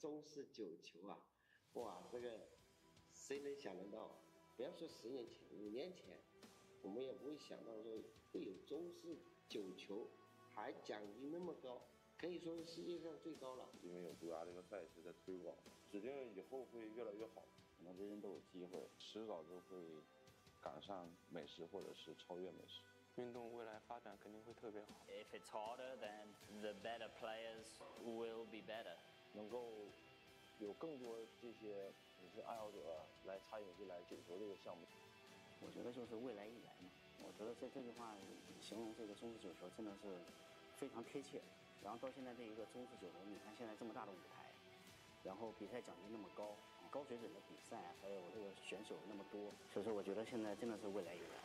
中式9球啊，哇，这个谁能想得到？不要说10年前、5年前，我们也不会想到说会有中式9球，还奖金那么高，可以说是世界上最高了。因为有杜亚这个赛事在推广，指定以后会越来越好。可能人人都有机会，迟早都会赶上美食，或者是超越美食。运动未来发展肯定会特别好。If it's harder, then the better players will be better. 能够有更多这些也是爱好者来参与进来9球这个项目。我觉得就是未来一来嘛。我觉得这句话形容这个中式9球真的是非常贴切。然后到现在这一个中式9球，你看现在这么大的舞台，然后比赛奖金那么高，高水准的比赛，还有这个选手那么多，所以说我觉得现在真的是未来一来。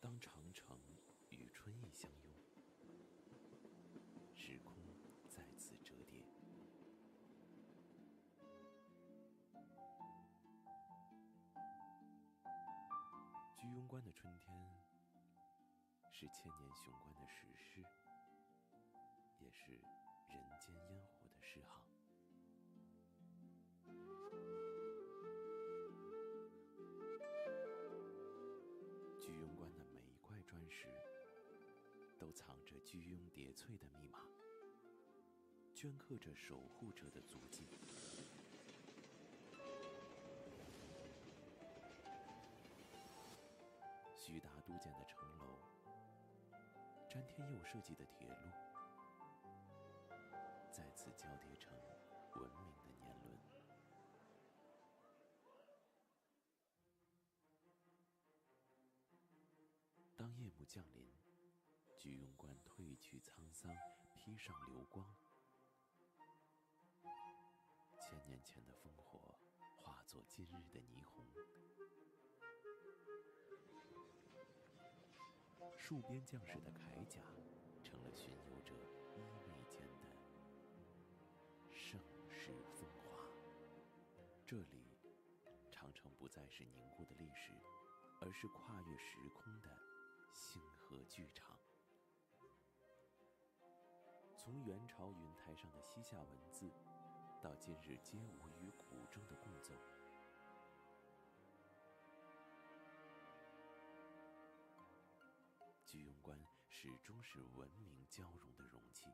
当长城与春意相拥，时空再次折叠。居庸关的春天，是千年雄关的史诗，也是人间烟火的诗行。居庸关的每一块砖石，都藏着居庸叠翠的密码，镌刻着守护者的足迹。徐达都建的城楼，詹天佑设计的铁路，再次交叠成文明的年轮。当夜幕降临，居庸关褪去沧桑，披上流光。1000年前的烽火，化作今日的霓虹。戍边将士的铠甲，成了巡游者衣袂间的盛世风华。这里，长城不再是凝固的历史，而是跨越时空的星河剧场。从元朝云台上的西夏文字，到今日街舞与古筝的共奏，居庸关始终是文明交融的容器。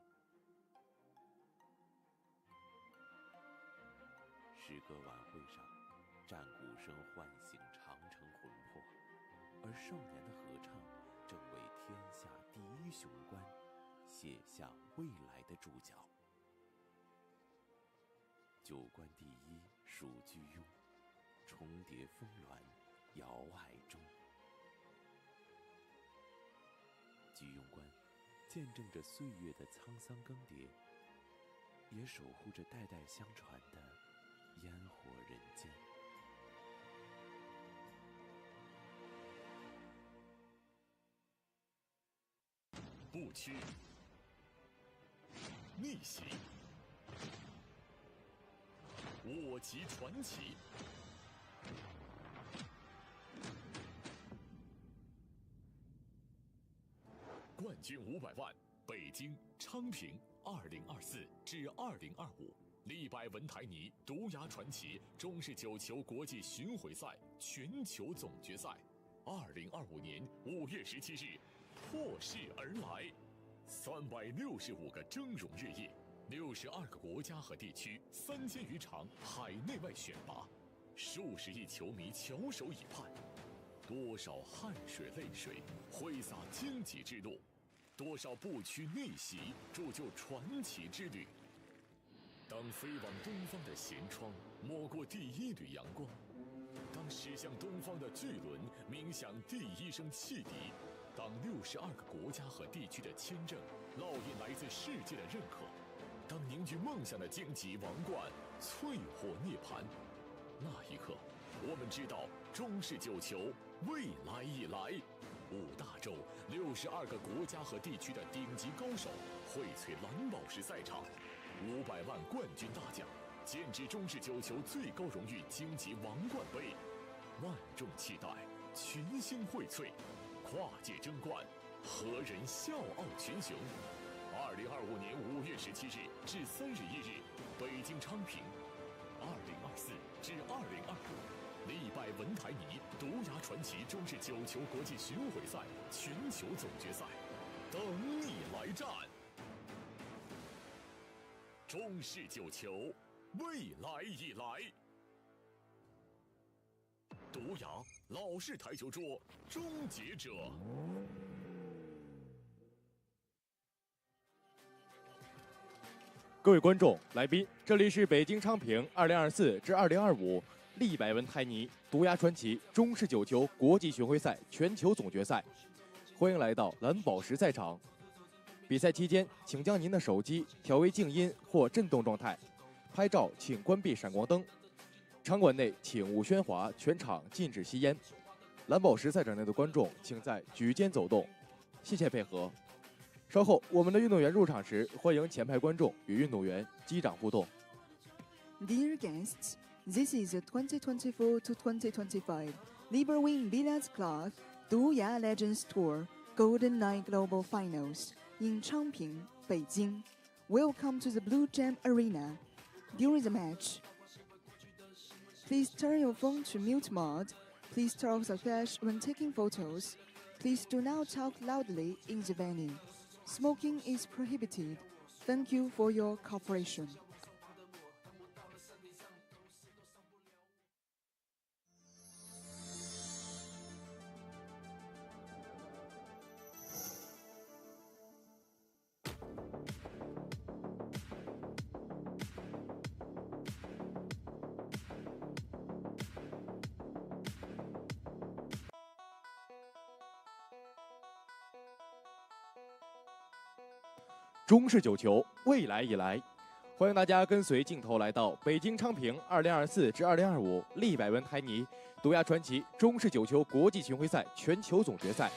诗歌晚会上，战鼓声唤醒长城魂魄，而少年的合唱正为天下第一雄关写下未来的注脚。9关第一属居庸，重叠峰峦，遥爱中。居庸关见证着岁月的沧桑更迭，也守护着代代相传的烟火人间。不屈，逆袭，我旗传奇。冠军500万，北京、昌平，2024至2025利百文台尼独牙传奇中式9球国际巡回赛全球总决赛，2025年5月17日破势而来，365个峥嵘日夜，62个国家和地区，3000余场海内外选拔，数十亿球迷翘首以盼。多少汗水泪水挥洒荆棘之路，多少不屈逆袭铸就传奇之旅。当飞往东方的舷窗抹过第1缕阳光，当驶向东方的巨轮鸣响第1声汽笛，当62个国家和地区的签证烙印来自世界的认可，当凝聚梦想的荆棘王冠淬火涅槃，那一刻，我们知道中式9球未来已来。5大洲62个国家和地区的顶级高手荟萃蓝宝石赛场，500万冠军大奖，剑指中式九球最高荣誉京级王冠杯，万众期待，群星荟萃，跨界争冠，何人笑傲群雄？2025年5月17日至31日，北京昌平；2024至2025，利拜文台尼独牙传奇中式九球国际巡回赛全球总决赛，等你来战！中式九球，未来已来。独牙老式台球桌终结者。各位观众、来宾，这里是北京昌平2024至2025利百文台尼独牙传奇中式九球国际巡回赛全球总决赛，欢迎来到蓝宝石赛场。比赛期间，请将您的手机调为静音或震动状态，拍照请关闭闪光灯。场馆内请勿喧哗，全场禁止吸烟。蓝宝石赛场内的观众请在举间走动，谢谢配合。稍后，我们的运动员入场时，欢迎前排观众与运动员击掌互动。Dear guests, this is the 2024 to 2025 Liber Billiard Club Duya Legends Tour Golden Night Global Finals in Changping, Beijing. Welcome to the Blue Gem Arena. During the match, please turn your phone to mute mode. Please turn off the flash when taking photos. Please do not talk loudly in the venue. Smoking is prohibited. Thank you for your cooperation. « 中式九球，未来已来！欢迎大家跟随镜头来到北京昌平2024至2025利百文台尼独牙传奇中式九球国际巡回赛全球总决赛。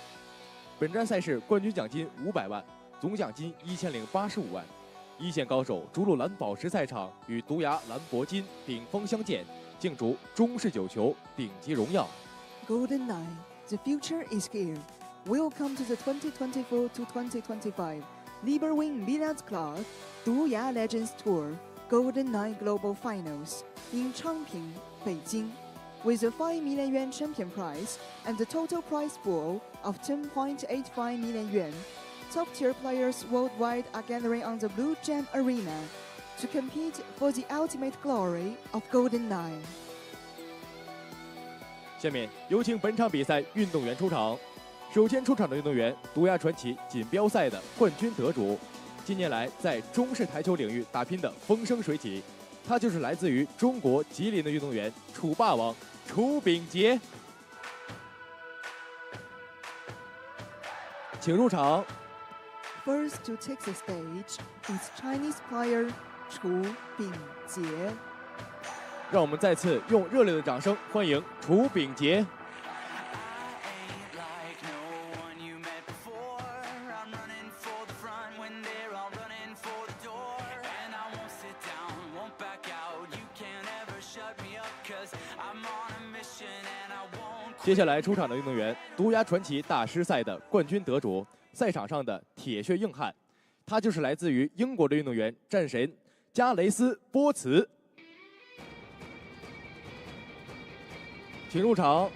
本站赛事冠军奖金500万，总奖金1085万。一线高手逐鹿蓝宝石赛场，与独牙蓝铂金顶峰相见，竞逐中式九球顶级荣耀。Golden Nine, the future is here. Welcome to the 2024 to 2025 Liber Billiard Club Duya Legends Tour Golden Nine Global Finals in Changping, Beijing, with a 5 million yuan champion prize and a total prize pool of 10.85 million yuan. Top-tier players worldwide are gathering on the Blue Gem Arena to compete for the ultimate glory of Golden Nine. 下面有请本场比赛运动员出场。首先出场的运动员，独牙传奇锦标赛的冠军得主，近年来在中式台球领域打拼的风生水起，他就是来自于中国吉林的运动员楚霸王楚秉杰，请入场。First to take the stage is Chinese player 楚秉杰。让我们再次用热烈的掌声欢迎楚秉杰。接下来出场的运动员，独牙传奇大师赛的冠军得主，赛场上的铁血硬汉，他就是来自于英国的运动员战神加雷斯·波茨，请入场。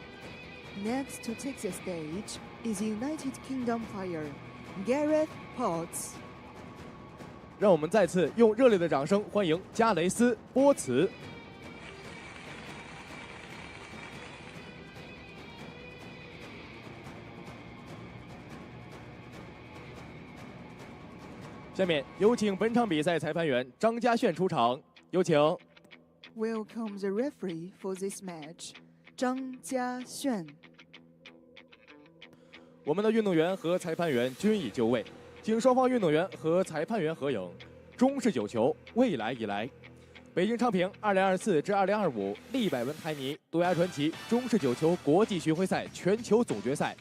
Next to take the stage is United Kingdom player Gareth Potts。让我们再次用热烈的掌声欢迎加雷斯·波茨。下面有请本场比赛裁判员张家炫出场，有请。Welcome the referee for this match, 张家炫。我们的运动员和裁判员均已就位，请双方运动员和裁判员合影。中式九球，未来已来。北京昌平2024至2025利百文台尼独牙传奇中式九球国际巡回赛全球总决赛，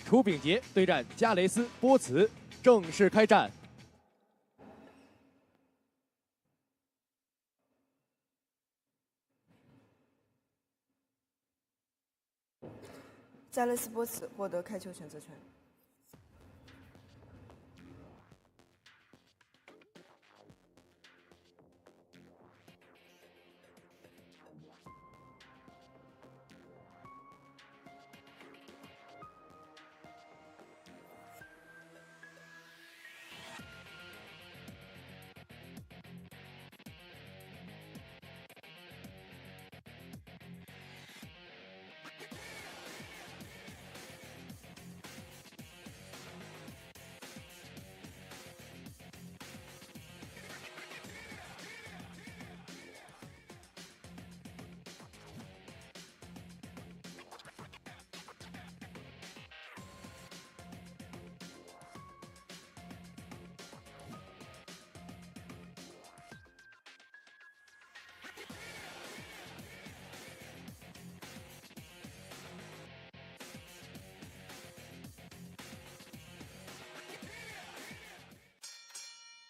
楚秉杰对战加雷斯波茨，正式开战。加雷斯波茨获得开球选择权。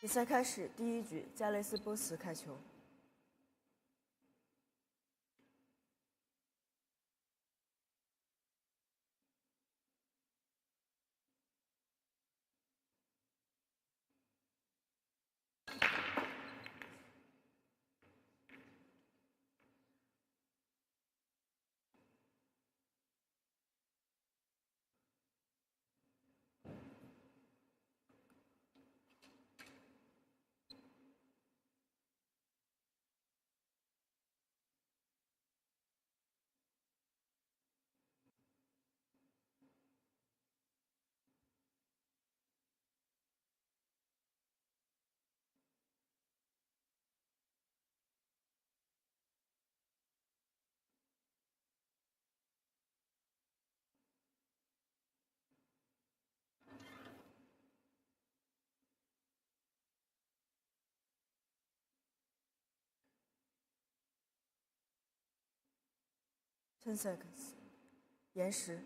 比赛开始，第一局，加雷斯波茨开球。10 seconds， 延时。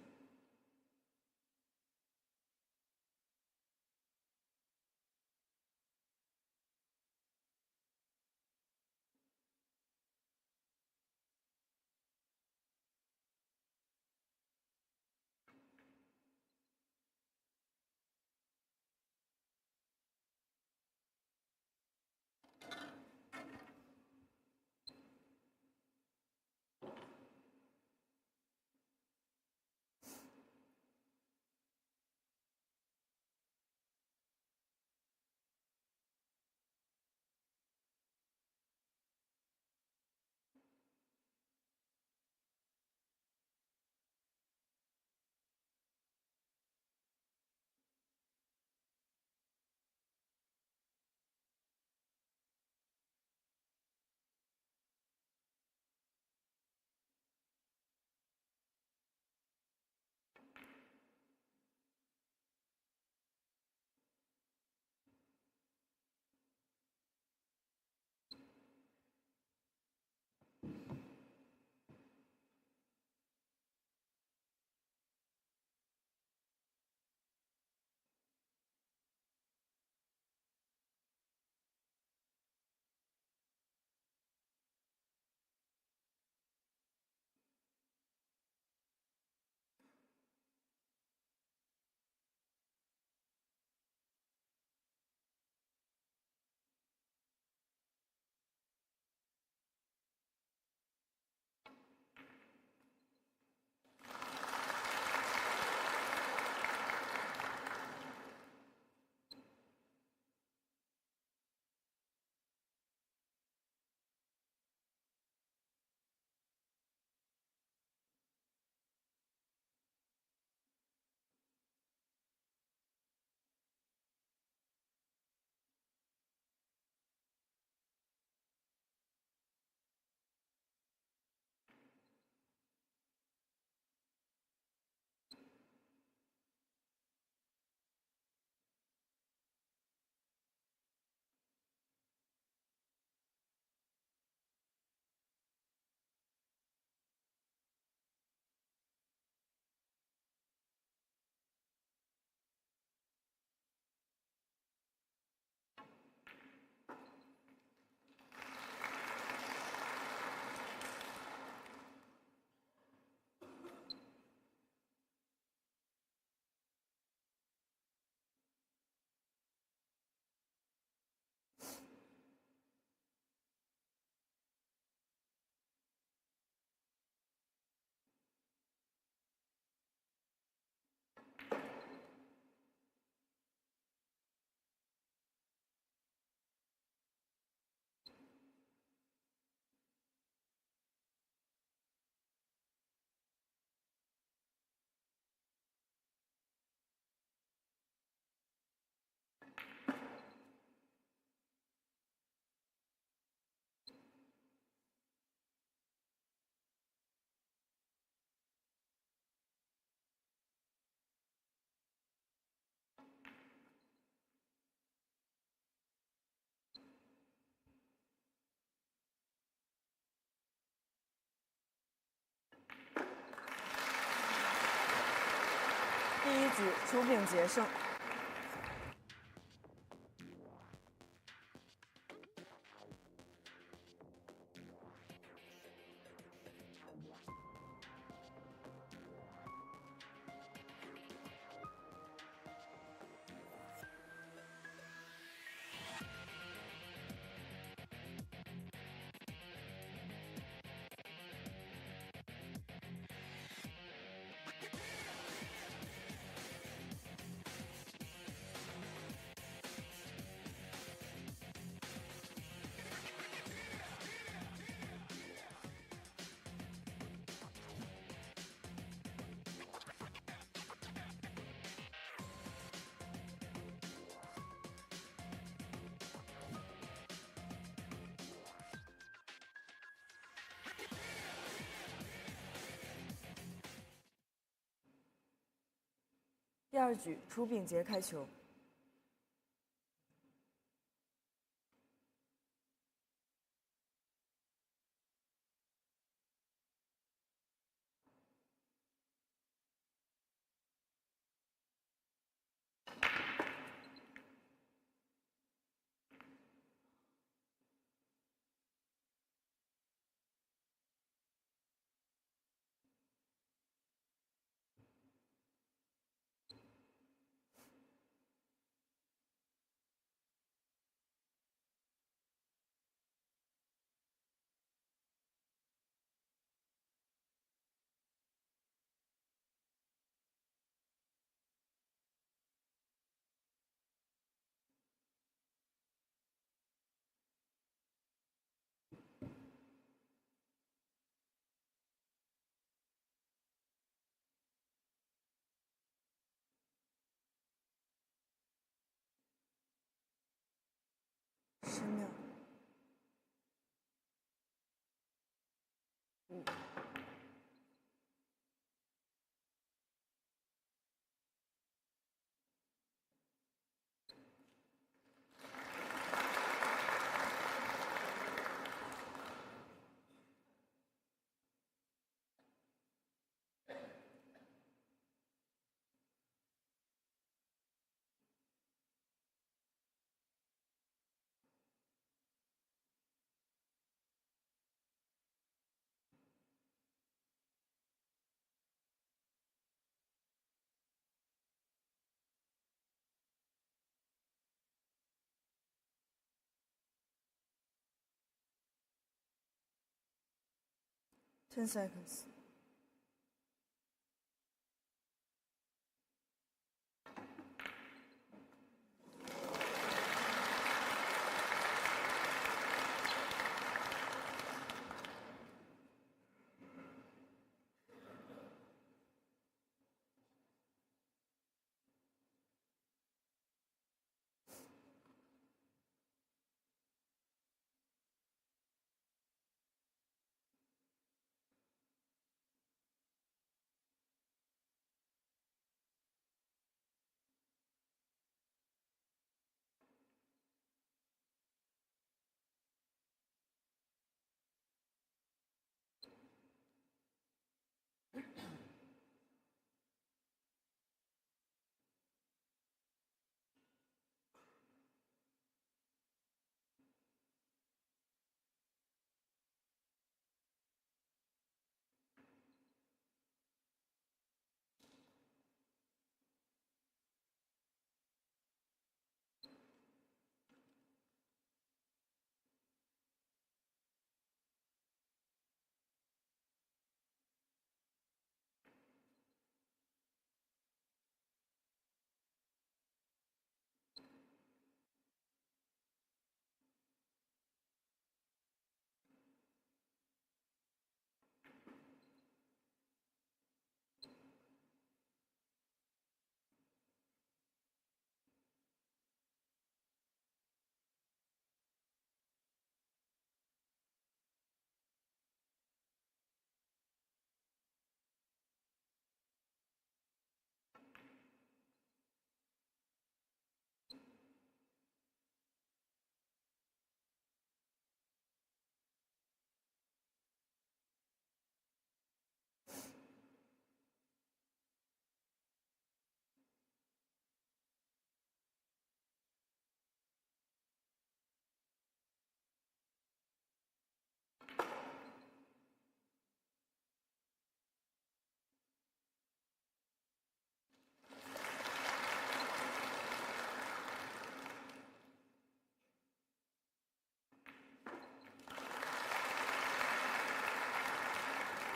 第一局出丙捷胜。第二局出丙捷开球。10秒。10 seconds.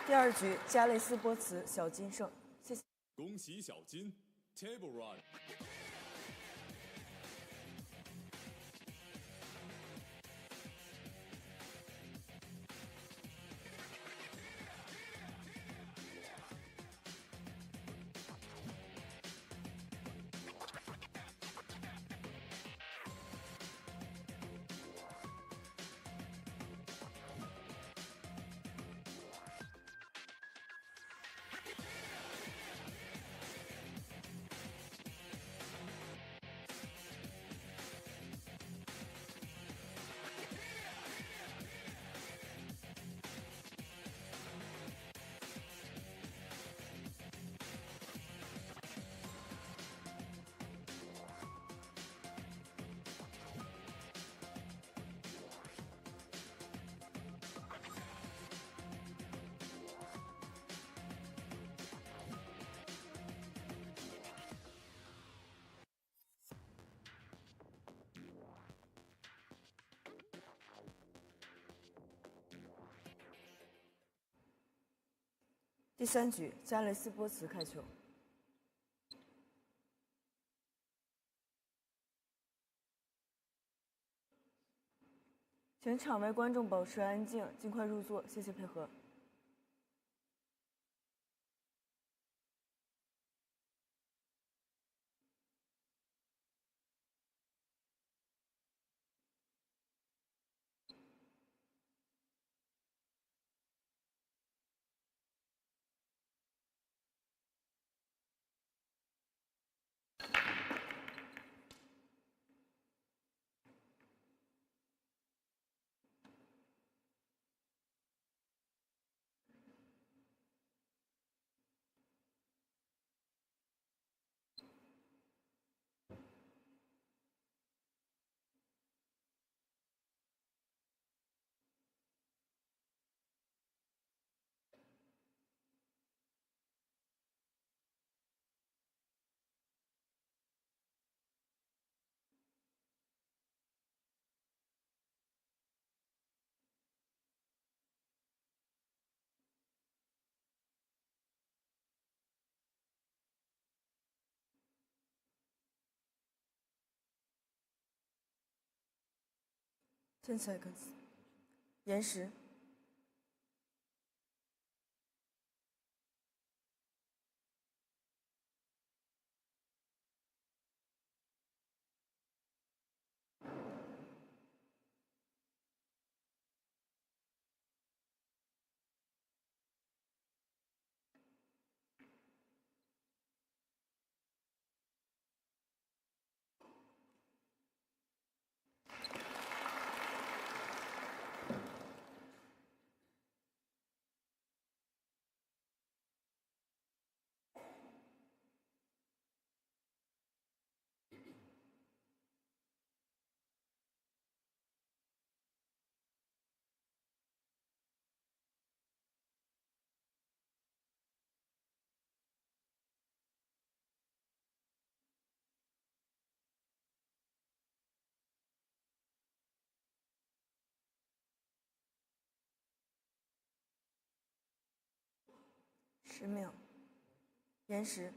第二局加雷斯波茨小金胜，谢谢。恭喜小金 Table Run。第三局加雷斯波茨开球。请场外观众保持安静，尽快入座，谢谢配合。10 seconds。延时。10秒。延时。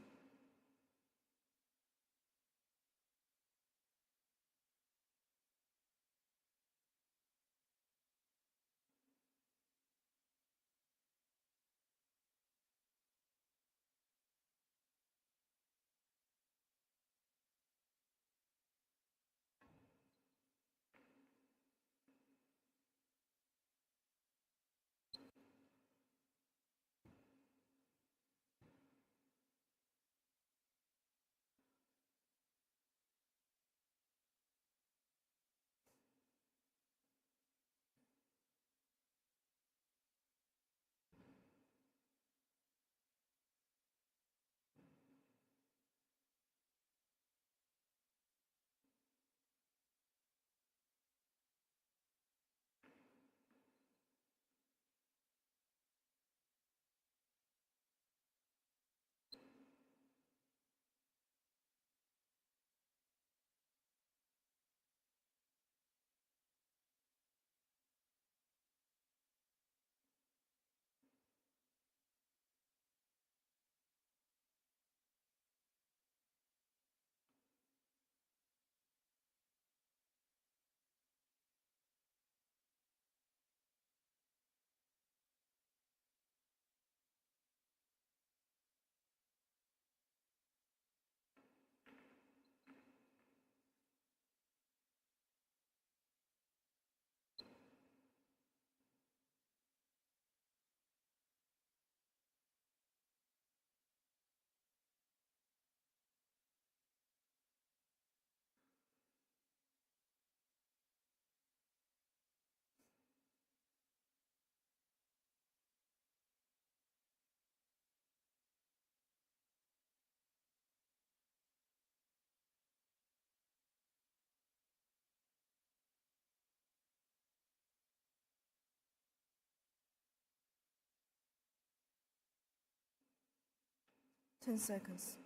10 seconds.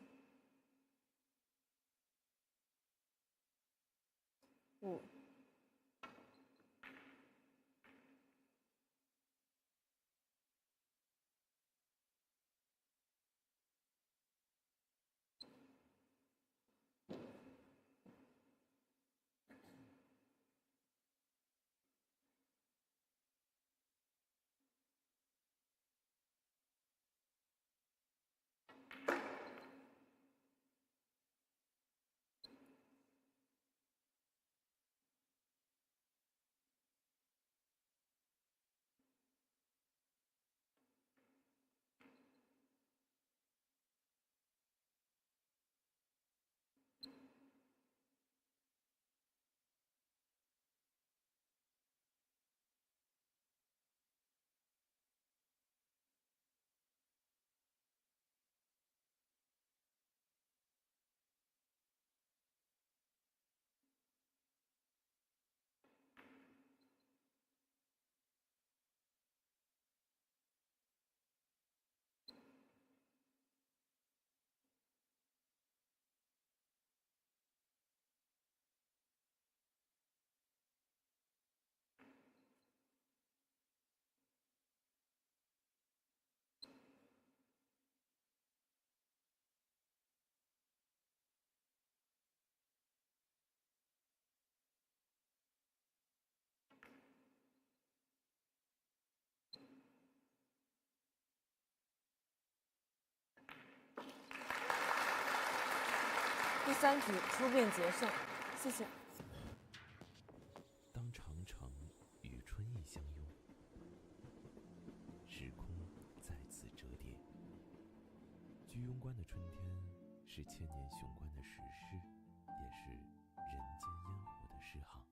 5、第3局出变决胜，谢谢。当长城与春意相拥，时空再次折叠。居庸关的春天是千年雄关的史诗，也是人间烟火的诗行。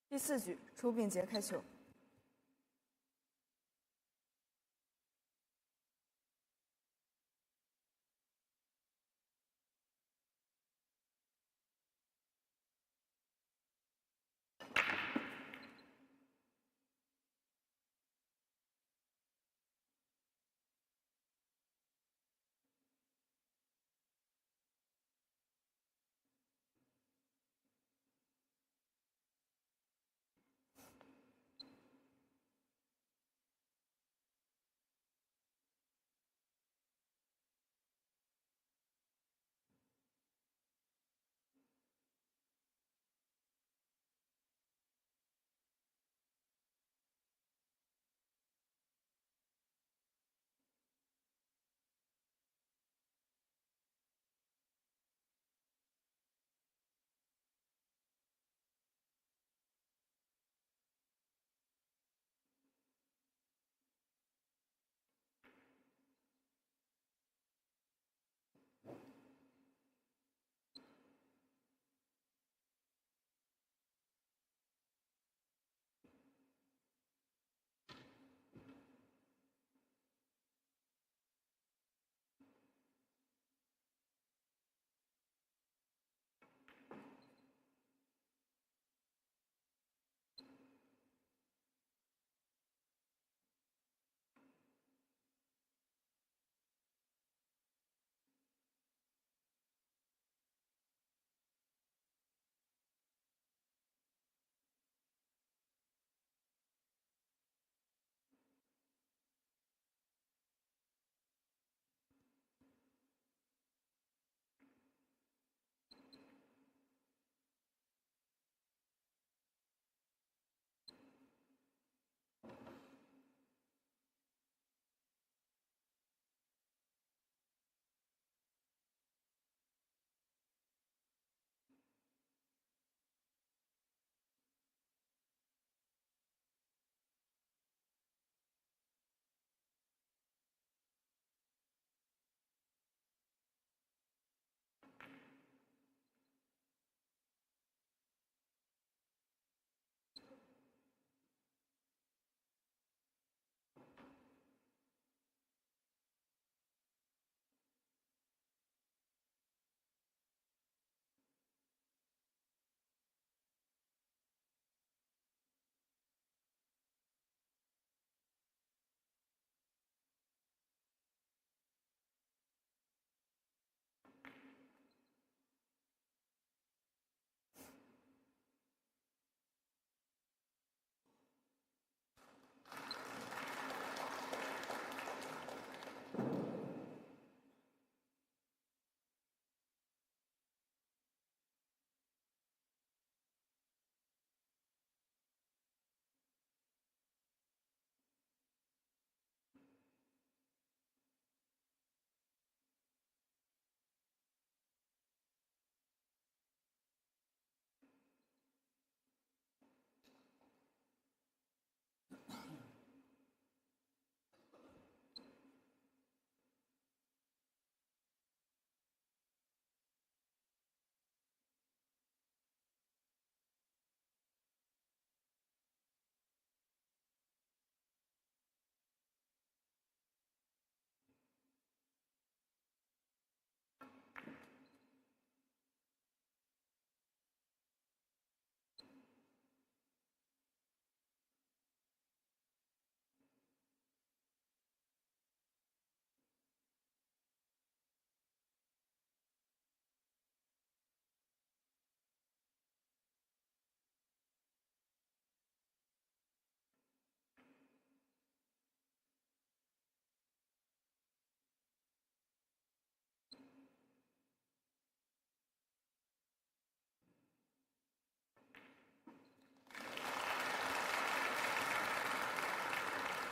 第4局出变节开球。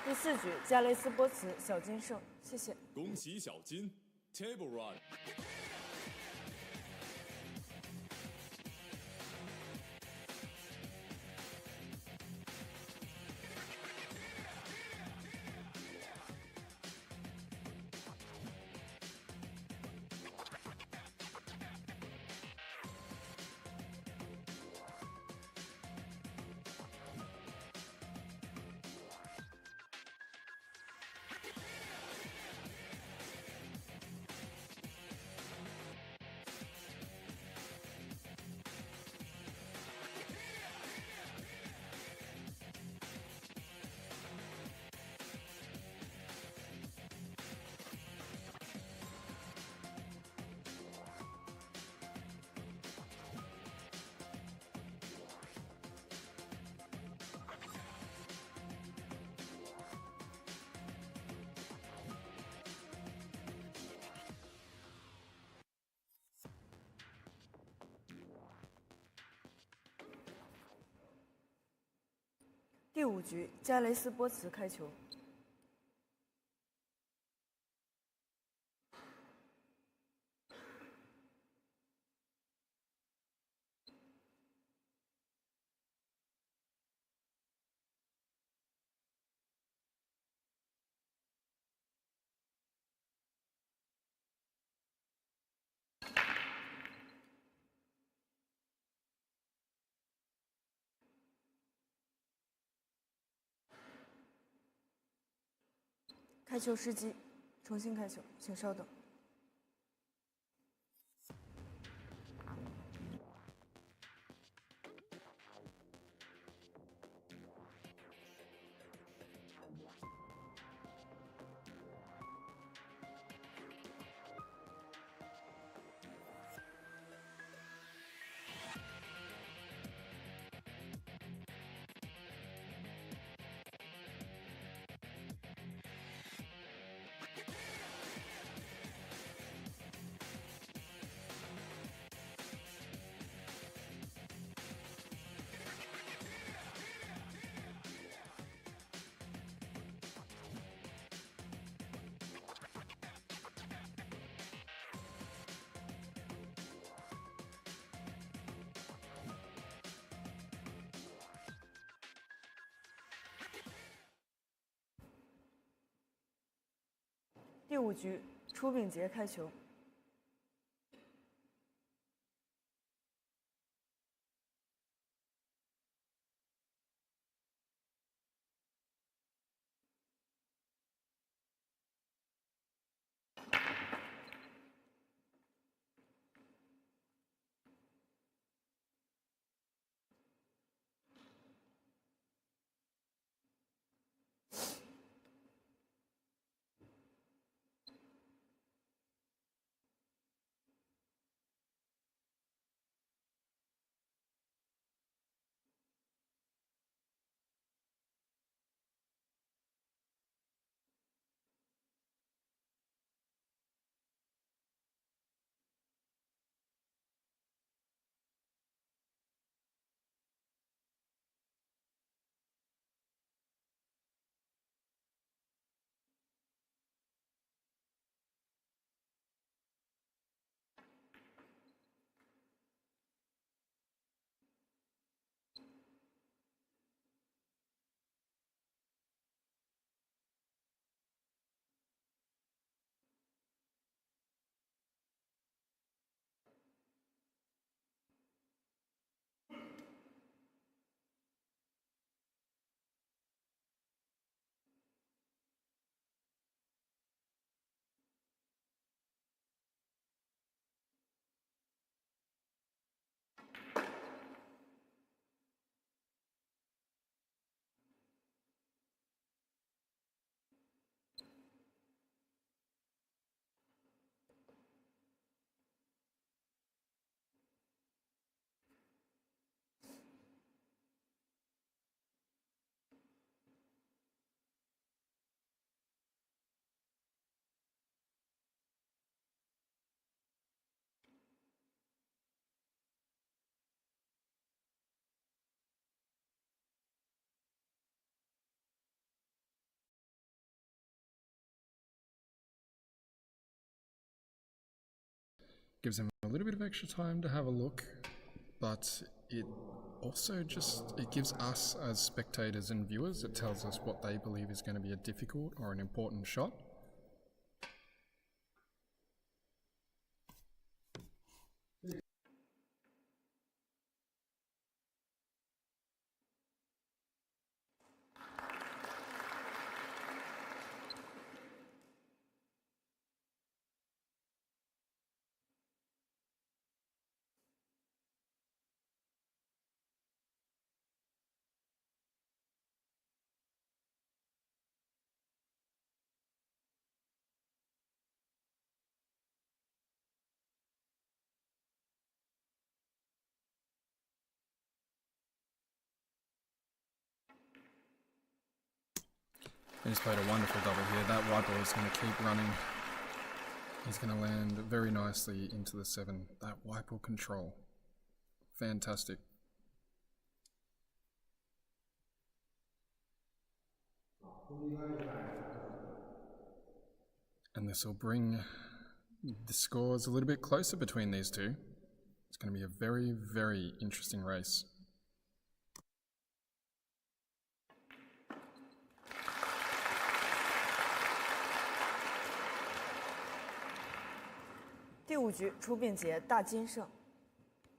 第4局，加雷斯波茨小金胜，谢谢。恭喜小金 ，Table Run。第5局，加雷斯波茨开球。开球失机，重新开球，请稍等。第5局，出炳杰开球。gives him a little bit of extra time to have a look, but it also it gives us as spectators and viewers, it tells us what they believe is going to be a difficult or an important shot. He's played a wonderful double here. That white ball is going to keep running. He's going to land very nicely into the 7. That white ball control. Fantastic. And this will bring the scores a little bit closer between these two. It's going to be a very, very interesting race.第5局出并捷大金胜。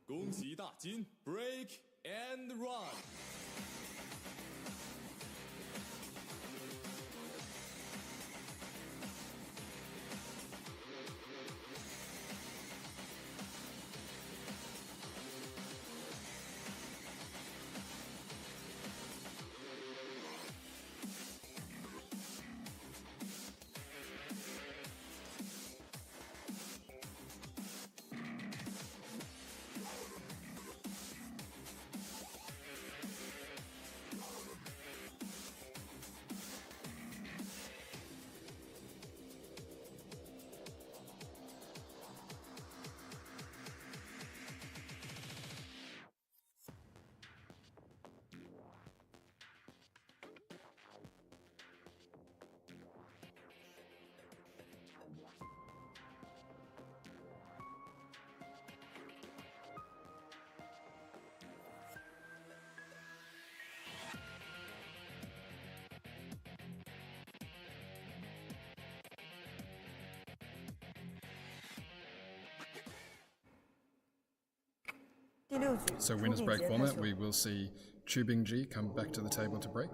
恭喜大金 break and run。So winners break format, we will see BINGJIE come back to the table to break.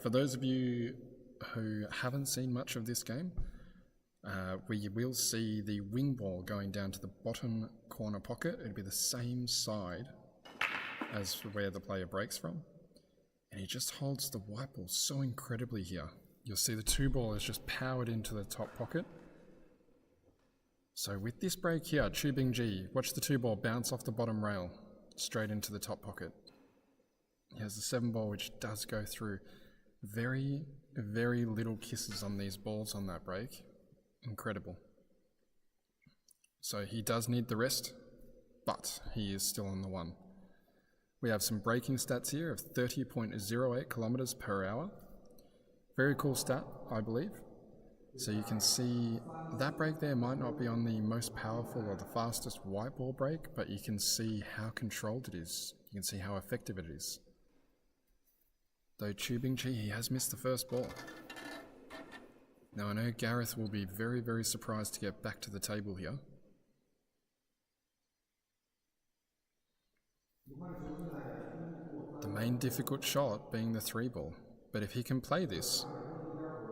For those of you who haven't seen much of this game, we will see the wing ball going down to the bottom corner pocket. It'll be the same side as where the player breaks from. And he just holds the white ball so incredibly here. You'll see the 2 ball is just powered into the top pocket. So with this break here, BINGJIE, watch the 2 ball bounce off the bottom rail straight into the top pocket. He has the 7 ball, which does go through. Very, very little kisses on these balls on that break. Incredible. So he does need the rest, but he is still on the 1. We have some braking stats here of 30.08 kilometers per hour. Very cool stat, I believe. So you can see that break there might not be on the most powerful or the fastest white ball break, but you can see how controlled it is. You can see how effective it is. Though BINGJIE, he has missed the first ball. Now I know Gareth will be very, very surprised to get back to the table here. The main difficult shot being the 3 ball, but if he can play this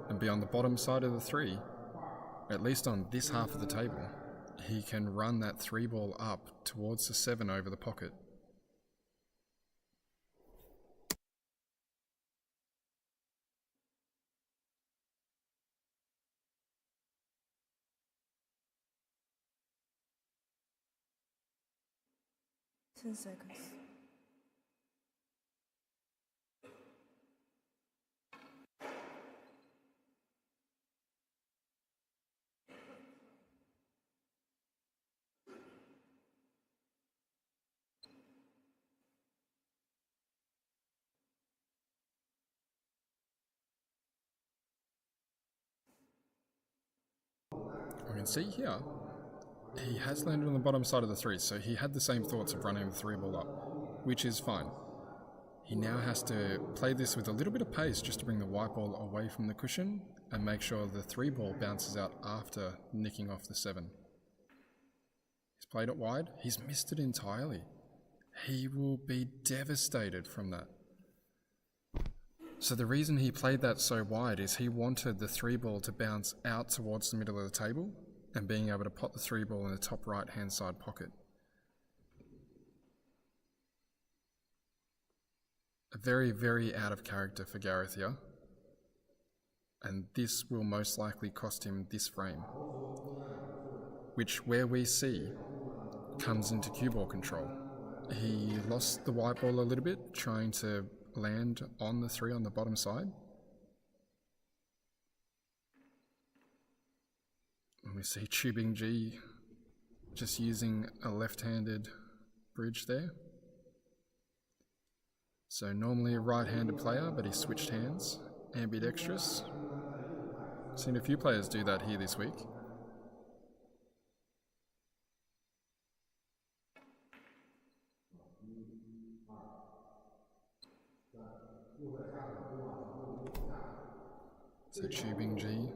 and be on the bottom side of the 3, at least on this half of the table, he can run that 3 ball up towards the 7 over the pocket.10 seconds. We can see here, he has landed on the bottom side of the 3, so he had the same thoughts of running the 3 ball up, which is fine. He now has to play this with a little bit of pace just to bring the white ball away from the cushion and make sure the 3 ball bounces out after nicking off the 7. He's played it wide. He's missed it entirely. He will be devastated from that. So the reason he played that so wide is he wanted the 3 ball to bounce out towards the middle of the table and being able to pot the 3 ball in the top right hand side pocket. A very, very out of character for Gareth here. And this will most likely cost him this frame, which, where we see, comes into cue ball control. He lost the white ball a little bit, trying to land on the 3 on the bottom side. And we see BINGJIE just using a left-handed bridge there. So normally a right-handed player, but he switched hands, ambidextrous. Seen a few players do that here this week. So BINGJIE.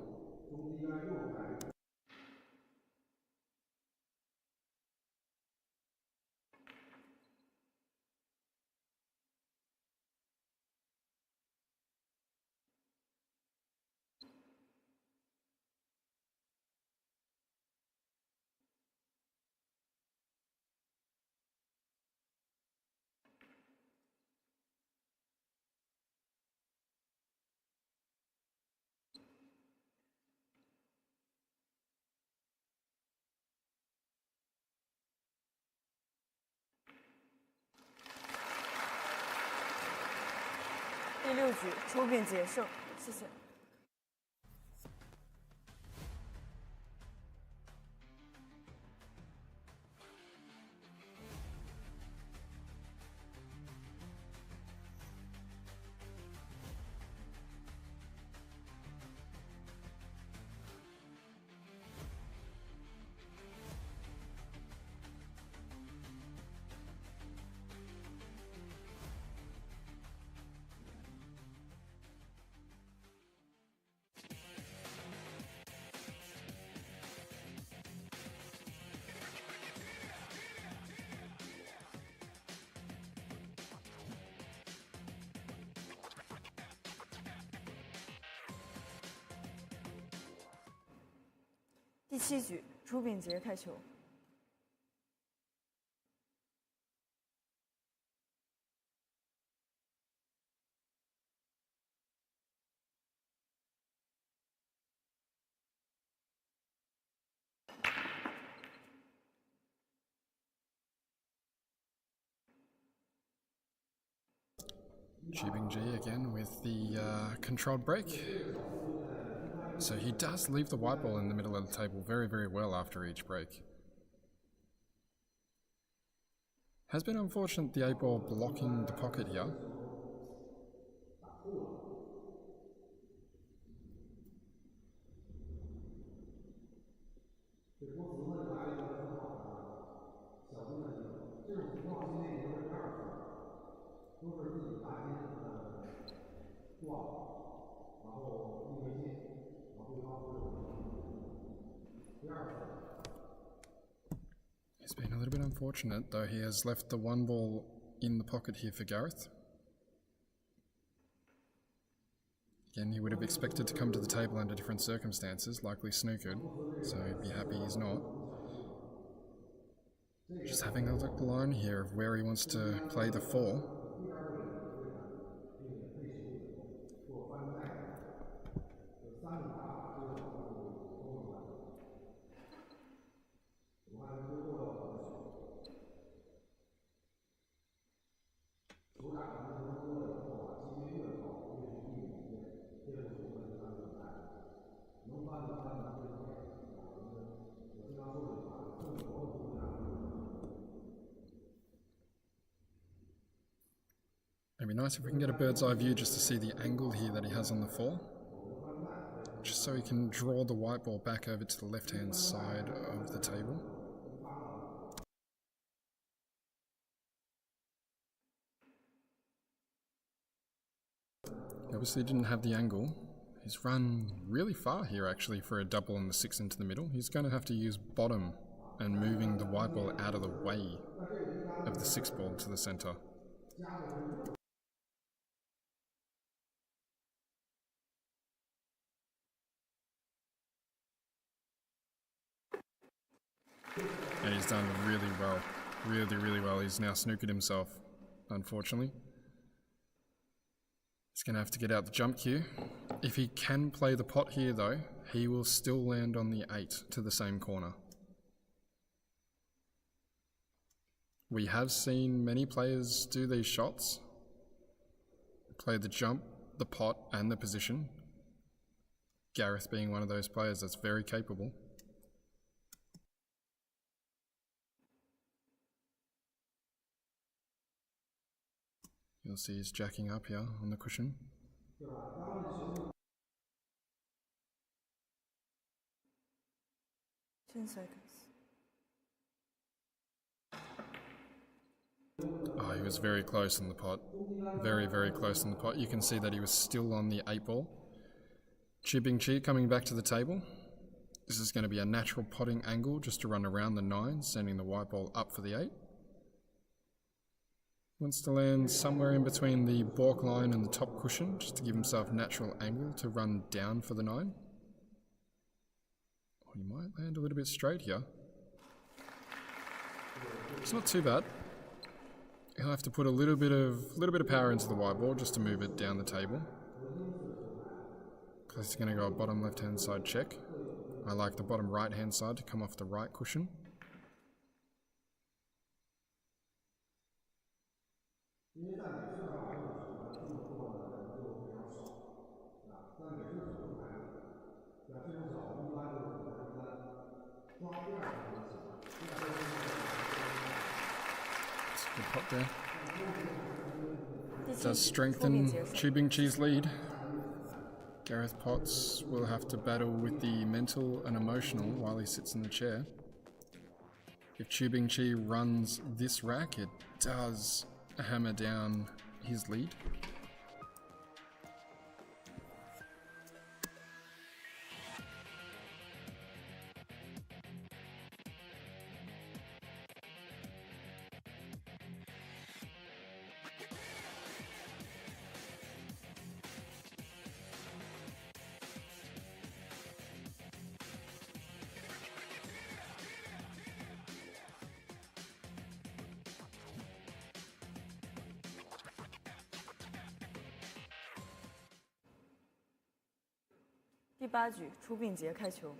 第6局出并决胜，谢谢。第7局，朱秉杰开球。BINGJIE again with the controlled break. So he does leave the white ball in the middle of the table very, very well after each break. Has been unfortunate the 8 ball blocking the pocket here. He's been a little bit unfortunate, though he has left the 1 ball in the pocket here for Gareth. Again, he would have expected to come to the table under different circumstances, likely snookered, so he'd be happy he's not. Just having a look alone here of where he wants to play the 4. It'd be nice if we can get a bird's eye view just to see the angle here that he has on the 4. Just so he can draw the white ball back over to the left-hand side of the table. He obviously didn't have the angle. He's run really far here actually for a double on the 6 into the middle. He's going to have to use bottom and moving the white ball out of the way of the 6 ball to the centre. And he's done really well. Really well. He's now snookered himself, unfortunately. He's going to have to get out the jump cue. If he can play the pot here though, he will still land on the 8 to the same corner. We have seen many players do these shots. Play the jump, the pot and the position. Gareth being one of those players that's very capable. You'll see he's jacking up here on the cushion. 10 seconds. Oh, he was very close in the pot. Very close in the pot. You can see that he was still on the 8 ball. BINGJIE coming back to the table. This is going to be a natural potting angle just to run around the 9, sending the white ball up for the 8. Wants to land somewhere in between the balk line and the top cushion, just to give himself natural angle to run down for the 9. Oh, he might land a little bit straight here. It's not too bad. He'll have to put a little bit of power into the white ball just to move it down the table. Because he's going to go a bottom left hand side check. I like the bottom right hand side to come off the right cushion. Good pot there. Does strengthen BINGJIE's lead. Gareth Potts will have to battle with the mental and emotional while he sits in the chair. If BINGJIE runs this rack, it does hammer down his lead.第8局，出BINGJIE开球。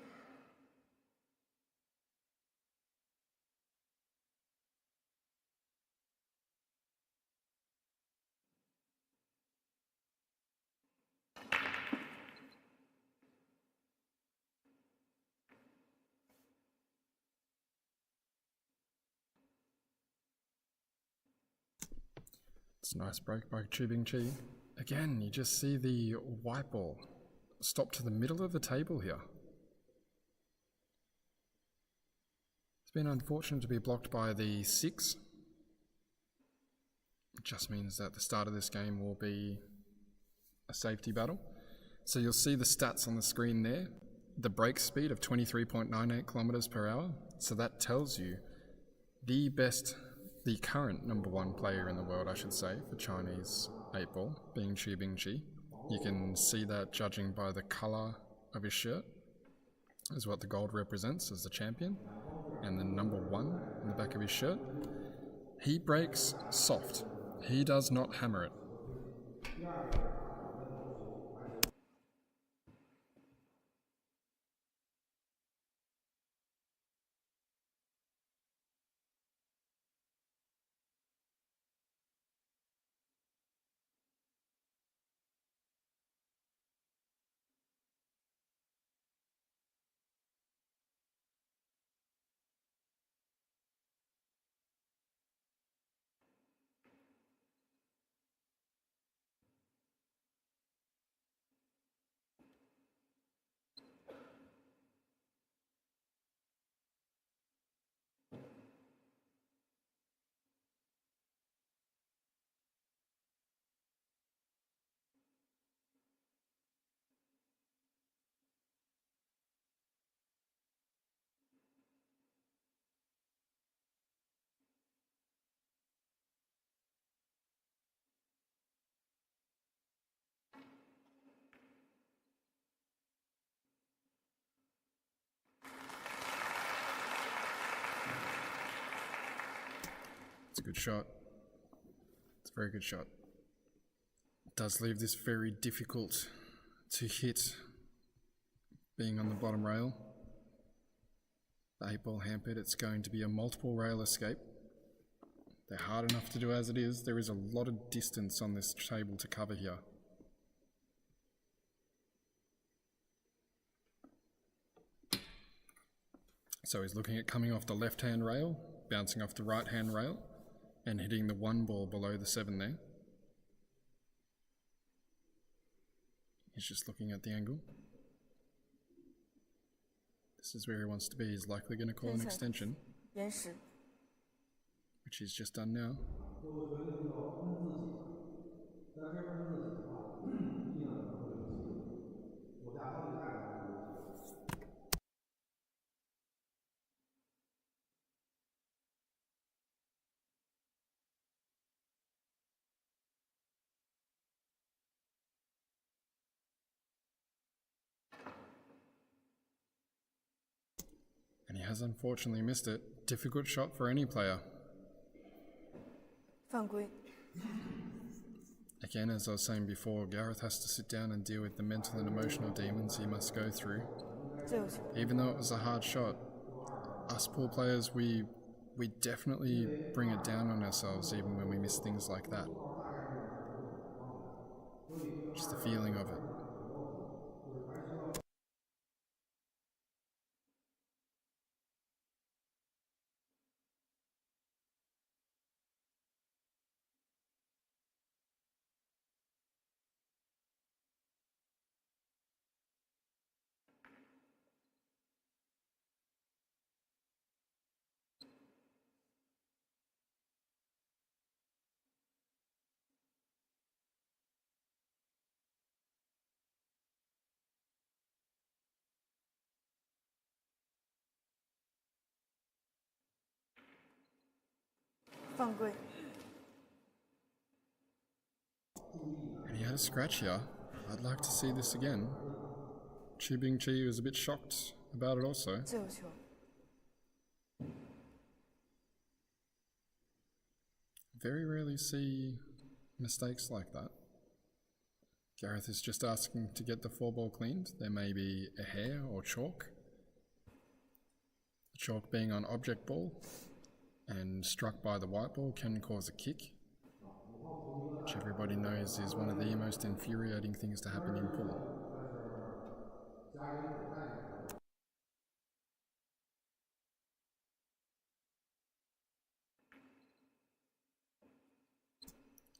It's a nice break by BINGJIE. Again, you just see the white ball stop to the middle of the table here. It's been unfortunate to be blocked by the 6. It just means that the start of this game will be a safety battle. So you'll see the stats on the screen there. The break speed of 23.98 kilometers per hour. So that tells you the current #1 player in the world, I should say, for Chinese 8-ball, being BINGJIE. You can see that judging by the colour of his shirt, is what the gold represents as the champion, and the #1 in the back of his shirt. He breaks soft. He does not hammer it. It's a good shot. It's a very good shot. It does leave this very difficult to hit, being on the bottom rail. The 8-ball handpid, it's going to be a multiple rail escape. They're hard enough to do as it is. There is a lot of distance on this table to cover here. So he's looking at coming off the left-hand rail, bouncing off the right-hand rail, and hitting the 1 ball below the 7 there. He's just looking at the angle. This is where he wants to be. He's likely going to call an extension, which he's just done now. And he has unfortunately missed it. Difficult shot for any player. 犯规。 Again, as I was saying before, Gareth has to sit down and deal with the mental and emotional demons he must go through. Even though it was a hard shot, us poor players, we definitely bring it down on ourselves even when we miss things like that. Just the feeling of it. And he had a scratch here. I'd like to see this again. BINGJIE was a bit shocked about it also. Very rarely see mistakes like that. Gareth is just asking to get the 4-ball cleaned. There may be a hair or chalk. The chalk being on object ball and struck by the white ball can cause a kick, which everybody knows is one of the most infuriating things to happen in pool.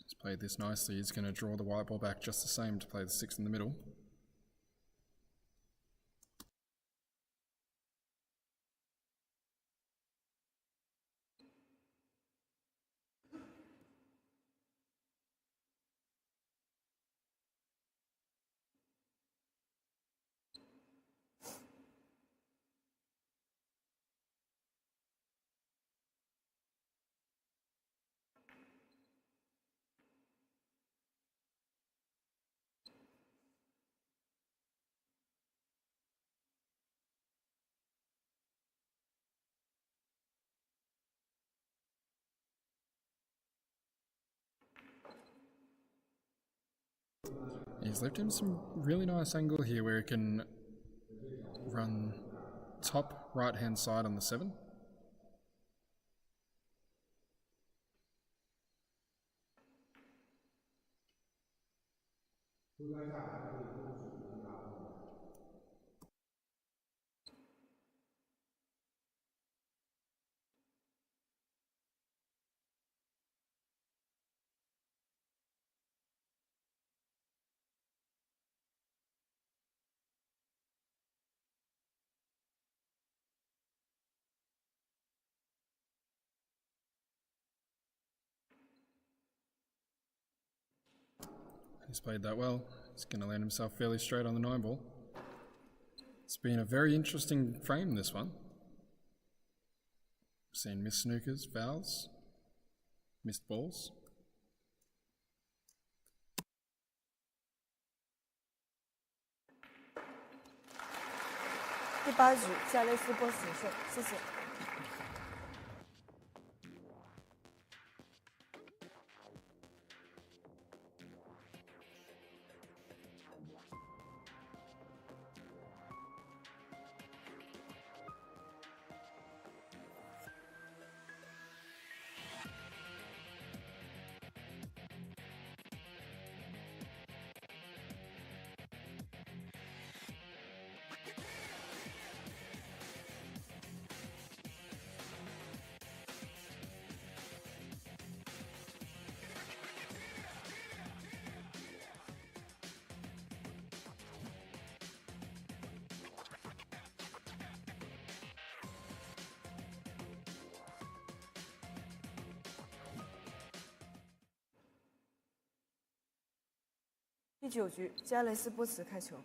He's played this nicely. He's going to draw the white ball back just the same to play the 6 in the middle. He's left him some really nice angle here where he can run top right hand side on the 7. He's played that well. He's going to land himself fairly straight on the 9 ball. It's been a very interesting frame, this one. We've seen missed snookers, fouls, missed balls.第8局，夏雷斯波死胜，谢谢。第9局，加雷斯波茨开球。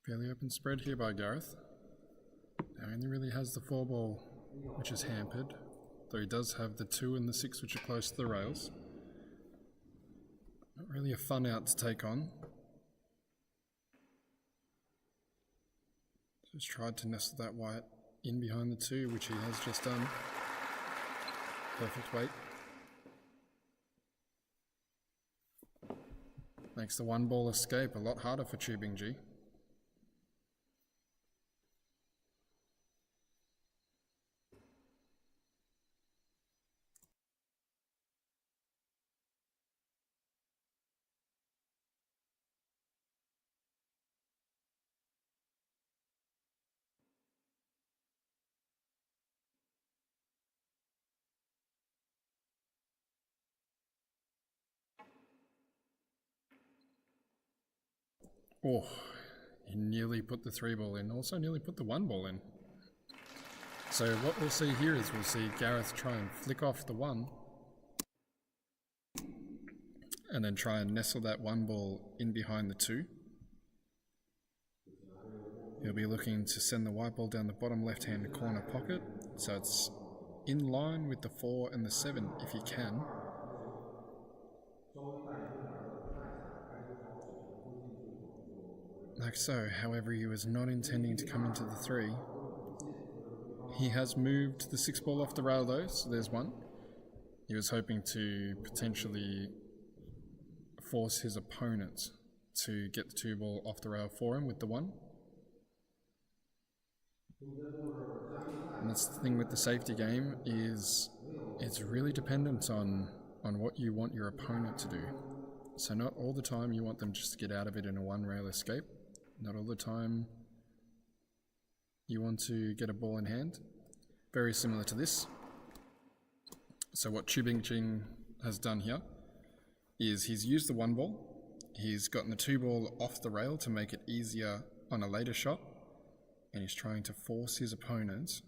Fairly open spread here by Gareth. Now he only really has the 4-ball, which is hampered, though he does have the 2 and the 6, which are close to the rails. Not really a fun out to take on. Just tried to nestle that white in behind the 2, which he has just done. Perfect weight. Makes the 1-ball escape a lot harder for BINGJIE. Oh, he nearly put the 3-ball in, also nearly put the 1-ball in. So what we'll see here is we'll see Gareth try and flick off the 1 and then try and nestle that 1-ball in behind the 2. He'll be looking to send the white ball down the bottom left-hand corner pocket, so it's in line with the 4 and the 7 if he can. Like so, however, he was not intending to come into the 3. He has moved the 6-ball off the rail though, so there's 1. He was hoping to potentially force his opponent to get the 2-ball off the rail for him with the 1. And that's the thing with the safety game, is it's really dependent on what you want your opponent to do. So not all the time you want them just to get out of it in a 1-rail escape. Not all the time you want to get a ball in hand. Very similar to this. So what BINGJIE has done here is he's used the 1-ball. He's gotten the 2-ball off the rail to make it easier on a later shot. And he's trying to force his opponent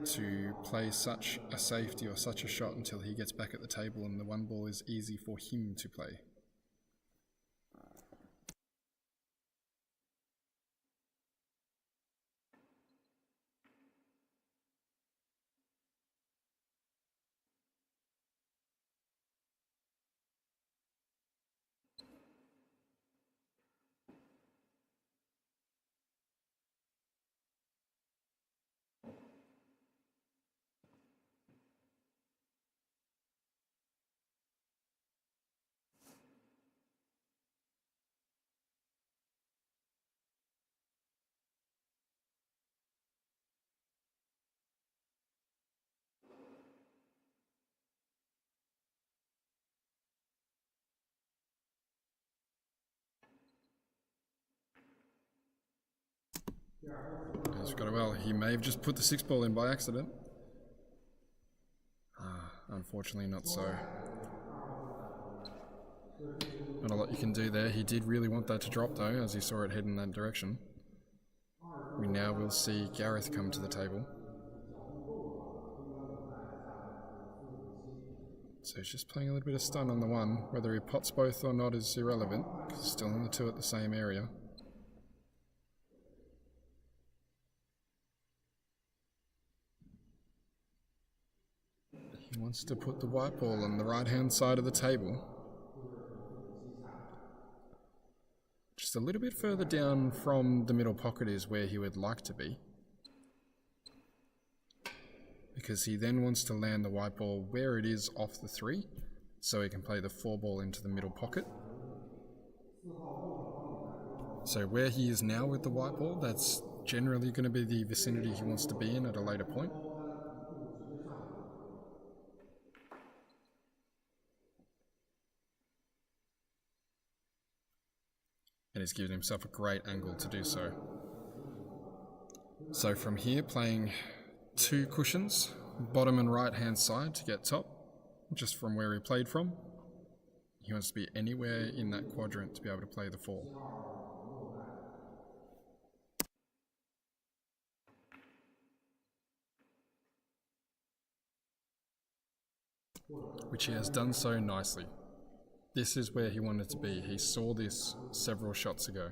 to play such a safety or such a shot until he gets back at the table and the 1-ball is easy for him to play. He's got it well. He may have just put the 6-ball in by accident. Unfortunately not so. Not a lot you can do there. He did really want that to drop though, as he saw it head in that direction. We now will see Gareth come to the table. So he's just playing a little bit of stun on the 1. Whether he pots both or not is irrelevant, because he's still on the 2 at the same area. He wants to put the white ball on the right-hand side of the table. Just a little bit further down from the middle pocket is where he would like to be. Because he then wants to land the white ball where it is off the 3, so he can play the 4-ball into the middle pocket. So where he is now with the white ball, that's generally going to be the vicinity he wants to be in at a later point. And he's given himself a great angle to do so. So from here, playing 2 cushions, bottom and right hand side to get top, just from where he played from. He wants to be anywhere in that quadrant to be able to play the 4. Which he has done so nicely. This is where he wanted to be. He saw this several shots ago.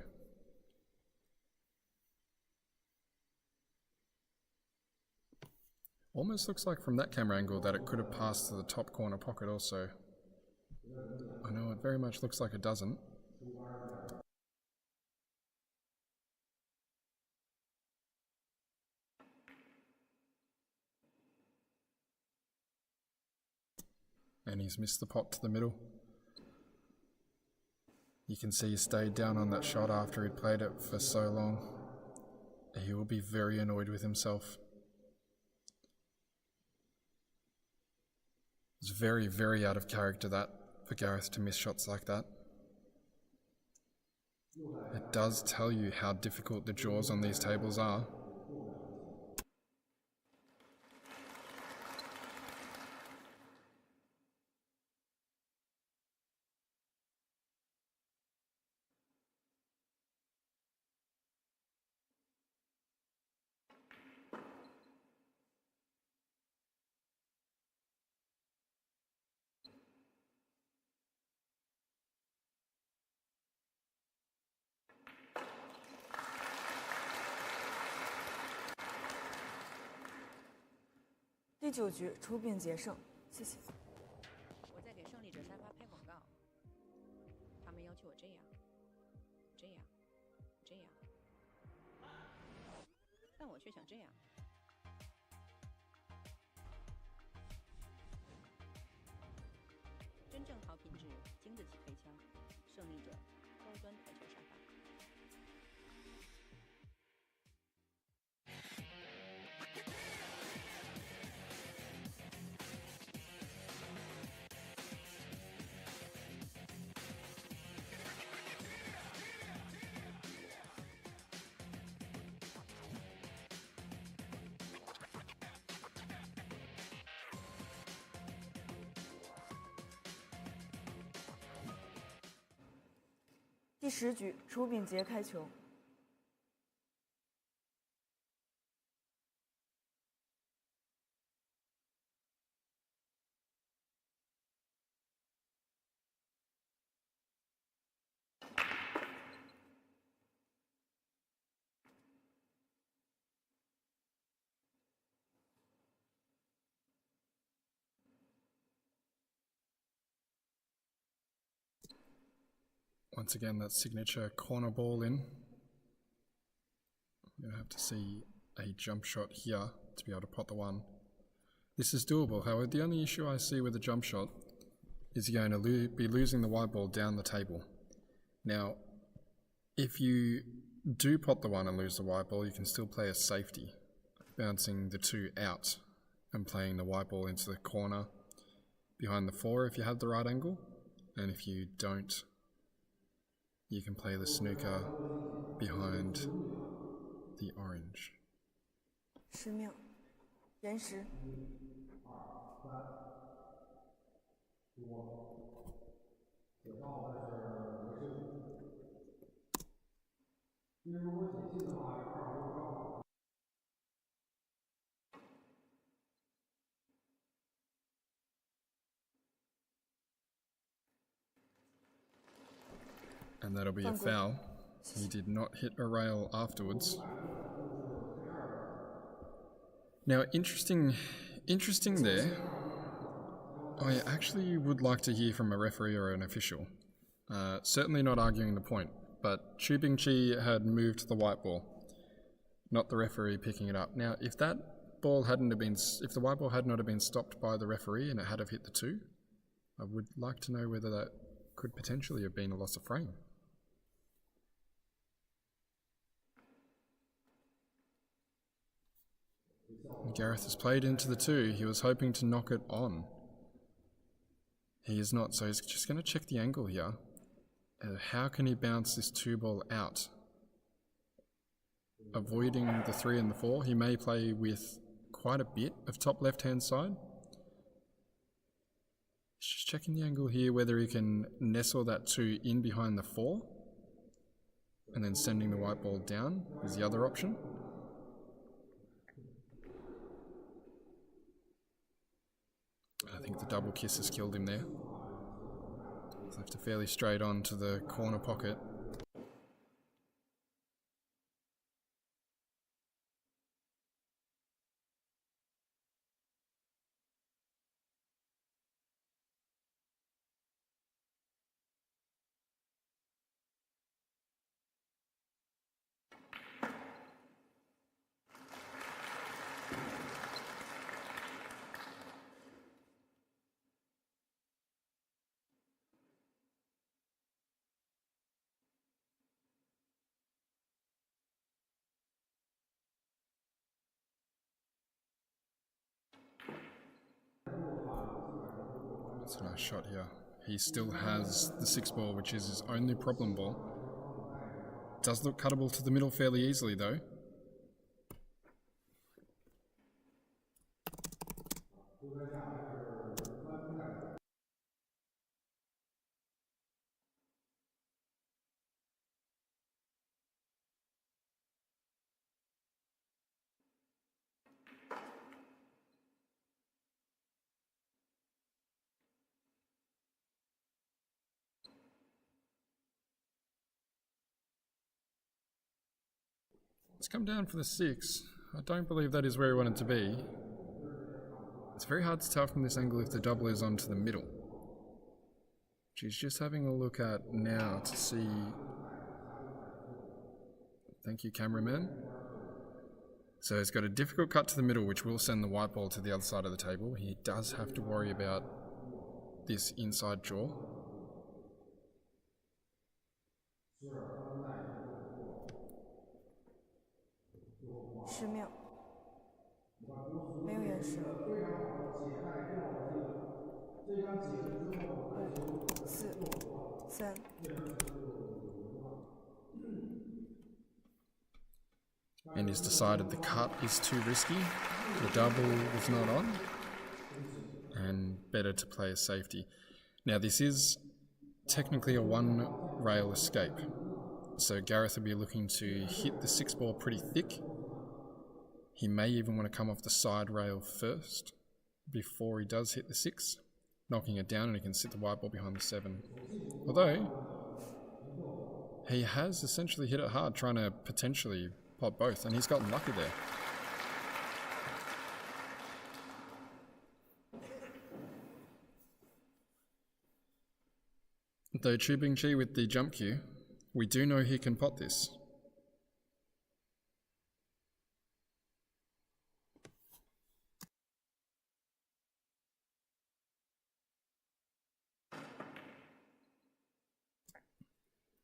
Almost looks like from that camera angle that it could have passed to the top corner pocket also. I know it very much looks like it doesn't. And he's missed the pot to the middle. You can see he stayed down on that shot after he'd played it for so long. He will be very annoyed with himself. It's very, very out of character that for Gareth to miss shots like that. It does tell you how difficult the draws on these tables are.第9局出并捷胜，谢谢。我在给胜利者沙发拍广告，他们要求我这样，这样，这样，但我却想这样。真正好品质、经得起推敲，胜利者高端台球沙发。第10局出并捷开球。Once again, that signature corner ball in. I'm going to have to see a jump shot here to be able to pot the 1. This is doable, however, the only issue I see with the jump shot is you're going to be losing the white ball down the table. Now, if you do pot the 1 and lose the white ball, you can still play a safety, bouncing the 2 out and playing the white ball into the corner behind the 4 if you have the right angle, and if you don't, you can play the snooker behind the orange. 10秒，延时。And that'll be a foul. He did not hit a rail afterwards. Now, interesting there. I actually would like to hear from a referee or an official. Certainly not arguing the point, but BINGJIE had moved the white ball, not the referee picking it up. Now, if that ball hadn't have been, if the white ball had not have been stopped by the referee and it had have hit the 2, I would like to know whether that could potentially have been a loss of frame. Gareth has played into the 2. He was hoping to knock it on. He is not, so he's just going to check the angle here. How can he bounce this 2 ball out? Avoiding the 3 and the 4. He may play with quite a bit of top left-hand side. Just checking the angle here, whether he can nestle that 2 in behind the 4 and then sending the white ball down is the other option. I think the double kiss has killed him there. He's left it fairly straight on to the corner pocket. That's a nice shot here. He still has the 6 ball, which is his only problem ball. Does look cuttable to the middle fairly easily though. It's come down for the 6. I don't believe that is where he wanted to be. It's very hard to tell from this angle if the double is onto the middle. She's just having a look at now to see... Thank you, cameraman. So he's got a difficult cut to the middle, which will send the white ball to the other side of the table. He does have to worry about this inside draw.10秒，没有延时。5、4、3。And he's decided the cut is too risky. The double was not on. And better to play a safety. Now this is technically a 1 rail escape. So Gareth will be looking to hit the 6 ball pretty thick. He may even want to come off the side rail first before he does hit the 6, knocking it down, and he can sit the white ball behind the 7. Although, he has essentially hit it hard, trying to potentially pot both, and he's gotten lucky there. Though BINGJIE with the jump cue, we do know he can pot this.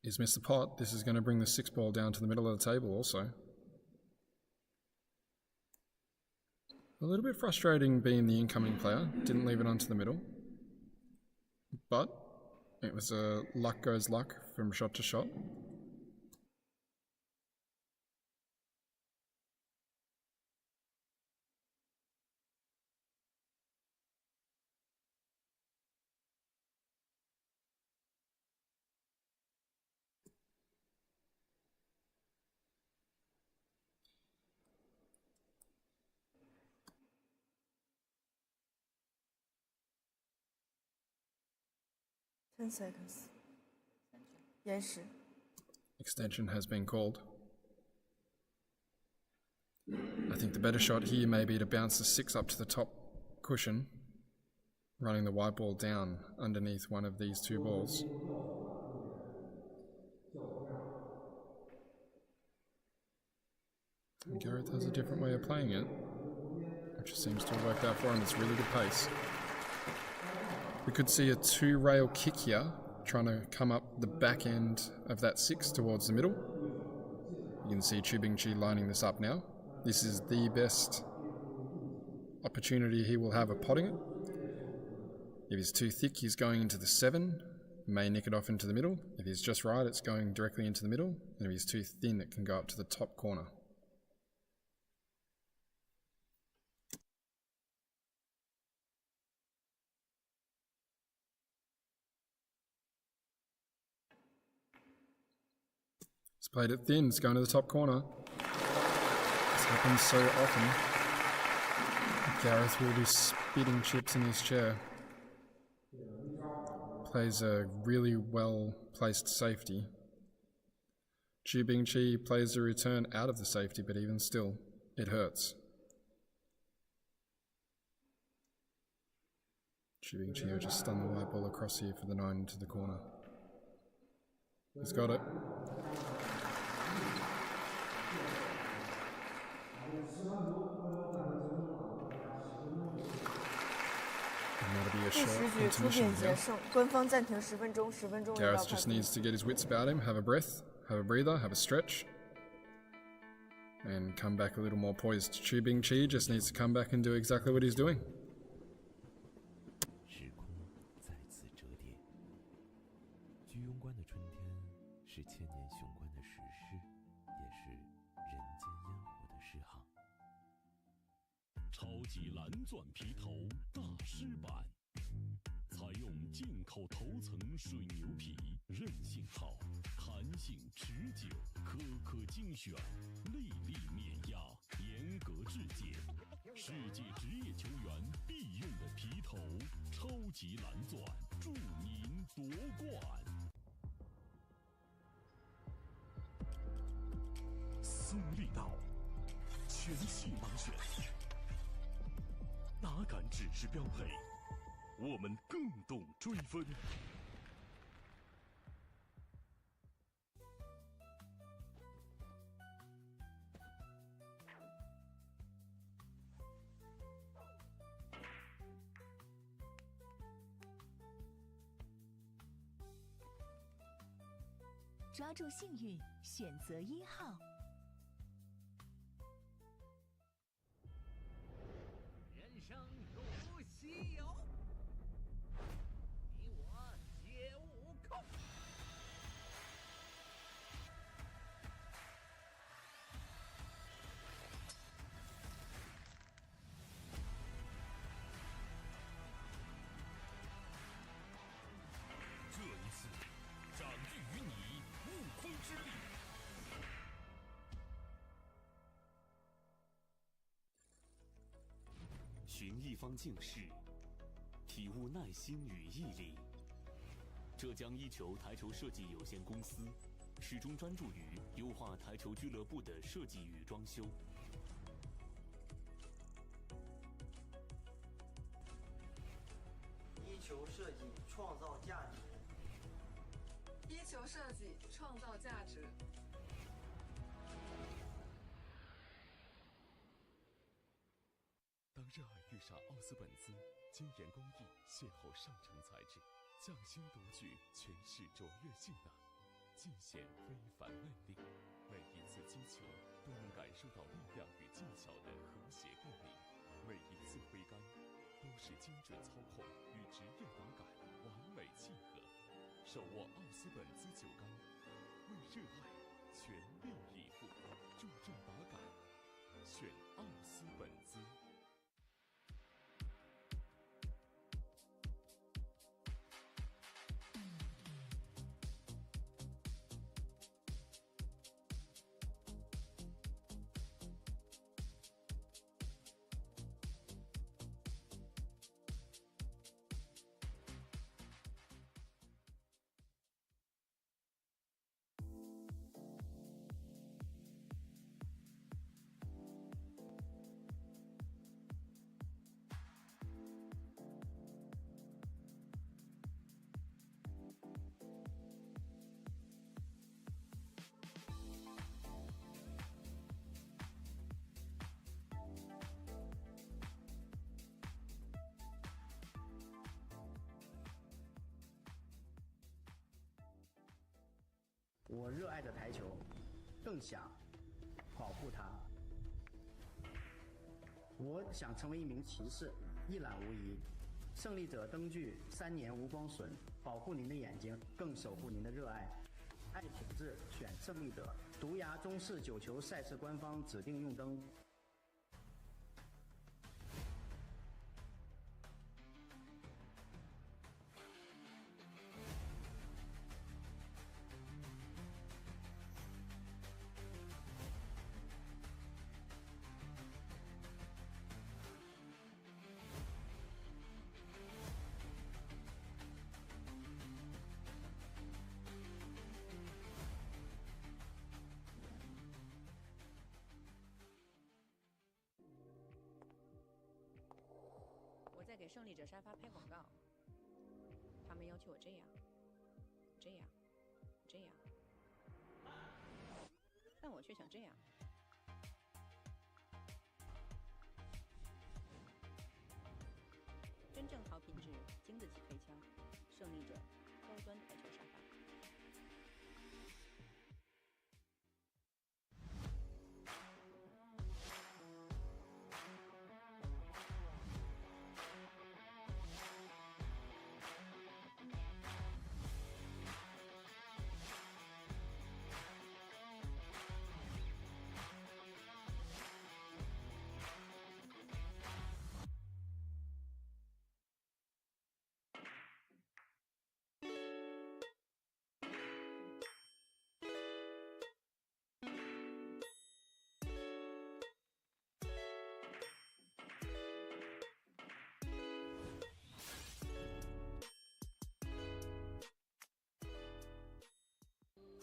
He's missed the pot. This is going to bring the 6 ball down to the middle of the table also. A little bit frustrating being the incoming player. Didn't leave it onto the middle. But it was a luck goes luck from shot to shot.10 seconds. 延时。 Extension has been called. I think the better shot here may be to bounce the 6 up to the top cushion, running the white ball down underneath one of these 2 balls. And Gareth has a different way of playing it, which seems to have worked out for him. It's really good pace. We could see a 2 rail kick here, trying to come up the back end of that 6 towards the middle. You can see BINGJIE lining this up now. This is the best opportunity he will have of potting it. If he's too thick, he's going into the 7, may nick it off into the middle. If he's just right, it's going directly into the middle. And if he's too thin, it can go up to the top corner. He's played it thin, it's going to the top corner. This happens so often. Gareth will be spitting chips in his chair. Plays a really well placed safety. BINGJIE plays a return out of the safety, but even still, it hurts. BINGJIE will just stun the white ball across here for the 9 into the corner. He's got it. Gareth just needs to get his wits about him, have a breath, have a breather, have a stretch, and come back a little more poised. BINGJIE just needs to come back and do exactly what he's doing. 时空再次折叠，居庸关的春天是千年雄关的史诗，也是人间烟火的诗行。超级蓝钻皮头大师版，采用进口头层水牛皮，韧性好，弹性持久，颗颗精选，粒粒免压，严格质检，世界职业球员必用的皮头，超级蓝钻，祝您夺冠！松力道，全系盲选，哪敢只是标配？我们更懂追分。抓住幸运，选择1号。人生如西游，你我皆无空。这一次，掌驭于你悟空之力。寻一方境世，体悟耐心与毅力。浙江一球台球设计有限公司始终专注于优化台球俱乐部的设计与装修。一球设计创造价值。一球设计创造价值。当热爱遇上奥斯本兹，精研工艺，邂逅上乘材质，匠心独具诠释卓越性能，尽显非凡魅力。每一次击球都能感受到力量与技巧的和谐共鸣，每一次挥杆都是精准操控与职业打感完美契合。手握奥斯本兹球杆，为热爱全力以赴，注重打感，选奥斯本兹。我热爱着台球，更想保护它。我想成为一名骑士，一览无遗。胜利者灯具3年无光损，保护您的眼睛，更守护您的热爱。爱品质，选胜利者。毒牙中式9球赛事官方指定用灯。我在给胜利者沙发拍广告，他们要求我这样，这样，这样，但我却想这样。真正好品质、经得起推敲，胜利者高端台球沙发。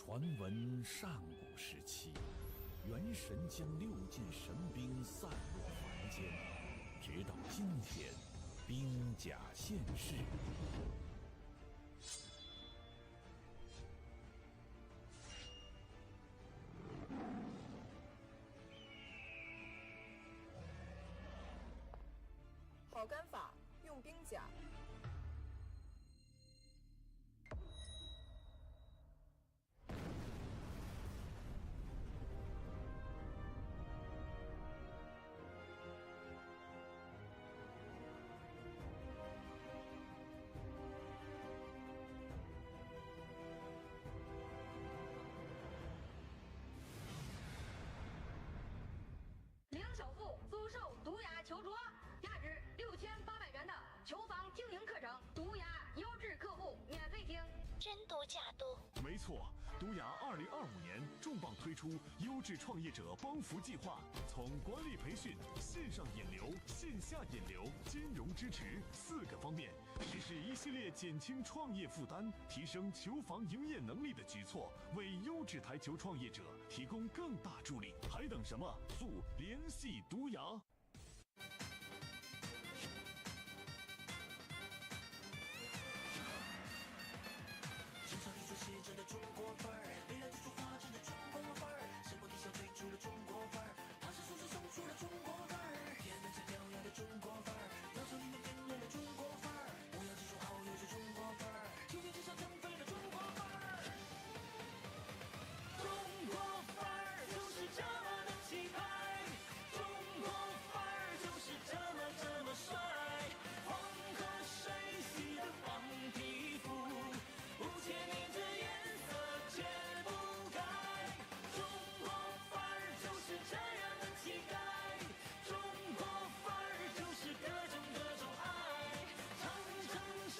传闻上古时期，元神将6件神兵散落凡间，直到今天，兵甲现世。好干法，用兵甲。零首付租售毒牙球桌，价值6800元的球房经营课程，毒牙优质客户免费听，真多假多。没错，毒牙2025年重磅推出优质创业者帮扶计划，从管理培训、线上引流、线下引流、金融支持4个方面，实施一系列减轻创业负担、提升球房营业能力的举措，为优质台球创业者提供更大助力。还等什么？速联系毒牙！市场里最写真的中国范儿，未来技术发展的中国范儿，生活底下追逐的中国范儿，踏实素质送出了中国范儿，天南海北表扬的中国范儿，要求你们点亮的中国范儿，不要记住好友是中国范儿，球迷之上腾飞的中国范儿，中国范儿就是这么的气派，中国范儿就是这么帅，黄河水洗的黄皮肤。5000年这颜色揭不开，中国范儿就是这样的气概，中国范儿就是各种爱，长城上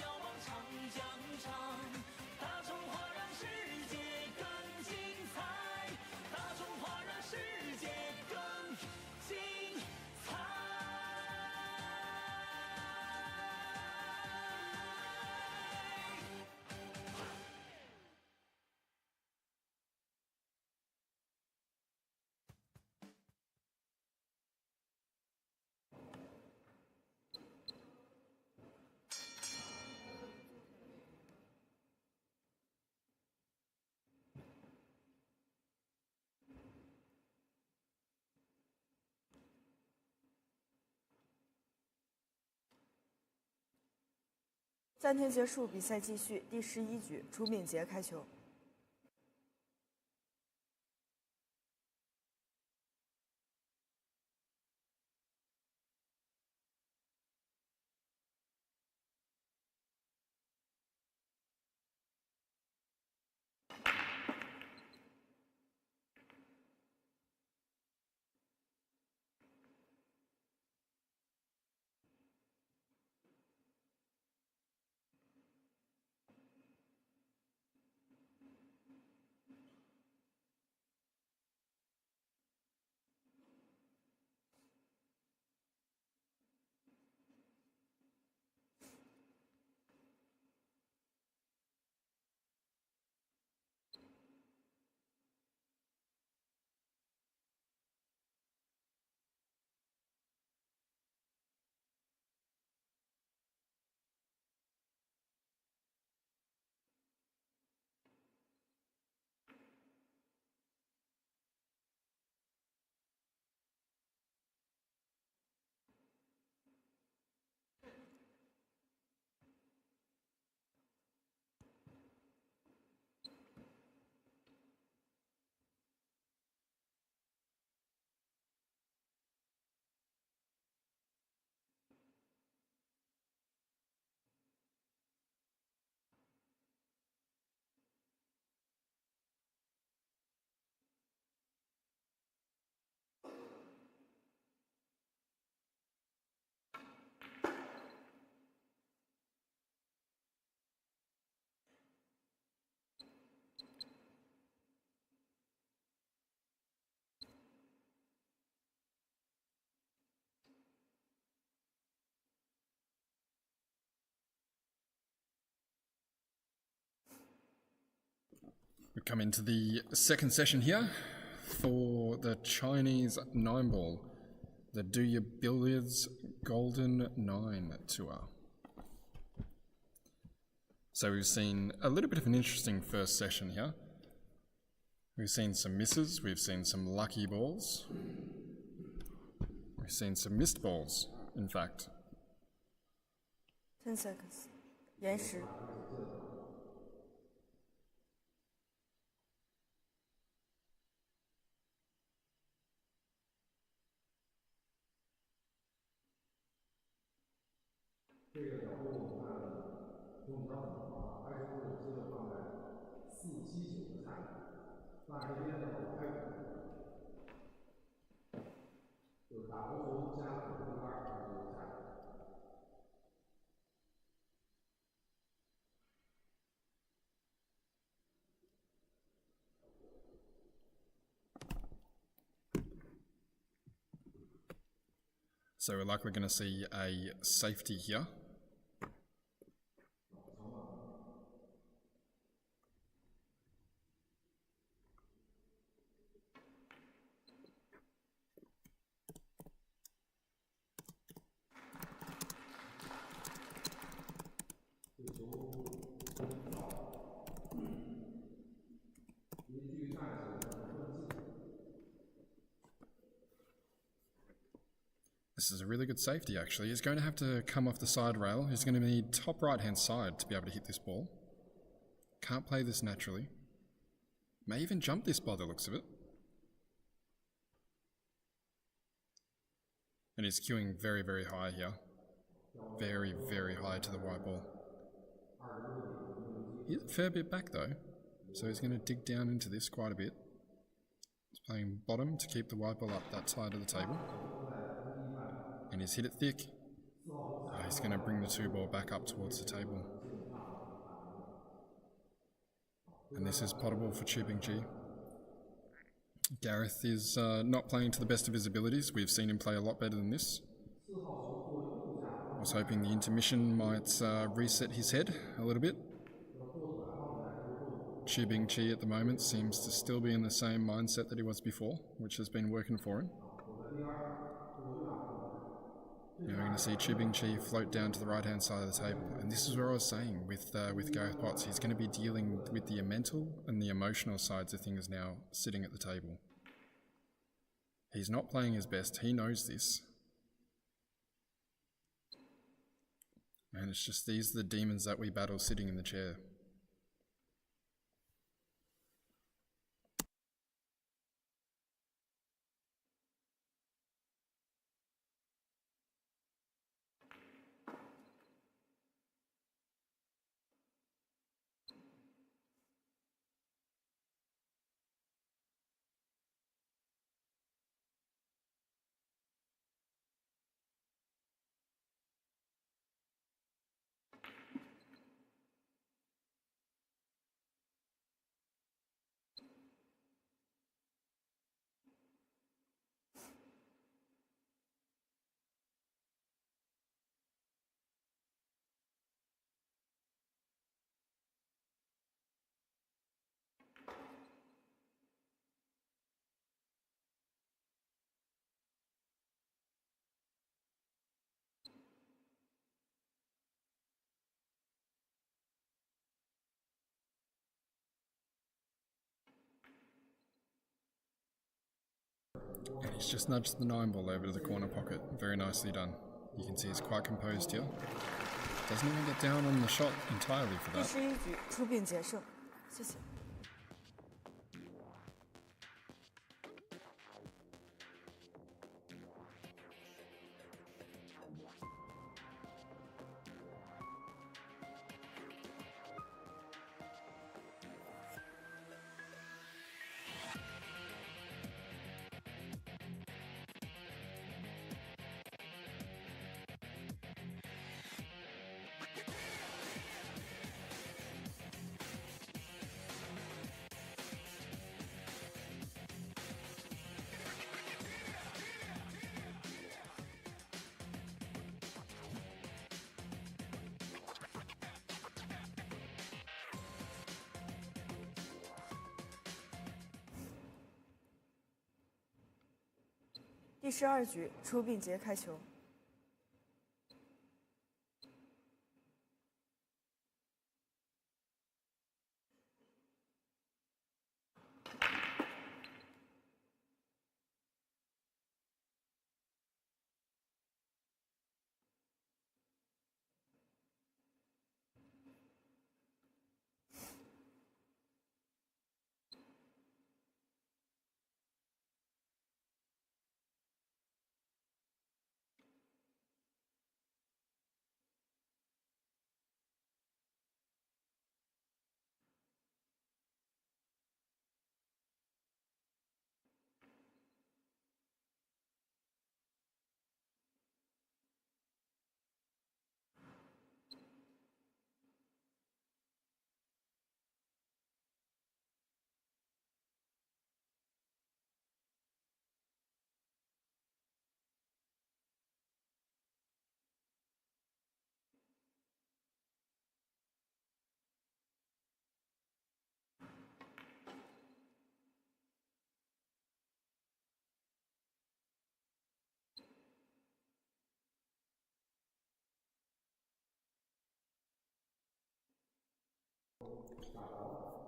要往长江唱，大中华让世界更精彩，大中华让世界更精彩。暂停结束，比赛继续。第11局，朱敏杰开球。We come into the second session here for the Chinese 9-ball, the Duya Billiards Golden 9 Tour. So we've seen a little bit of an interesting first session here. We've seen some misses, we've seen some lucky balls, we've seen some missed balls, in fact. 10 seconds. 延时。这个角度我们看中小怎么放，白球是接着放在4、7、9的下面，但这边呢我开5，就是打头球加9这个2，它就下来。So we're likely going to see a safety here. This is a really good safety, actually. He's going to have to come off the side rail. He's going to need top right-hand side to be able to hit this ball. Can't play this naturally. May even jump this by the looks of it. And he's queuing very, very high here. Very, very high to the white ball. He's a fair bit back, though. So he's going to dig down into this quite a bit. He's playing bottom to keep the white ball up that side of the table. And he's hit it thick. Oh, he's going to bring the 2-ball back up towards the table. And this is potable for BINGJIE. Gareth is not playing to the best of his abilities. We've seen him play a lot better than this. I was hoping the intermission might reset his head a little bit. BINGJIE at the moment seems to still be in the same mindset that he was before, which has been working for him. Now we're going to see BINGJIE float down to the right-hand side of the table. And this is where I was saying with Gareth Potts, he's going to be dealing with the mental and the emotional sides of things now sitting at the table. He's not playing his best. He knows this. And it's just these are the demons that we battle sitting in the chair. And he's just nudged the 9-ball over to the corner pocket. Very nicely done. You can see he's quite composed here. Doesn't even get down on the shot entirely for that. 第11局出BINGJIE决胜，谢谢。第12局出并捷开球。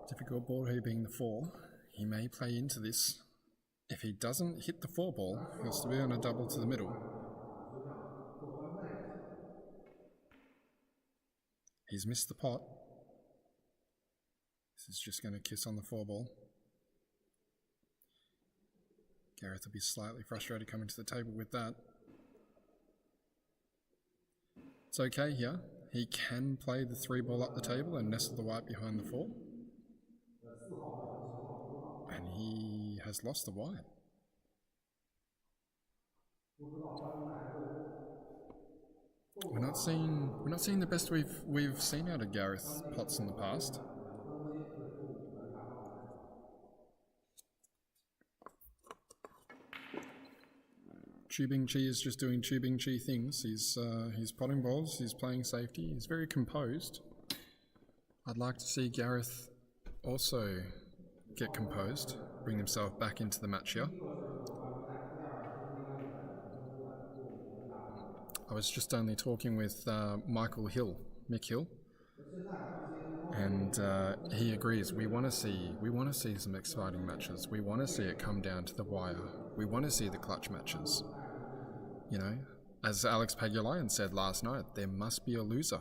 Difficult ball, he being the 4. He may play into this. If he doesn't hit the 4 ball, he'll still be on a double to the middle. He's missed the pot. This is just going to kiss on the 4 ball. Gareth will be slightly frustrated coming to the table with that. It's okay here. He can play the 3 ball up the table and nestle the white behind the 4. And he has lost the white. We're not seeing the best we've seen out of Gareth's pots in the past. BINGJIE is just doing BINGJIE things. He's potting balls, he's playing safety, he's very composed. I'd like to see Gareth also get composed, bring himself back into the match here. I was just only talking with Mick Hill, and he agrees. We want to see some exciting matches. We want to see it come down to the wire. We want to see the clutch matches. You know, as Alex Pagulayan said last night, there must be a loser.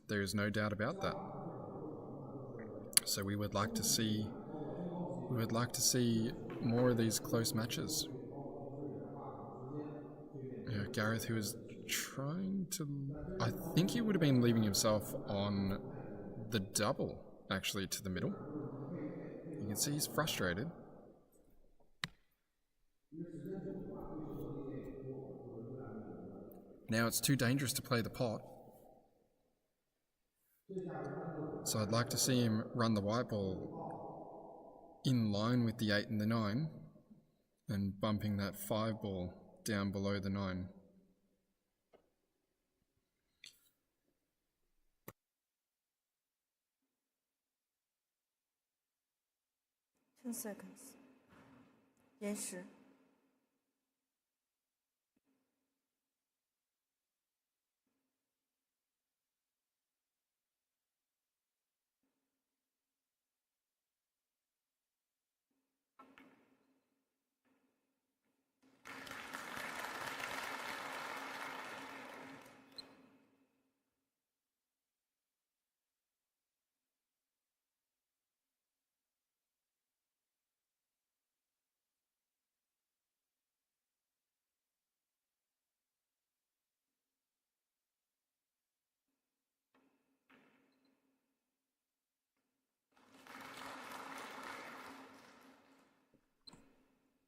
There is no doubt about that. So we would like to see more of these close matches. You know, Gareth, who is trying to, I think he would have been leaving himself on the double, actually, to the middle. You can see he's frustrated. Now it's too dangerous to play the pot. So I'd like to see him run the white ball in line with the 8 and the 9 and bumping that 5 ball down below the 9.10 seconds. 延时。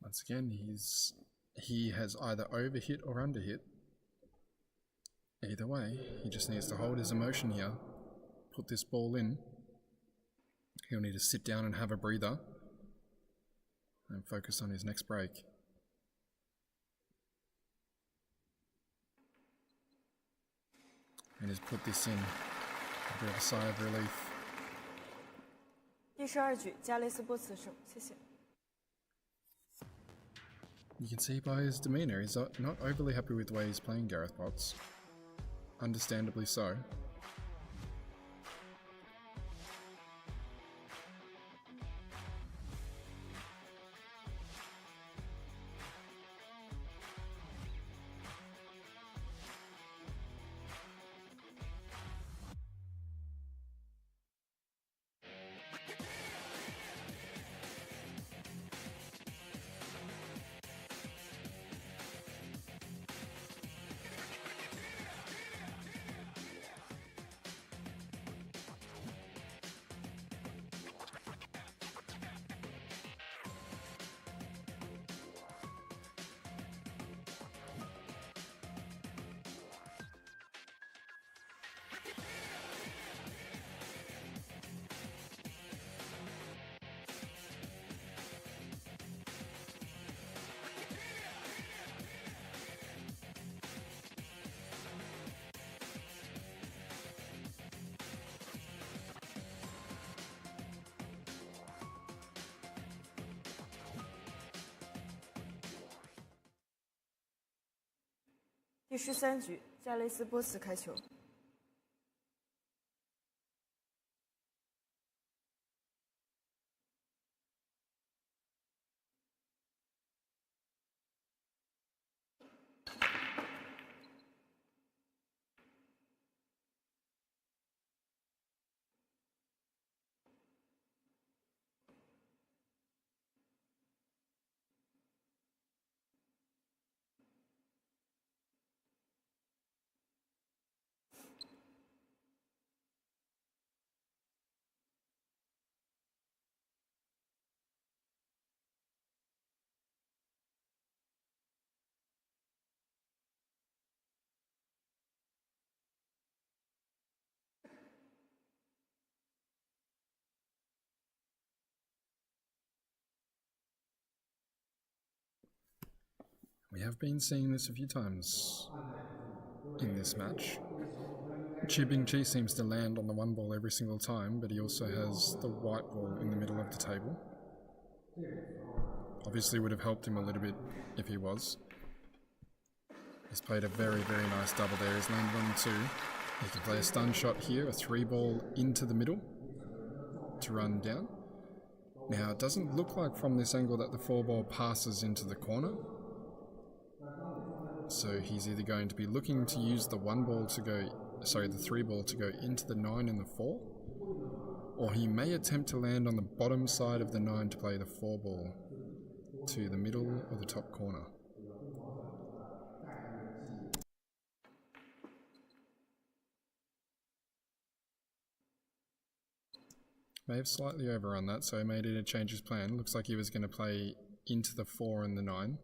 Once again, he has either overhit or underhit. Either way, he just needs to hold his emotion here, put this ball in. He'll need to sit down and have a breather and focus on his next break. And he's put this in. A bit of a sigh of relief. 第12局，加雷斯波茨胜，谢谢。You can see by his demeanour, he's not overly happy with the way he's playing Gareth Potts. Understandably so.第13局，加雷斯波茨开球。We have been seeing this a few times in this match. BINGJIE seems to land on the one ball every single time, but he also has the white ball in the middle of the table. Obviously would have helped him a little bit if he was. He's played a very, very nice double there. He's landed on 2. He can play a stun shot here, a 3 ball into the middle to run down. Now, it doesn't look like from this angle that the 4 ball passes into the corner. So he's either going to be looking to use the 1 ball to go, sorry, the 3 ball to go into the 9 and the 4, or he may attempt to land on the bottom side of the 9 to play the 4 ball to the middle or the top corner. May have slightly overrun that, so he made it a change his plan. Looks like he was going to play into the 4 and the 9.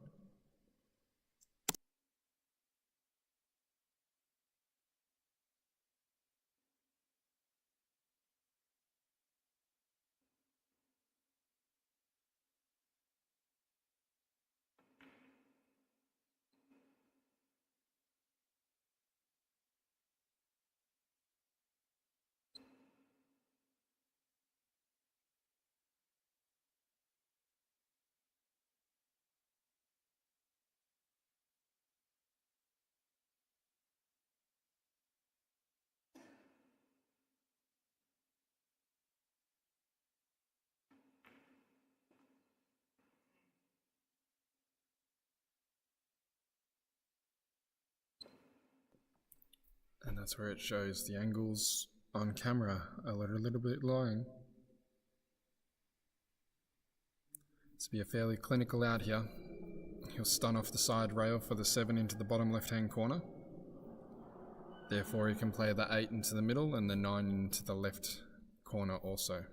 And that's where it shows the angles on camera are a little bit lying. This will be a fairly clinical out here. He'll stun off the side rail for the 7 into the bottom left-hand corner. Therefore he can play the 8 into the middle and the 9 into the left corner also.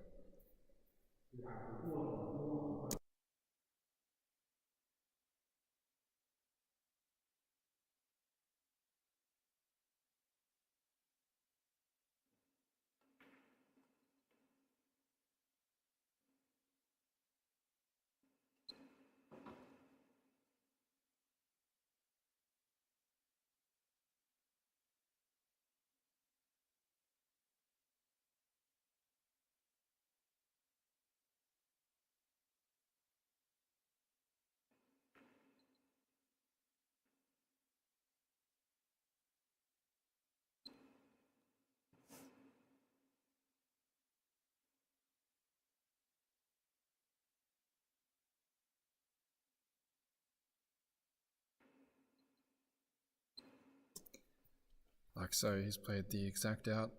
Like so, he's played the exact out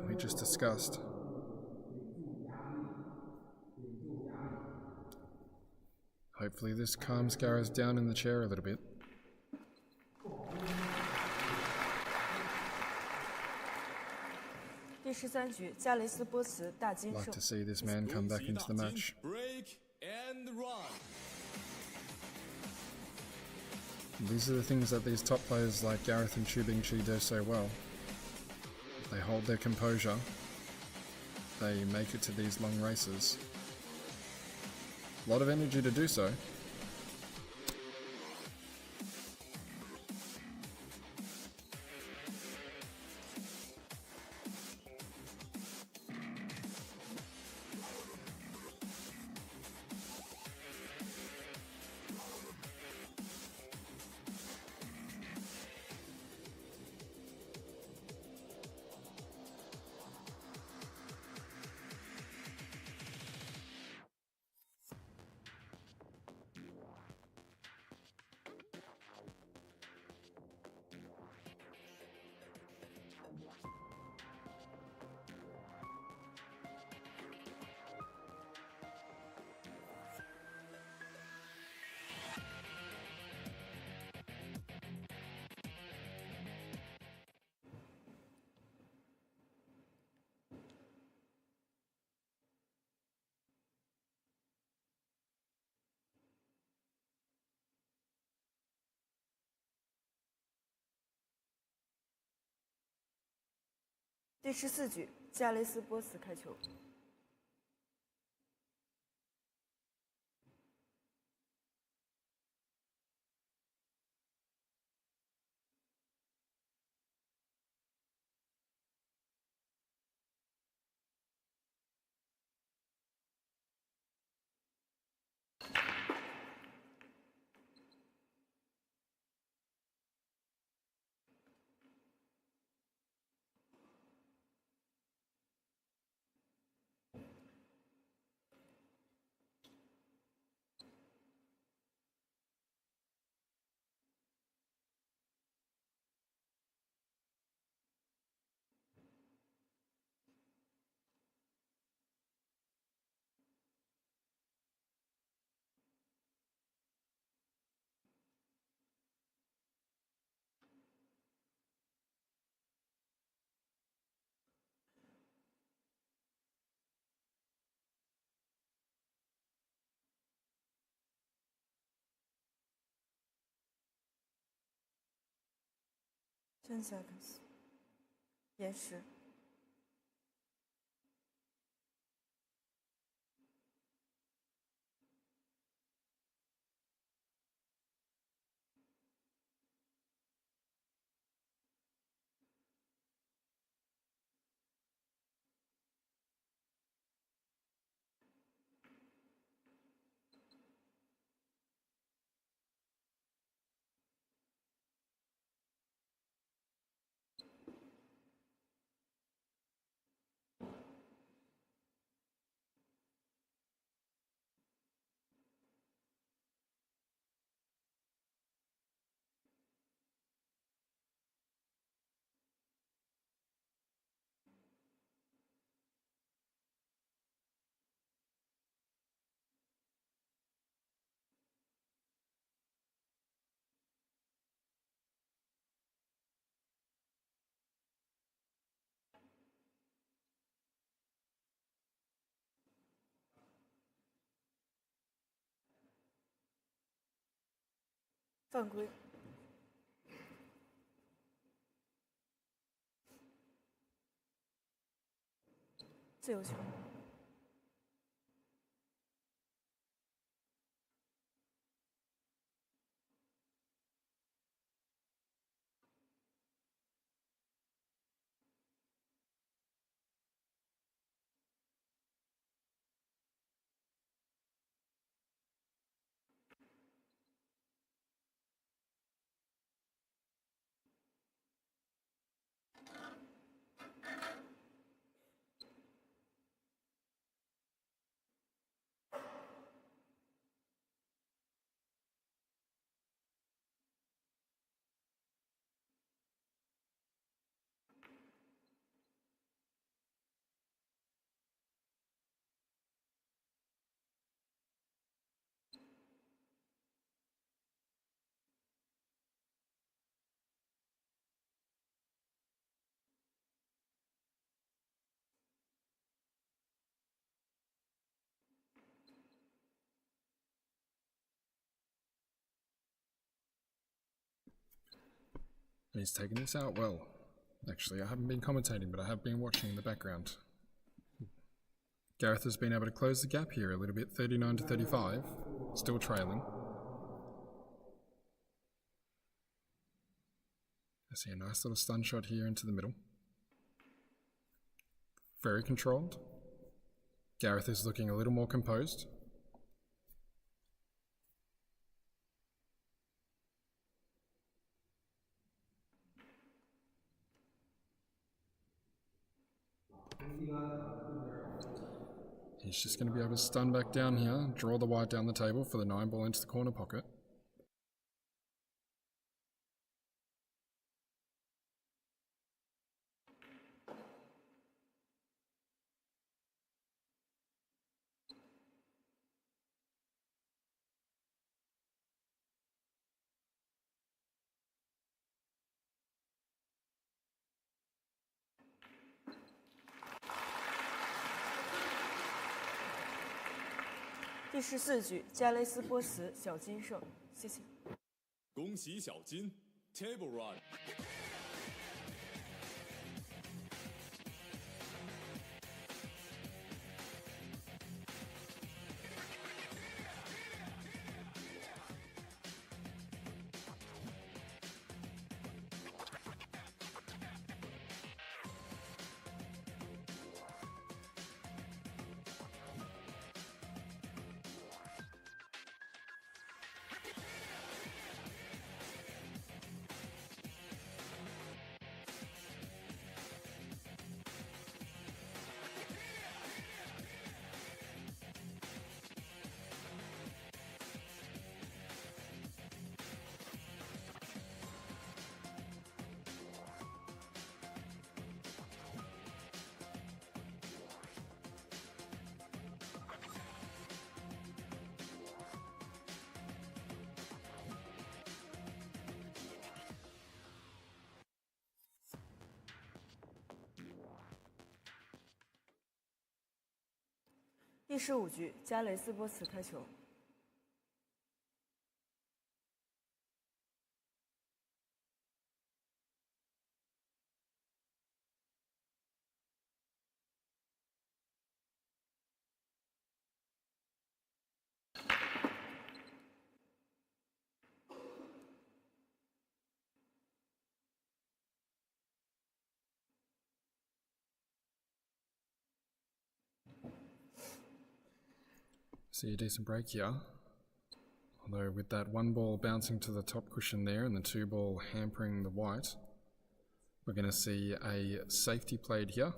we just discussed. Hopefully this calms Gareth down in the chair a little bit. Like to see this man come back into the match. Break and run. These are the things that these top players like Gareth and BINGJIE do so well. They hold their composure. They make it to these long races. A lot of energy to do so.第14局，加雷斯波斯开球。10 seconds. 延时。犯规。自由球。And he's taken this out well. Actually, I haven't been commentating, but I have been watching in the background. Gareth has been able to close the gap here a little bit, 39 to 35, still trailing. I see a nice little stun shot here into the middle. Very controlled. Gareth is looking a little more composed. He's just going to be able to stun back down here, draw the white down the table for the 9 ball into the corner pocket.第14局，加雷斯波茨小金胜，谢谢。恭喜小金 ，Table Run。第15局，加雷斯波茨开球。See a decent break here. Although with that 1 ball bouncing to the top cushion there and the 2 ball hampering the white, we're going to see a safety played here.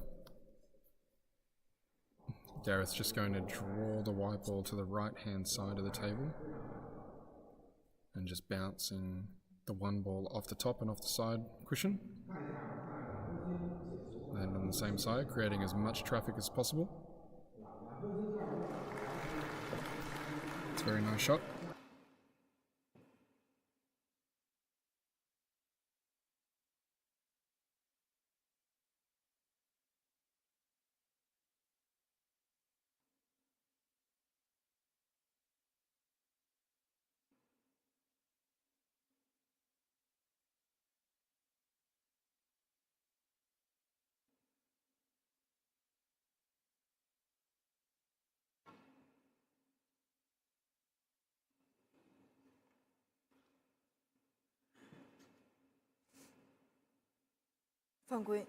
Gareth's just going to draw the white ball to the right hand side of the table and just bouncing the 1 ball off the top and off the side cushion. And on the same side, creating as much traffic as possible. It's a very nice shot.犯规，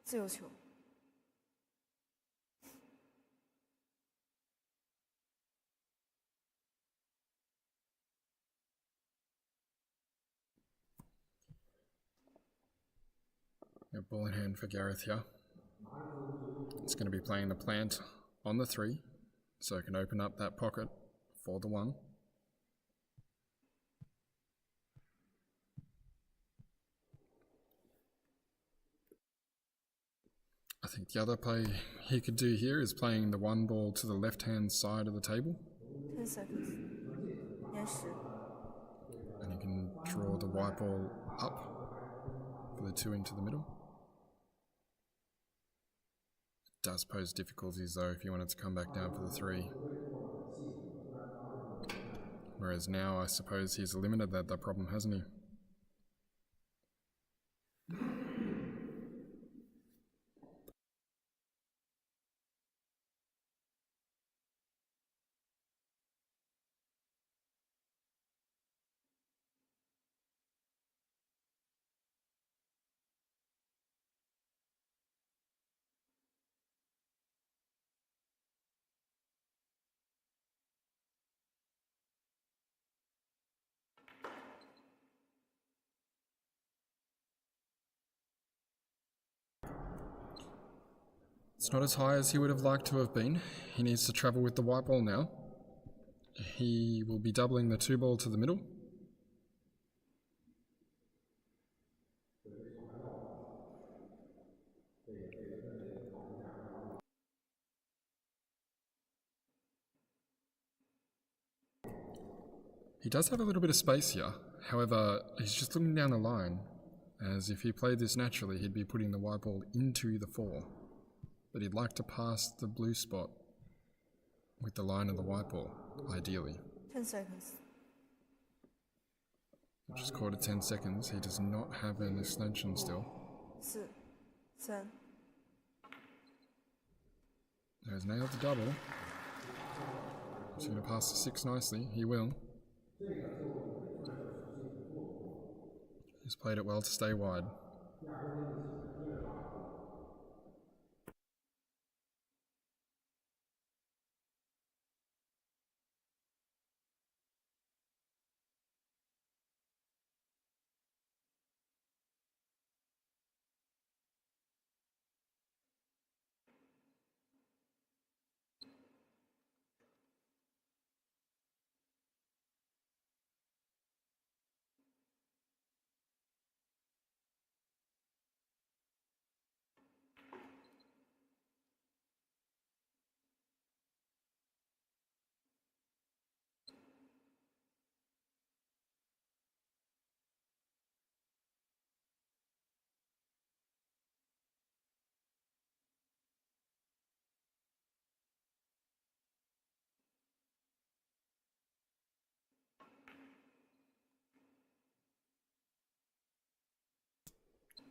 自由球。A ball in hand for Gareth here. It's going to be playing the plant on the 3, so it can open up that pocket for the 1. I think the other play he could do here is playing the 1 ball to the left-hand side of the table. 10 seconds. 延时。And he can draw the white ball up for the 2 into the middle. It does pose difficulties though if you wanted to come back down for the 3. Whereas now, I suppose he's eliminated that problem, hasn't he? It's not as high as he would have liked to have been. He needs to travel with the white ball now. He will be doubling the 2 ball to the middle. He does have a little bit of space here. However, he's just looking down the line, as if he played this naturally, he'd be putting the white ball into the 4. But he'd like to pass the blue spot with the line of the white ball, ideally. 10 seconds. Which is quarter 10 seconds. He does not have an extension still. 4, 3. He's nailed the double. He's going to pass the 6 nicely. He will. He's played it well to stay wide.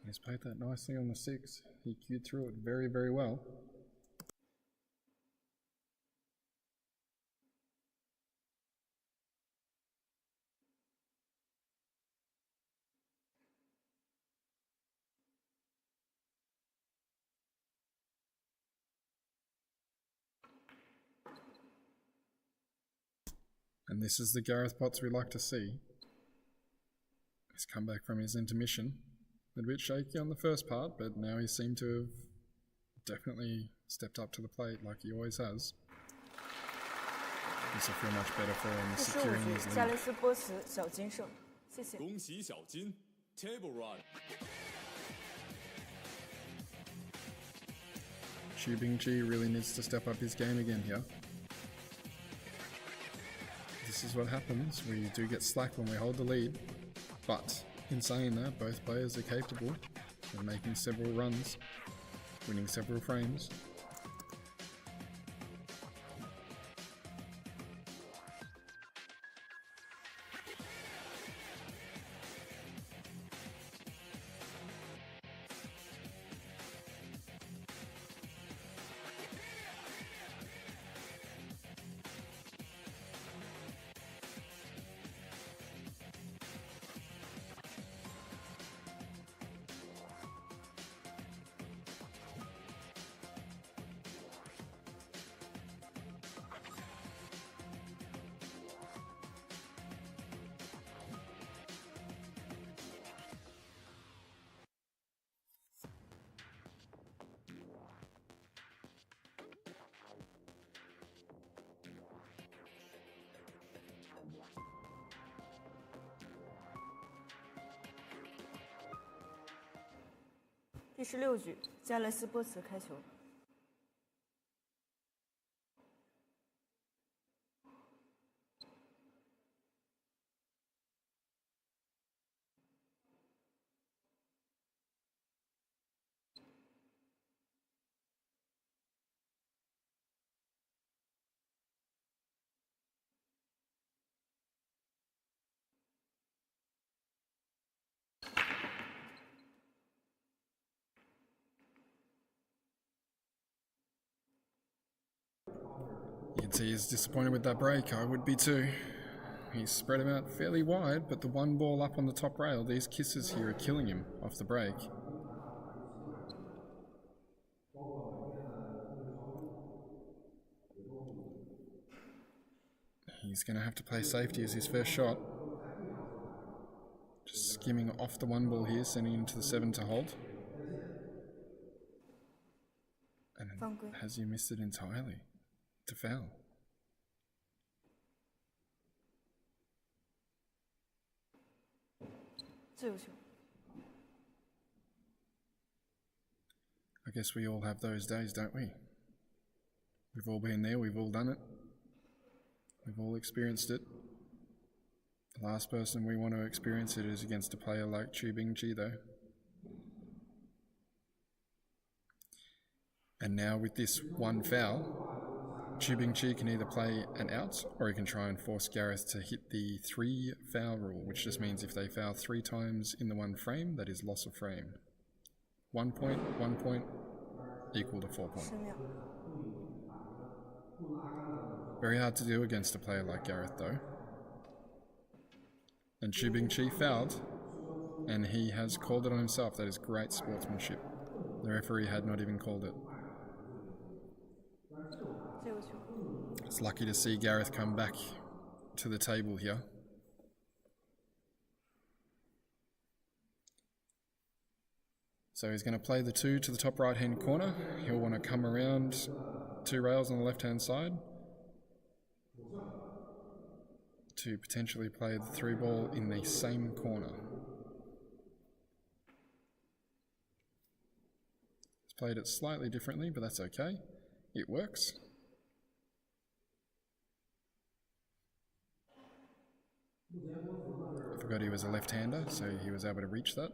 He's played that nicely on the 6. He queued through it very, very well. And this is the Gareth Potts we like to see. He's come back from his intermission. A bit shaky on the first part, but now he seemed to have definitely stepped up to the plate like he always has. This will feel much better for him securing his lead. 加雷斯波茨小金胜，谢谢。恭喜小金 Table Run。BINGJIE really needs to step up his game again here. This is what happens. We do get slack when we hold the lead, but in saying that, both players are capable of making several runs, winning several frames.第16局，加雷斯波茨开球。he is disappointed with that break. I would be too. He's spread him out fairly wide, but the one ball up on the top rail, these kisses here are killing him off the break. He's going to have to play safety as his first shot. Just skimming off the one ball here, sending him to the 7 to hold. And has he missed it entirely? To foul. I guess we all have those days, don't we? We've all been there, we've all done it. We've all experienced it. The last person we want to experience it is against a player like BINGJIE though. And now with this one foul, BINGJIE can either play an out or he can try and force Gareth to hit the 3 foul rule, which just means if they foul 3 times in the one frame, that is loss of frame. 1 point, equal to 4 points. Very hard to do against a player like Gareth though. And BINGJIE fouled, and he has called it on himself. That is great sportsmanship. The referee had not even called it. It's lucky to see Gareth come back to the table here. So he's going to play the 2 to the top right hand corner. He'll want to come around 2 rails on the left hand side to potentially play the 3 ball in the same corner. He's played it slightly differently, but that's okay. It works. I forgot he was a left-hander, so he was able to reach that.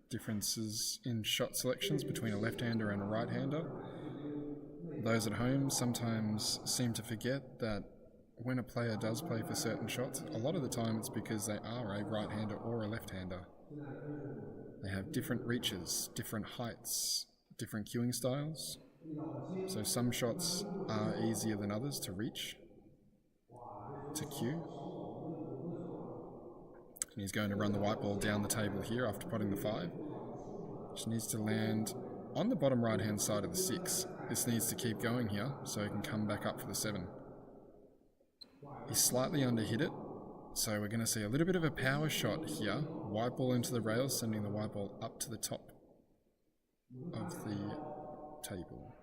Differences in shot selections between a left-hander and a right-hander. Those at home sometimes seem to forget that when a player does play for certain shots, a lot of the time it's because they are a right-hander or a left-hander. They have different reaches, different heights, different cueing styles. So some shots are easier than others to reach, to cue. And he's going to run the white ball down the table here after potting the 5. Which needs to land on the bottom right hand side of the 6. This needs to keep going here so he can come back up for the 7. He slightly underhit it, so we're going to see a little bit of a power shot here. White ball into the rails, sending the white ball up to the top of the table.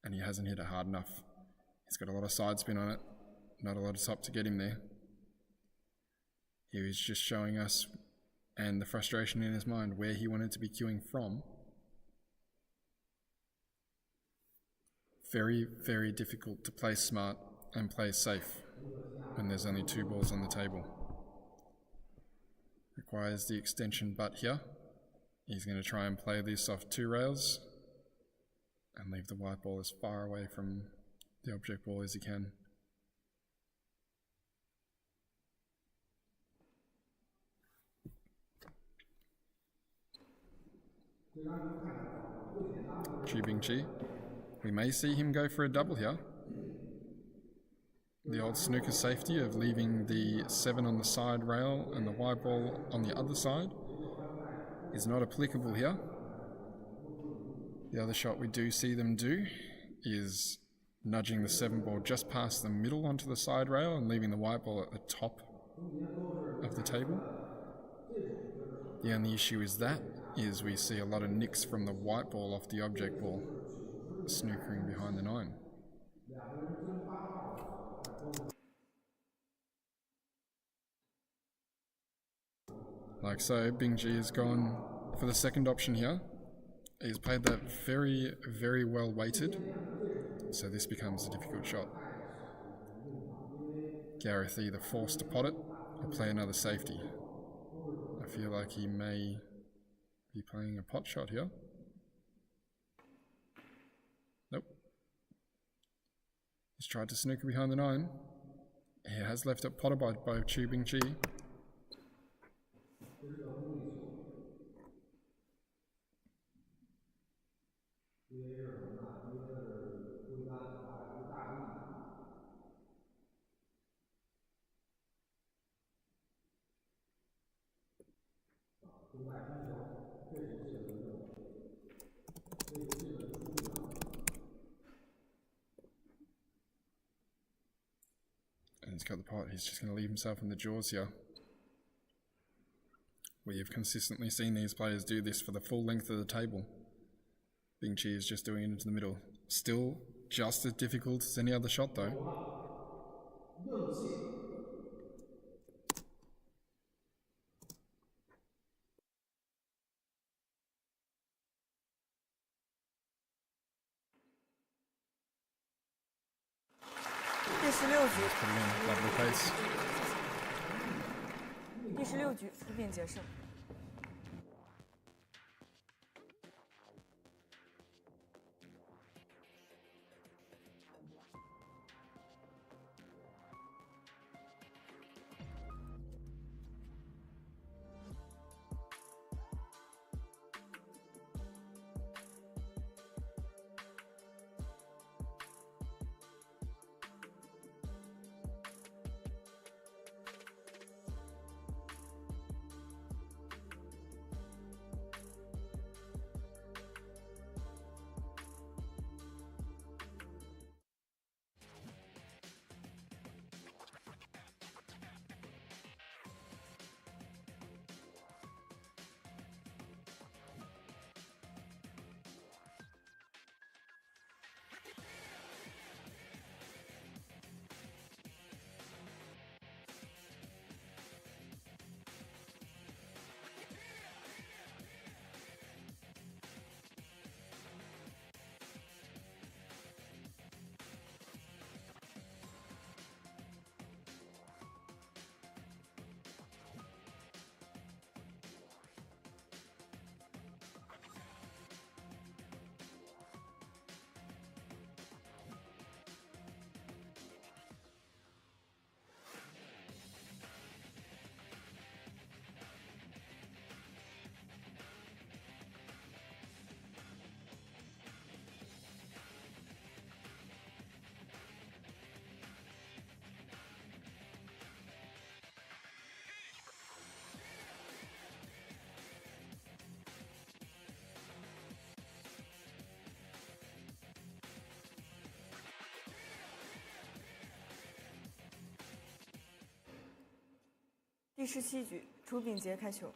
And he hasn't hit it hard enough. He's got a lot of side spin on it. Not a lot of top to get him there. He was just showing us, and the frustration in his mind, where he wanted to be cueing from. Very, very difficult to play smart and play safe when there's only 2 balls on the table. Requires the extension butt here. He's going to try and play this off 2 rails and leave the white ball as far away from the object ball as he can. BINGJIE. We may see him go for a double here. The old snooker safety of leaving the 7 on the side rail and the white ball on the other side is not applicable here. The other shot we do see them do is nudging the 7 ball just past the middle onto the side rail and leaving the white ball at the top of the table. The only issue is we see a lot of nicks from the white ball off the object ball, snookering behind the 9. Like so, BINGJIE has gone for the second option here. He's played that very, very well weighted, so this becomes a difficult shot. Gareth either forced to pot it or play another safety. I feel like he may be playing a pot shot here. Nope. He's tried to snooker behind the 9. He has left it potted by BINGJIE. 中外分球，这是这个任务。这游戏的主角。And he's got the pot. He's just going to leave himself in the jaws here. We have consistently seen these players do this for the full length of the table. BINGJIE is just doing it into the middle. Still just as difficult as any other shot though. Lovely pace. 第16局，出品决胜。第17局，朱炳杰开球。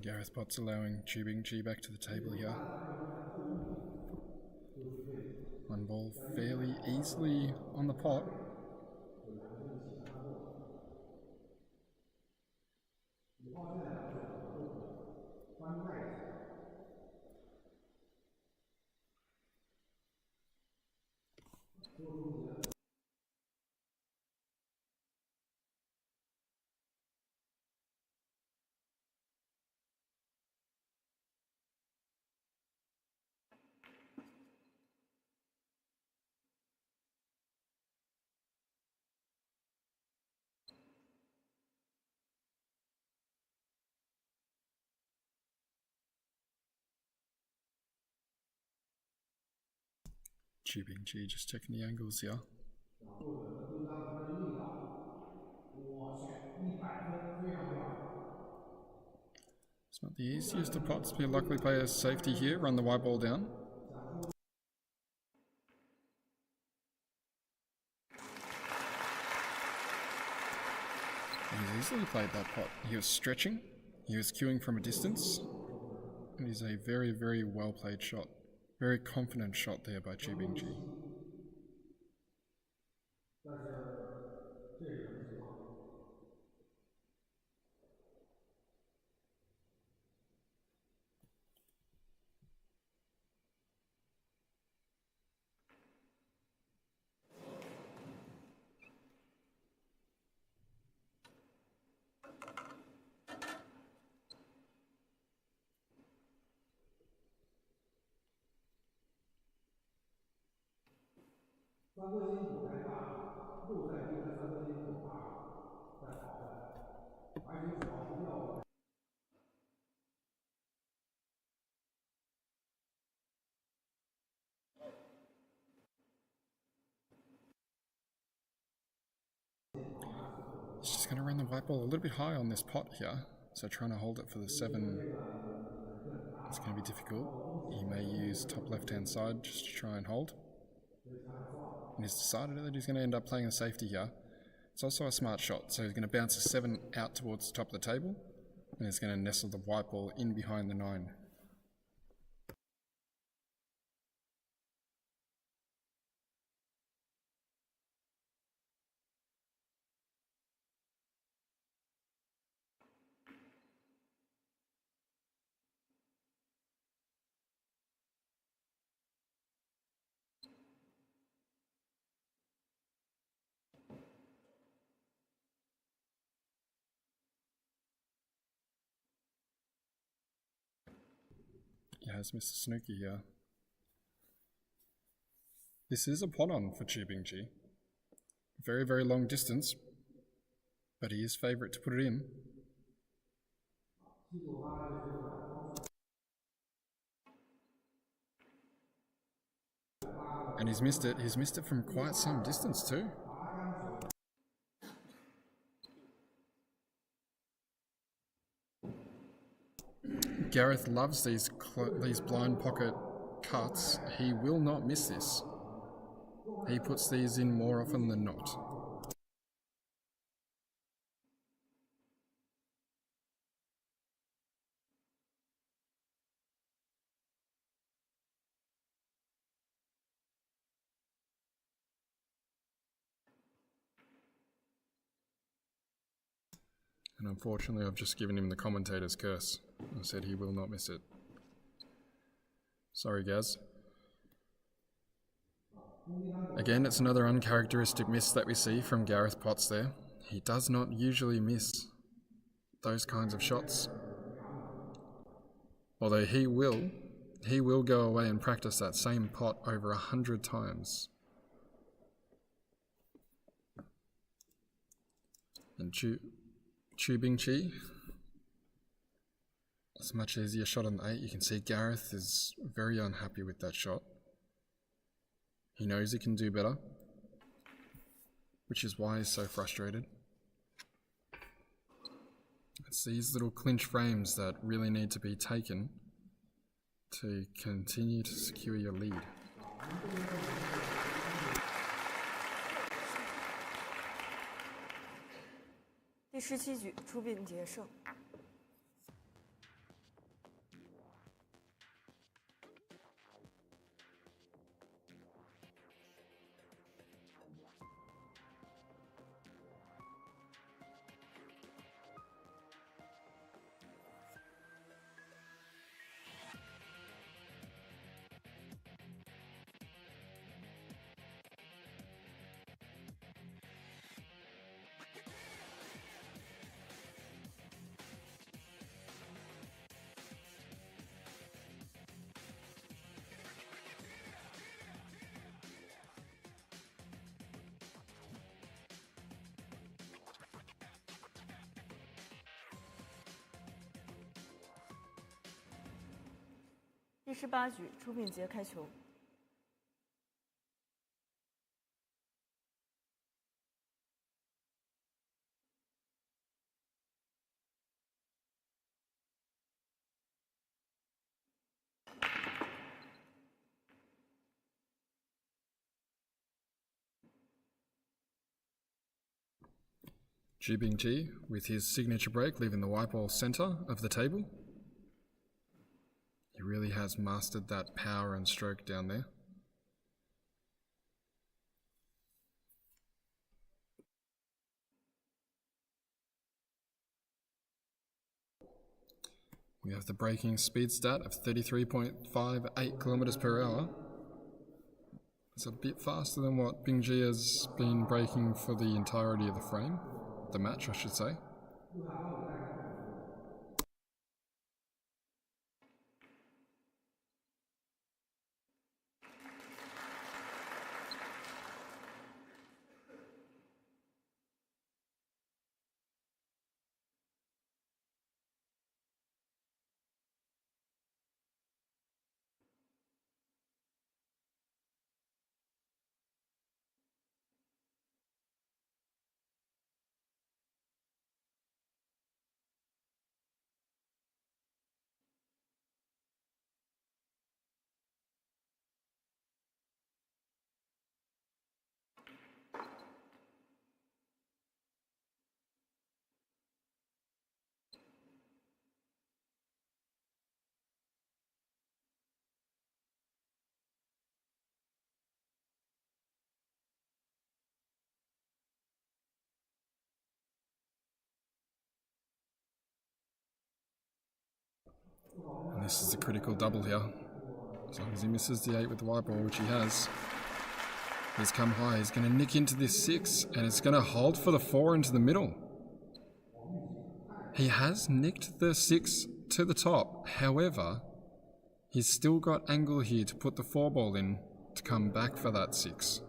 Gareth Potts allowing BINGJIE back to the table here. One ball fairly easily on the pot. BINGJIE just checking the angles here. It's not the easiest of pots, but he'll luckily play a safety here, run the white ball down. He's easily played that pot. He was stretching, he was cueing from a distance, and he's a very, very well played shot. Very confident shot there by BINGJIE. He's just going to run the white ball a little bit high on this pot here, so trying to hold it for the 7 is going to be difficult. He may use top left-hand side just to try and hold. And he's decided that he's going to end up playing the safety here. It's also a smart shot, so he's going to bounce a 7 out towards the top of the table, and he's going to nestle the white ball in behind the 9. He has Mr. Snooky here. This is a pot on for BINGJIE. Very, very long distance, but he is favourite to put it in. And he's missed it. He's missed it from quite some distance too. Gareth loves these blind pocket cuts. He will not miss this. He puts these in more often than not. And unfortunately, I've just given him the commentator's curse. I said he will not miss it. Sorry, Gaz. Again, it's another uncharacteristic miss that we see from Gareth Potts there. He does not usually miss those kinds of shots. Although he will go away and practice that same pot over 100 times. And BINGJIE, it's a much easier shot on the 8. You can see Gareth is very unhappy with that shot. He knows he can do better, which is why he's so frustrated. It's these little clinch frames that really need to be taken to continue to secure your lead.第17局，出BINGJIE胜。第18局，朱炳杰开球。BINGJIE with his signature break, leaving the white ball centre of the table. He really has mastered that power and stroke down there. We have the breaking speed stat of 33.58 kilometers per hour. It's a bit faster than what BINGJIE has been breaking for the entirety of the frame. The match, I should say. And this is a critical double here. As long as he misses the 8 with the white ball, which he has. He's come high. He's going to nick into this 6, and it's going to hold for the 4 into the middle. He has nicked the 6 to the top. However, he's still got angle here to put the 4 ball in to come back for that 6.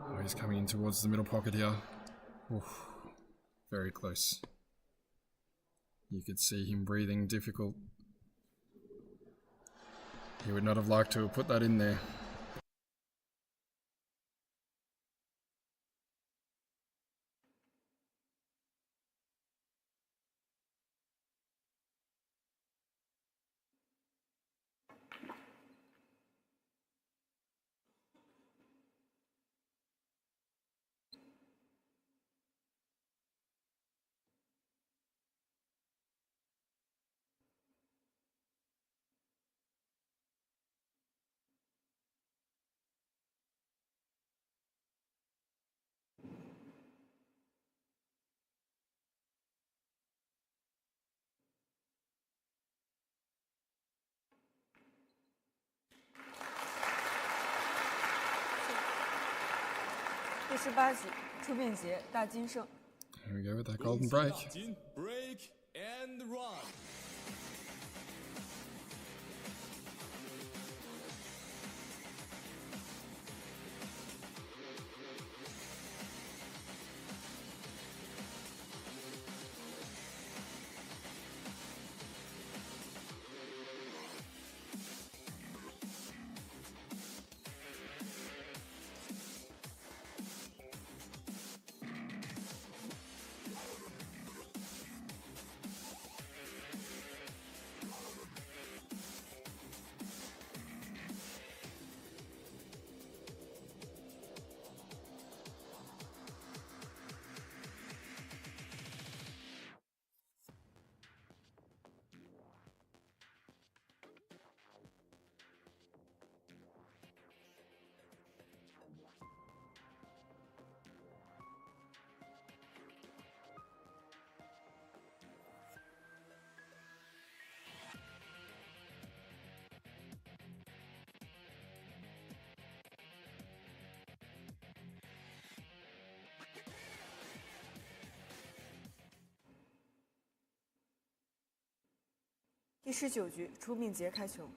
Oh, he's coming in towards the middle pocket here. Oof, very close. You could see him breathing difficult. He would not have liked to have put that in there.第18局，朱炳杰大金胜。 Here we go with that golden break. Break and run. 第19局，出并杰开球。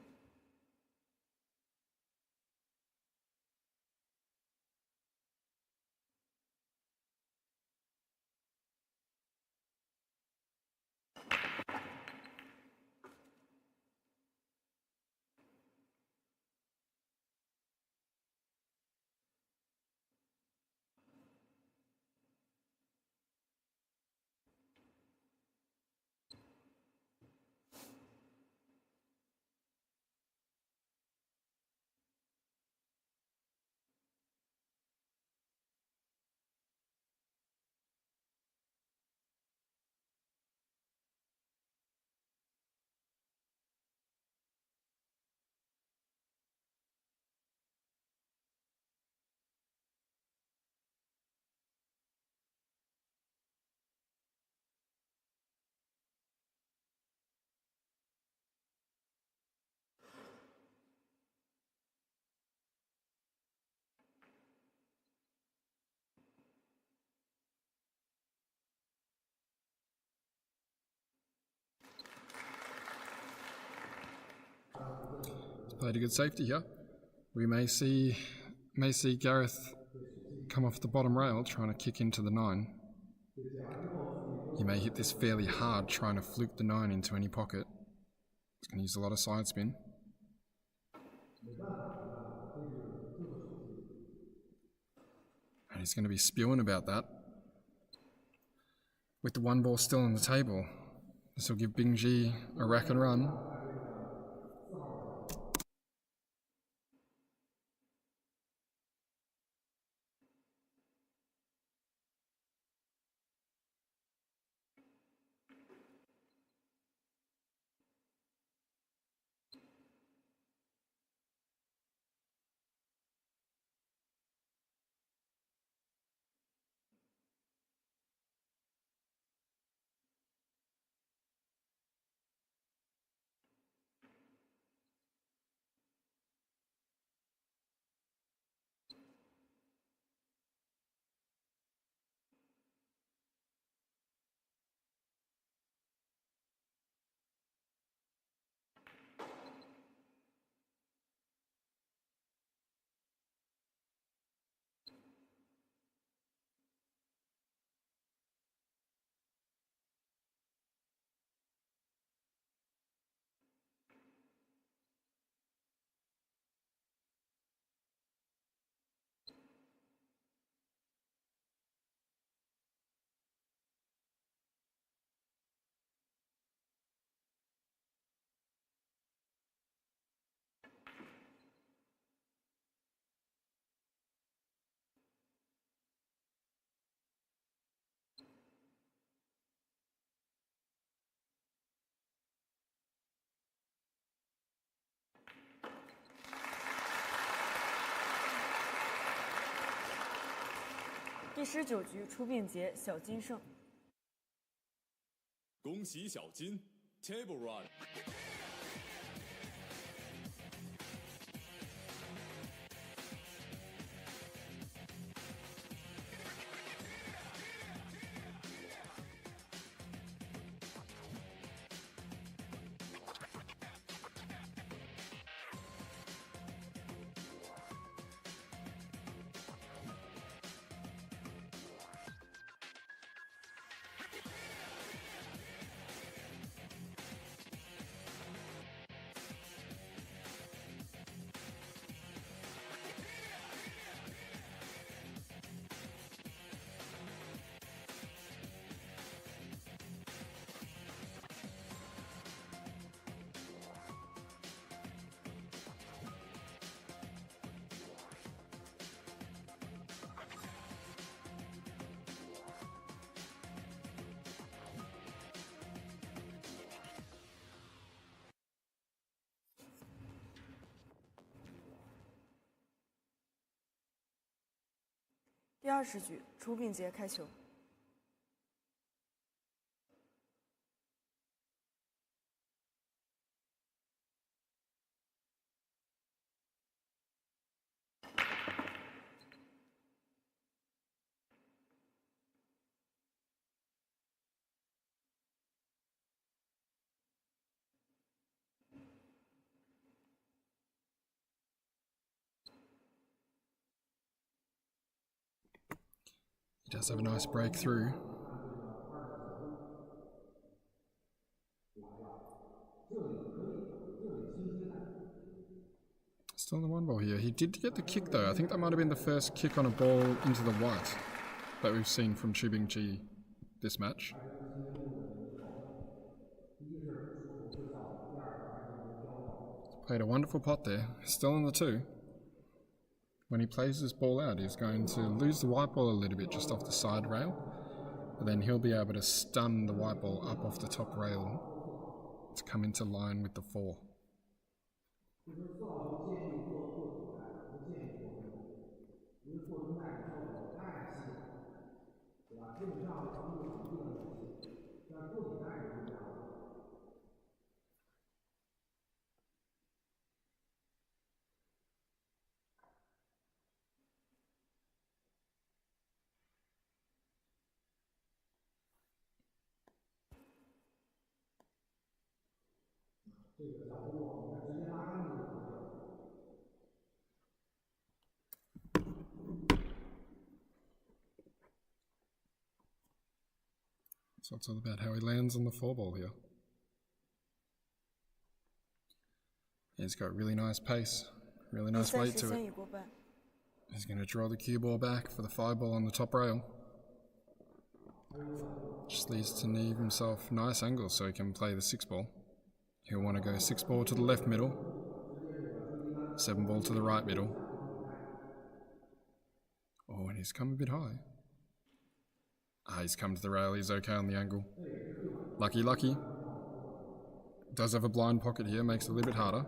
Played a good safety here. We may see Gareth come off the bottom rail trying to kick into the 9. He may hit this fairly hard trying to fluke the 9 into any pocket. He's going to use a lot of side spin. And he's going to be spewing about that. With the 1 ball still on the table, this will give BINGJIE a rack and run.第19局，出并杰小金胜。恭喜小金 Table Run。第20局，出并杰开球。He does have a nice breakthrough. Still on the one ball here. He did get the kick though. I think that might have been the first kick on a ball into the white that we've seen from BINGJIE this match. Played a wonderful pot there. Still on the 2. When he plays this ball out, he's going to lose the white ball a little bit just off the side rail. But then he'll be able to stun the white ball up off the top rail to come into line with the 4. So it's all about how he lands on the 4 ball here. He's got really nice pace, really nice weight to it. He's going to draw the cue ball back for the 5 ball on the top rail. Just needs to leave himself nice angles so he can play the 6 ball. He'll want to go 6 ball to the left middle, 7 ball to the right middle. Oh, and he's come a bit high. He's come to the rail, he's okay on the angle. Lucky, lucky. Does have a blind pocket here, makes it a little bit harder.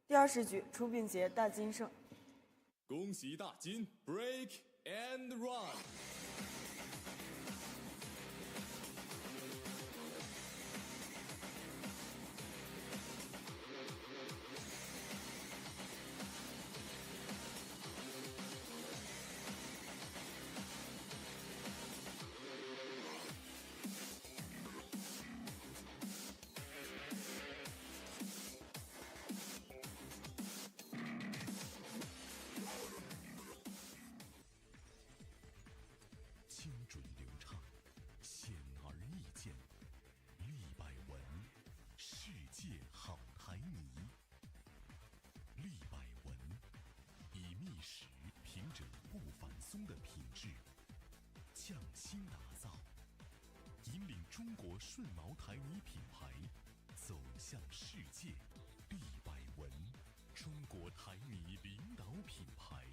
第20局，出并捷大金胜。恭喜大金 break and run。的品质，匠心打造，引领中国顺毛台泥品牌走向世界。利百文，中国台泥领导品牌。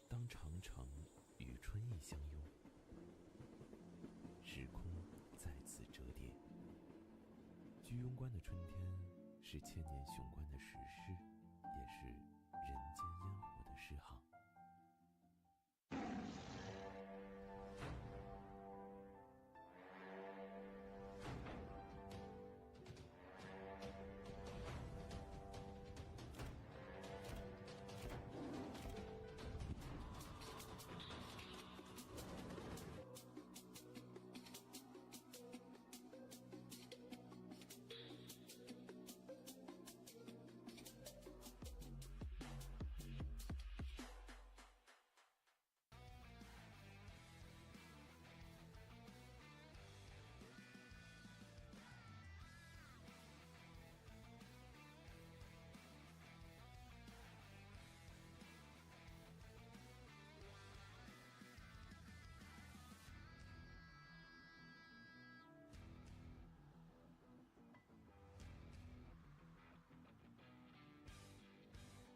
当长城与春意相拥，时空再次折叠。居庸关的春天是千年雄关的史诗，也是人间烟火的诗行。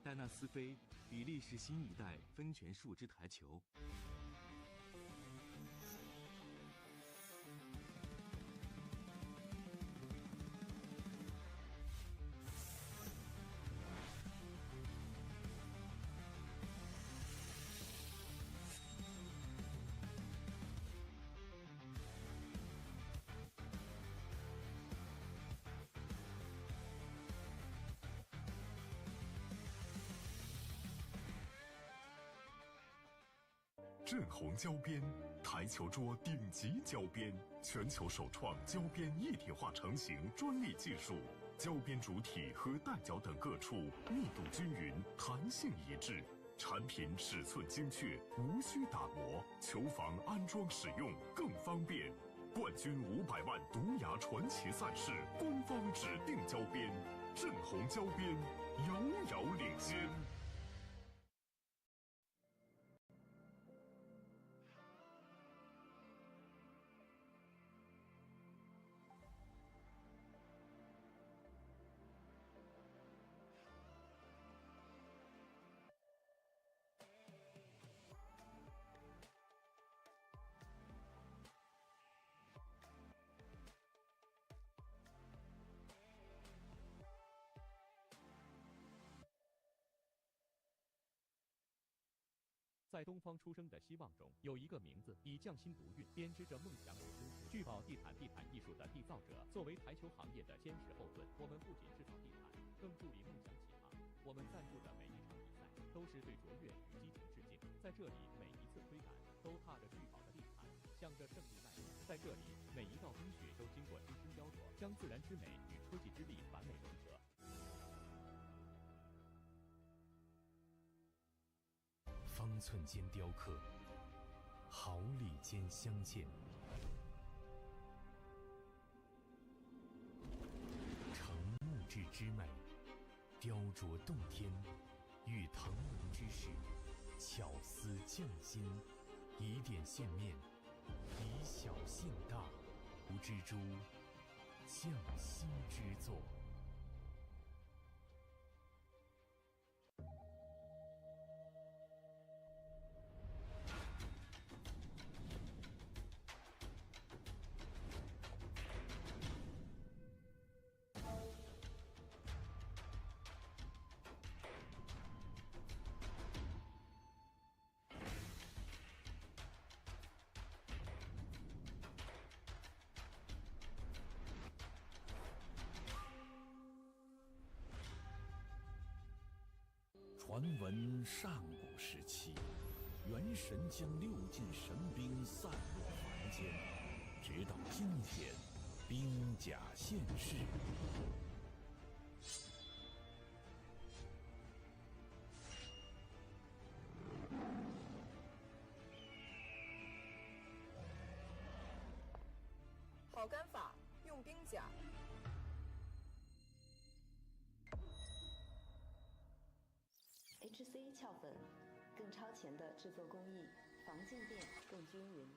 戴纳斯菲，比利时新一代分权树枝台球。正红胶边，台球桌顶级胶边，全球首创胶边一体化成型专利技术，胶边主体和带角等各处密度均匀，弹性一致，产品尺寸精确，无需打磨，球房安装使用更方便。冠军500万毒牙传奇赛事官方指定胶边，正红胶边，遥遥领先。在东方出生的希望中，有一个名字以匠心独运，编织着梦想与生活，聚宝地毯艺术的缔造者。作为台球行业的坚实后盾，我们不仅制造地毯，更助力梦想起航。我们赞助的每一场比赛，都是对卓越与激情致敬。在这里，每一次推杆都踏着聚宝的地毯，向着胜利迈进。在这里，每一道冰雪都经过精心雕琢，将自然之美与科技之力完美融合。方寸间雕刻，毫厘间相见。成木质之美，雕琢洞天，遇腾龙之势，巧思匠心，以点线面，以小现大，无蜘蛛，匠心之作。传闻上古时期，元神将6件神兵散落凡间，直到今天，兵甲现世。好杆法，用兵甲。HC 翘粉，更超前的制作工艺，防静电更均匀。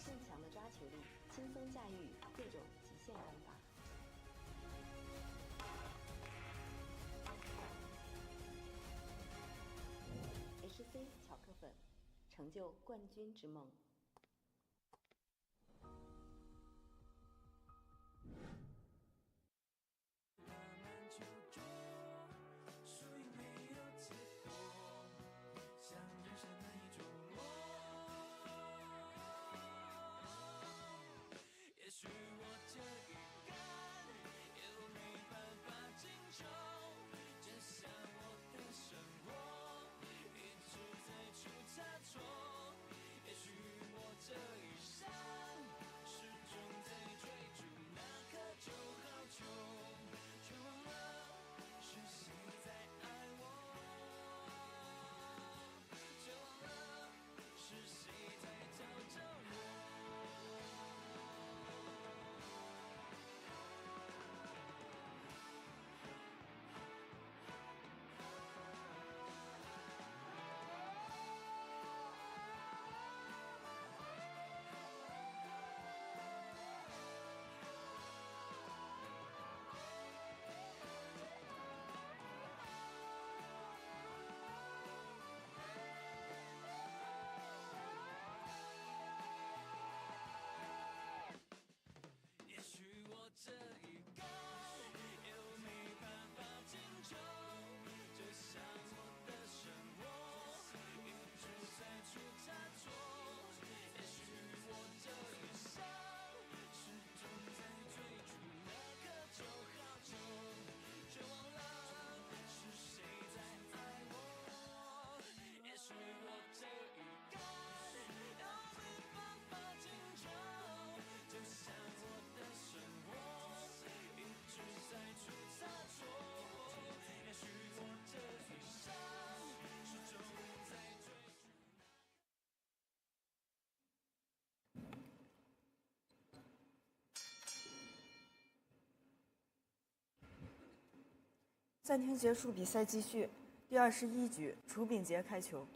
更强的抓球力，轻松驾驭各种极限杆法。HC 巧克粉，成就冠军之梦。也许暂停结束，比赛继续。第21局，楚秉杰开球。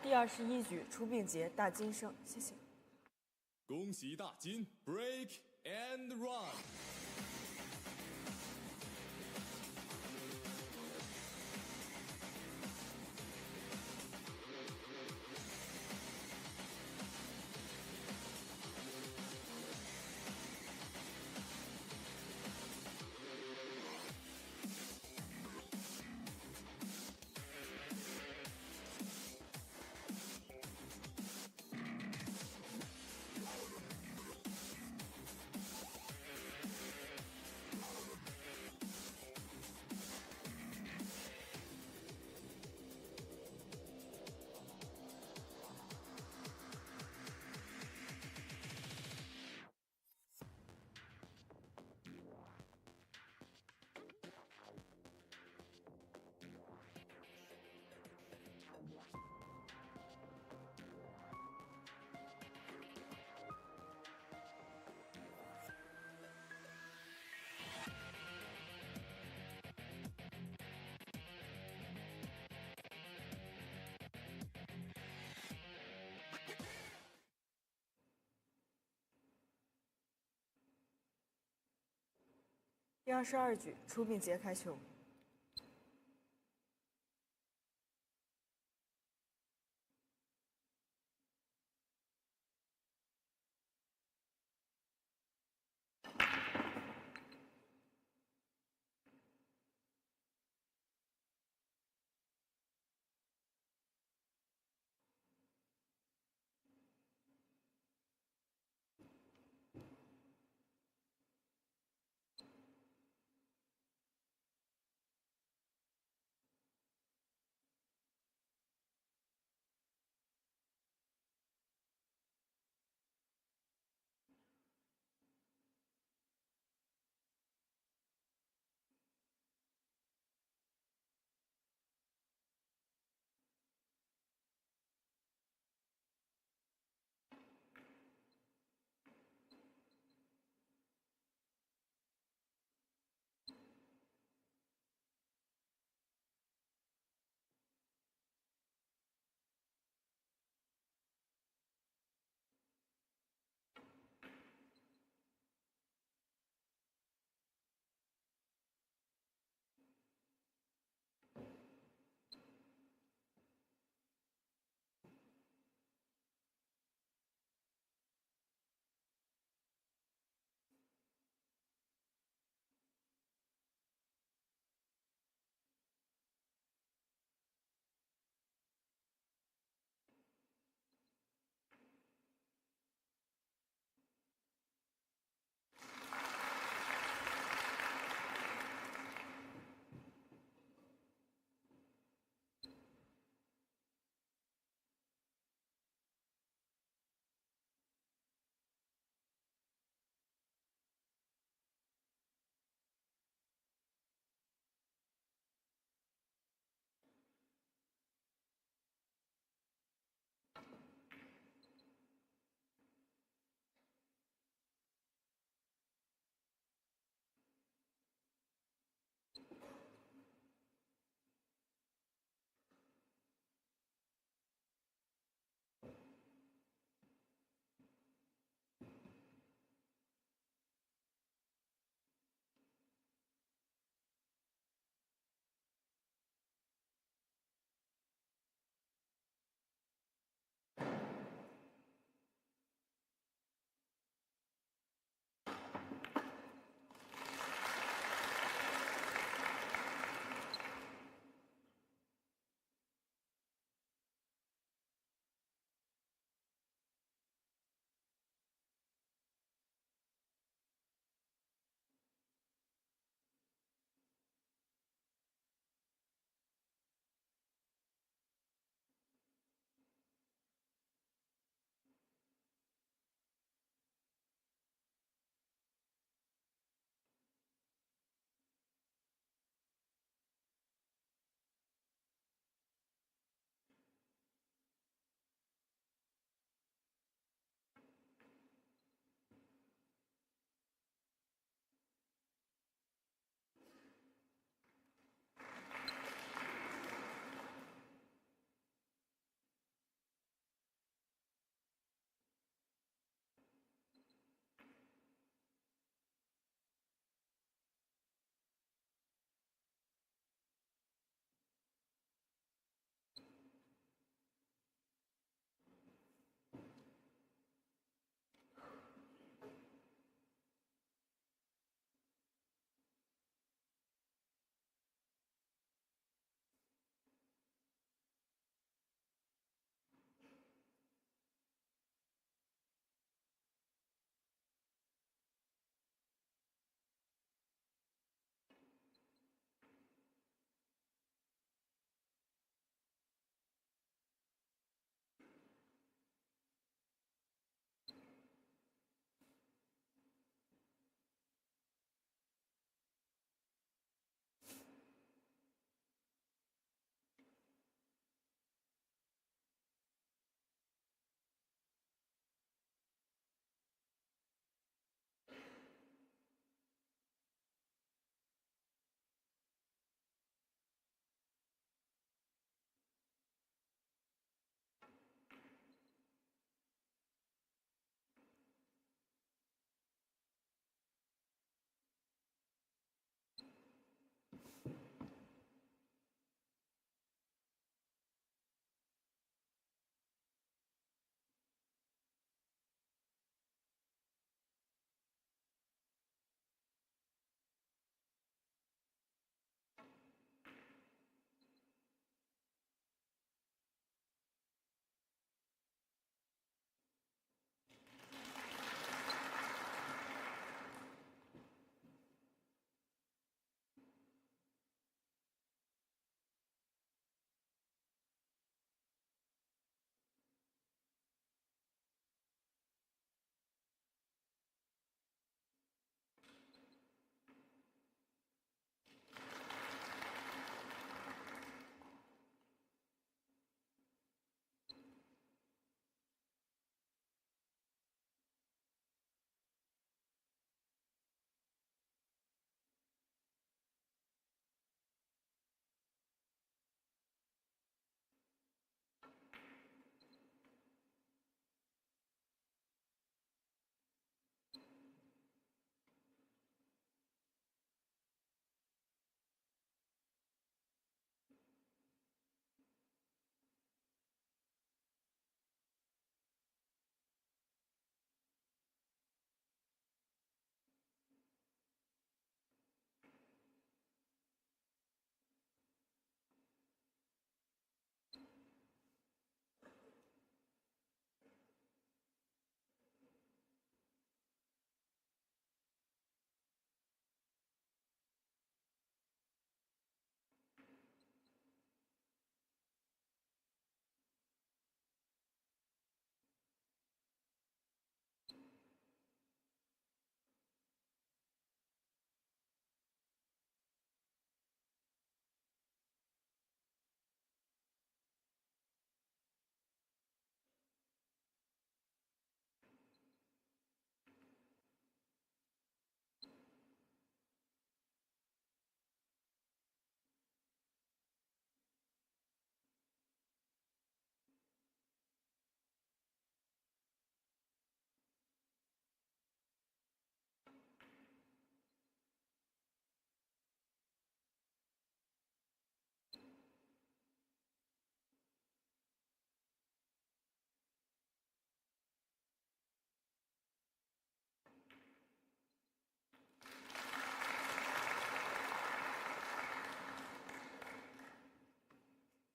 第21局，楚秉杰大金胜，谢谢。恭喜大金 break and run。第22局，楚秉杰开球。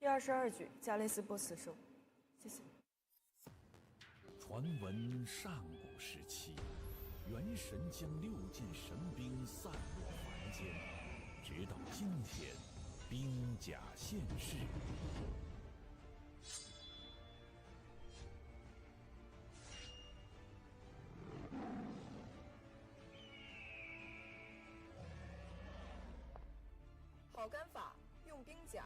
第22局，加雷斯波茨胜。谢谢。传闻上古时期，元神将6件神兵散落凡间，直到今天，兵甲现世。好杆法，用兵甲。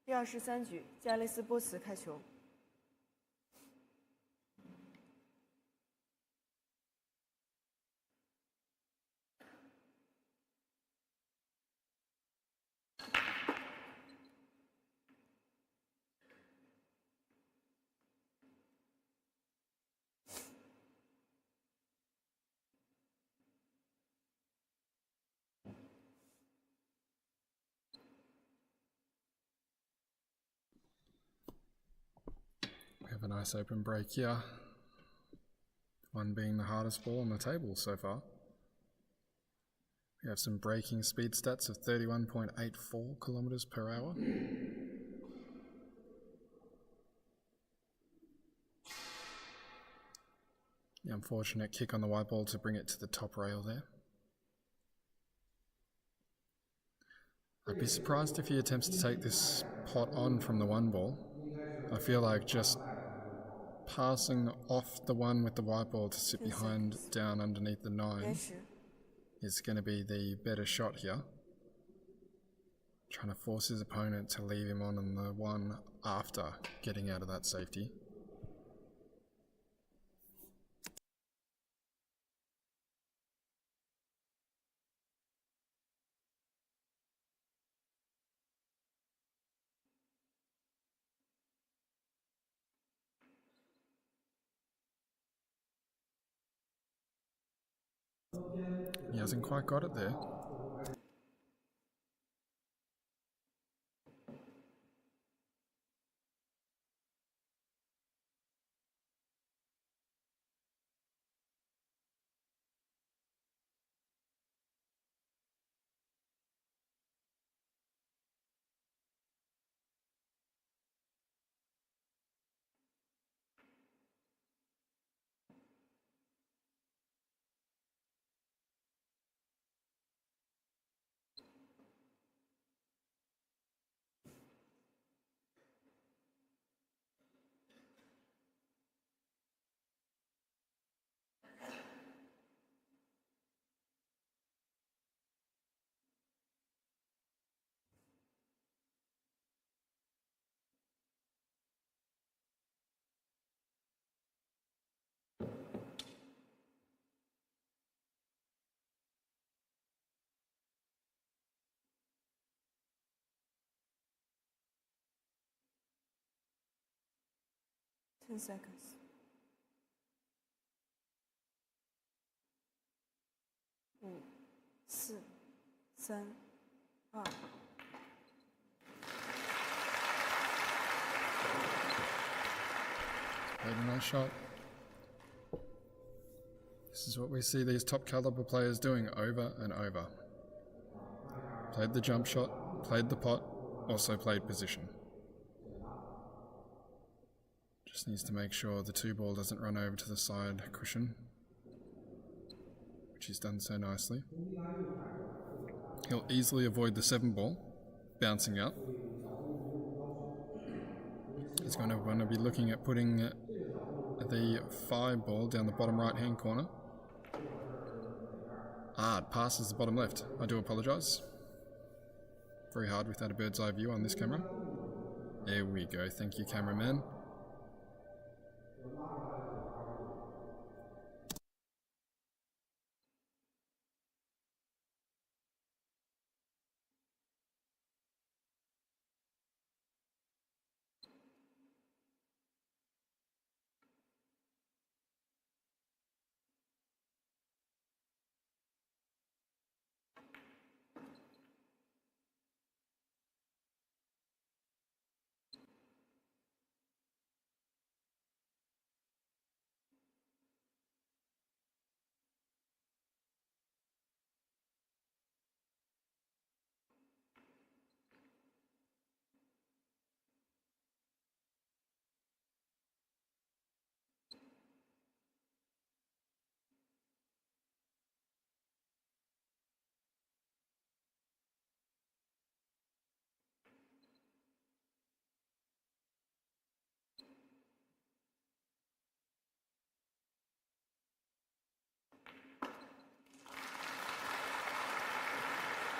第23局，加雷斯波茨开球。We have a nice open break here. One being the hardest ball on the table so far. We have some breaking speed stats of 31.84 kilometers per hour. The unfortunate kick on the white ball to bring it to the top rail there. I'd be surprised if he attempts to take this pot on from the one ball. I feel like just passing off the one with the white ball to sit behind down underneath the 9 is going to be the better shot here. Trying to force his opponent to leave him on the one after getting out of that safety. He hasn't quite got it there. Ten seconds. 5、4、3、2。Played a nice shot. This is what we see these top caliber players doing over and over. Played the jump shot, played the pot, also played position. Just needs to make sure the 2 ball doesn't run over to the side cushion, which he's done so nicely. He'll easily avoid the 7 ball bouncing out. He's going to want to be looking at putting the 5 ball down the bottom right hand corner. It passes the bottom left. I do apologise. Very hard without a bird's eye view on this camera. There we go. Thank you, cameraman.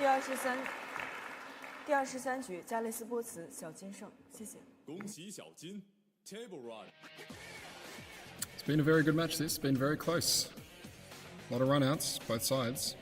第23局，加雷斯波茨小金胜，谢谢。恭喜小金 ，Table Run。 It's been a very good match. This been very close. A lot of runouts, both sides.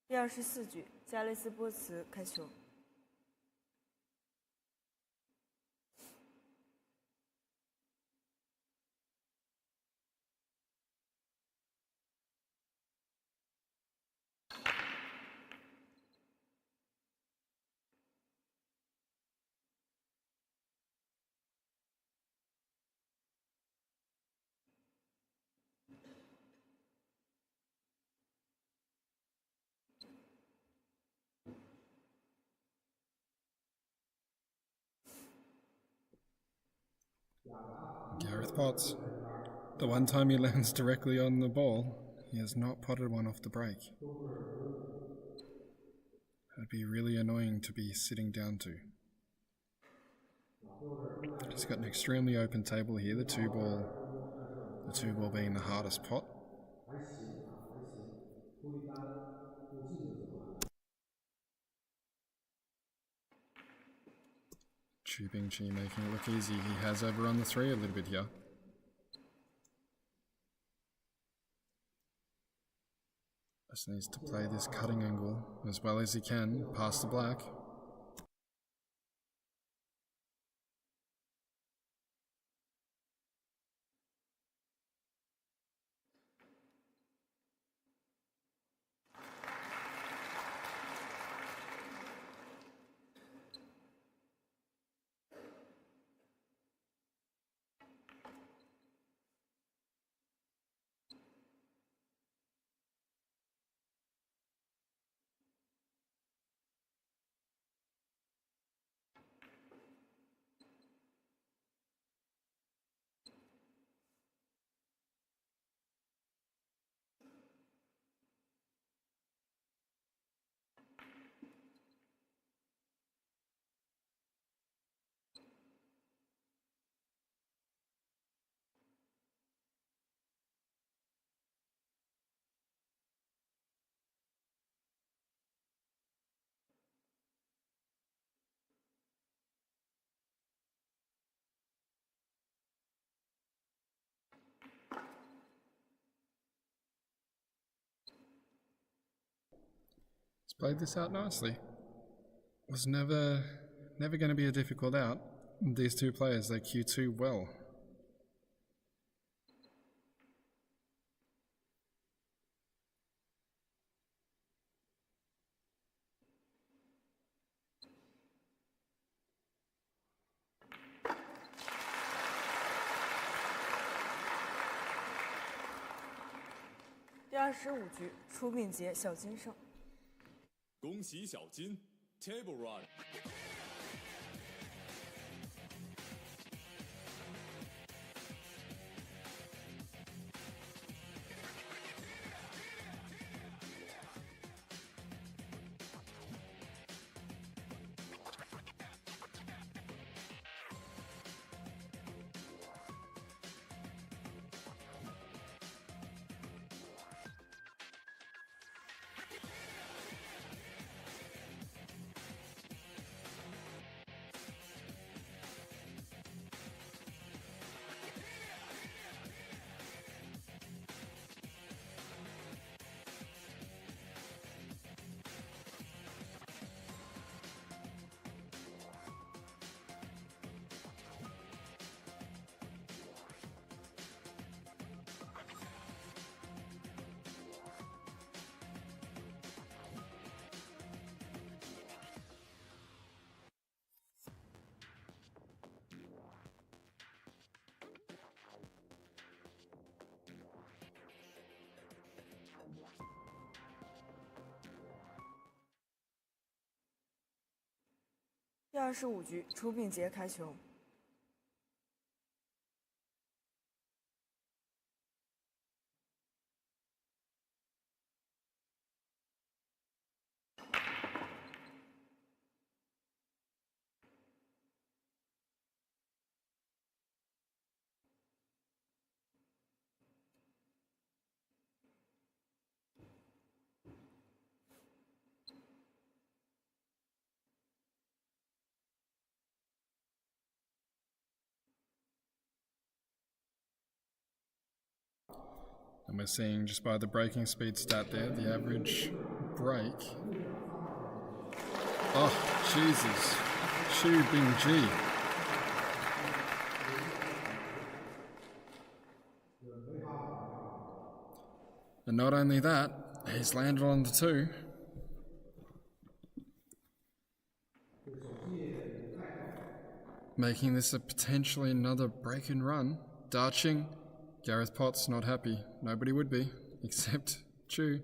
第24局，加雷斯波茨开球。Gareth pots. The one time he lands directly on the ball, he has not potted one off the break. That'd be really annoying to be sitting down to. Just got an extremely open table here, the two ball being the hardest pot. BINGJIE making it look easy. He has overrun the 3 a little bit here. Just needs to play this cutting angle as well as he can past the black. Played this out nicely. Was never going to be a difficult out. These two players, they Q2 well.第25局，出BINGJIE小金胜。恭喜小金 ，Table Run。第25局出并捷开球。And we're seeing, just by the breaking speed stat there, the average break. Oh, Jesus. BINGJIE. And not only that, he's landed on the 2. Making this a potentially another break and run. Darching. Gareth Potts not happy. Nobody would be, except Chu.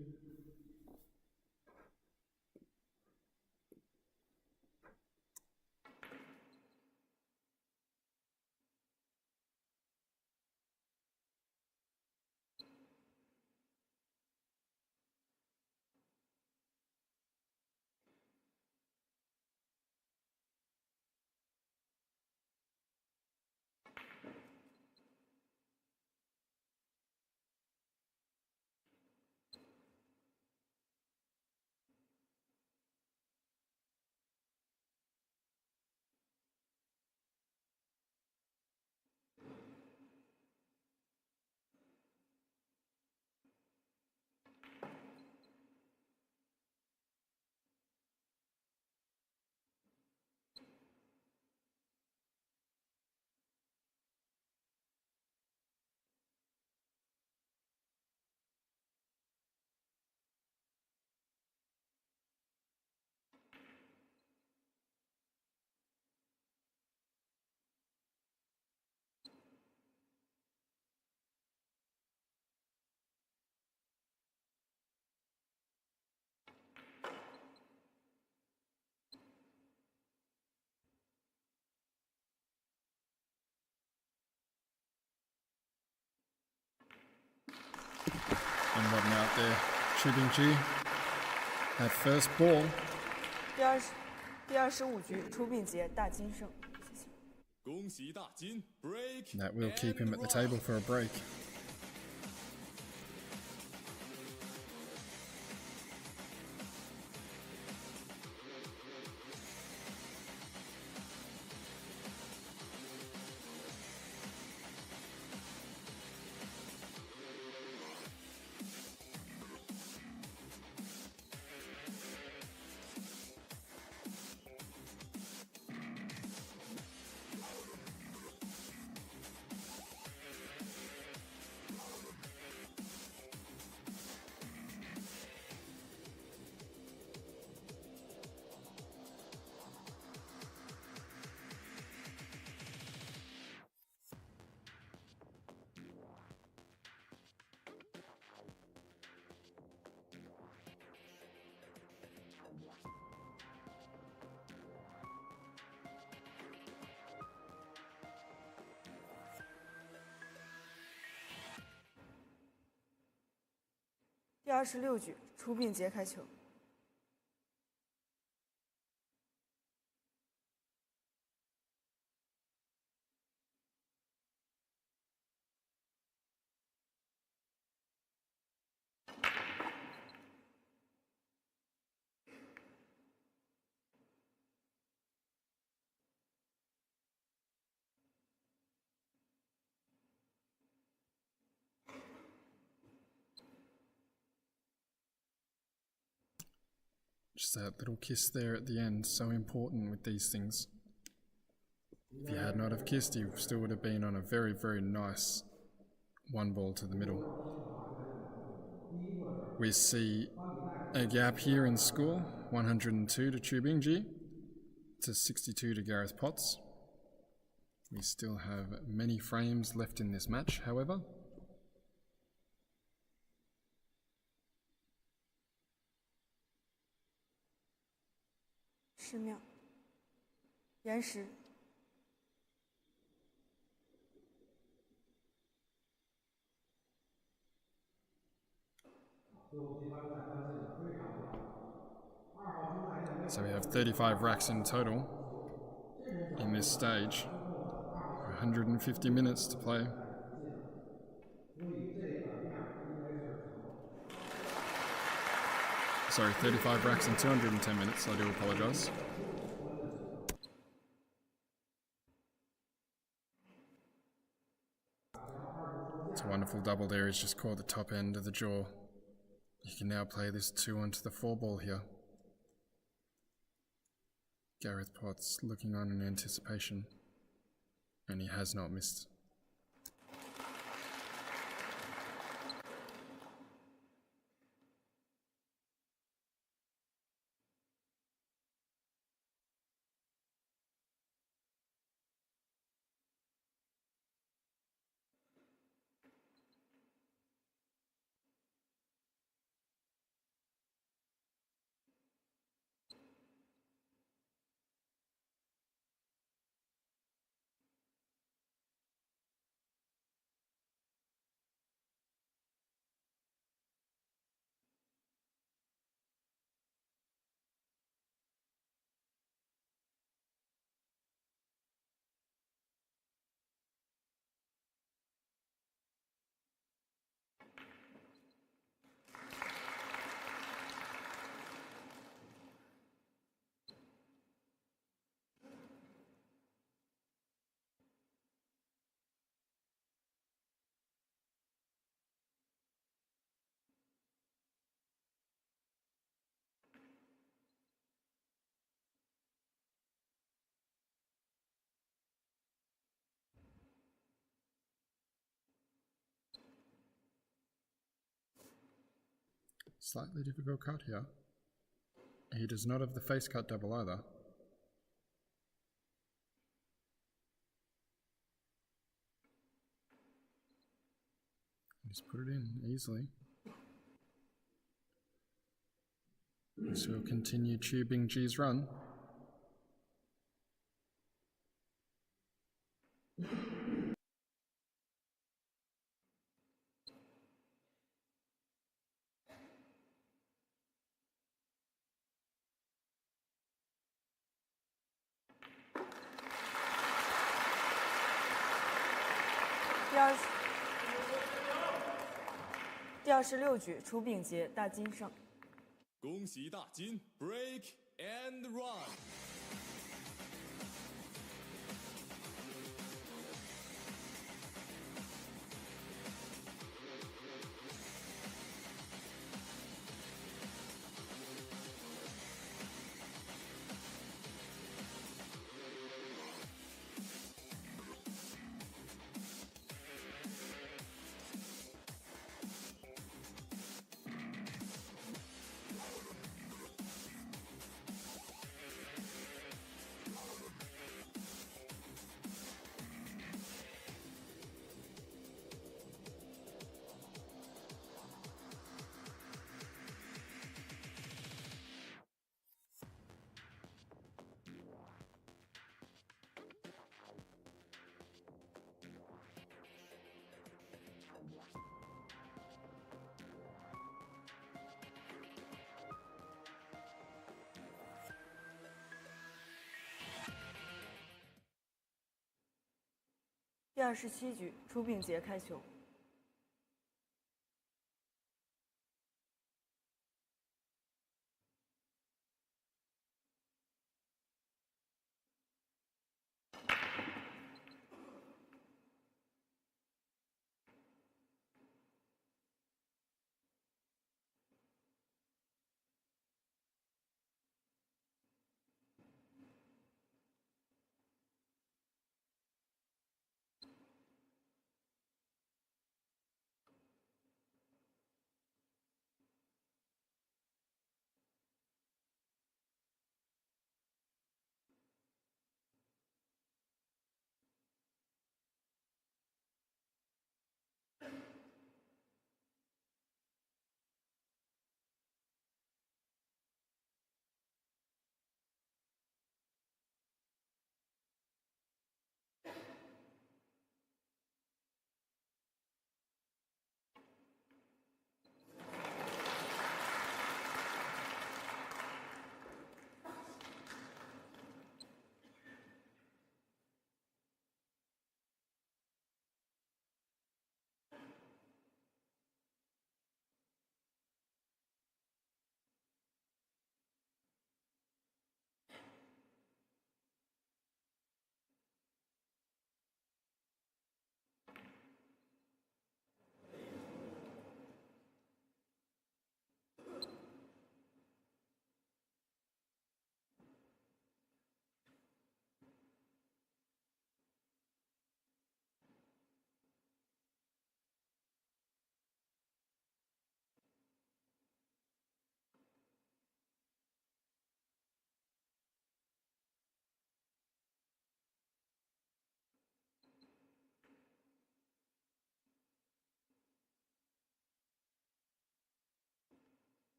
And what an out there. BINGJIE. That first ball. 第25局出并捷大金胜。恭喜大金 break. That will keep him at the table for a break.第26局出并捷开球。Just that little kiss there at the end, so important with these things. If you had not have kissed, you still would have been on a very, very nice one ball to the middle. We see a gap here in score, 102 to BINGJIE, to 62 to Gareth Potts. We still have many frames left in this match, however. 延时。So we have 35 racks in total in this stage. 150 minutes to play. Sorry, 35 racks in 210 minutes, I do apologise. It's a wonderful double there, he's just caught the top end of the jaw. You can now play this 2 onto the 4 ball here. Gareth Potts looking on in anticipation, and he has not missed. Slightly difficult cut here. He does not have the face cut double either. Just put it in easily. So we'll continue BINGJIE's run.第26局，楚秉杰大金胜。恭喜大金 break and run。第27局，楚秉杰开球。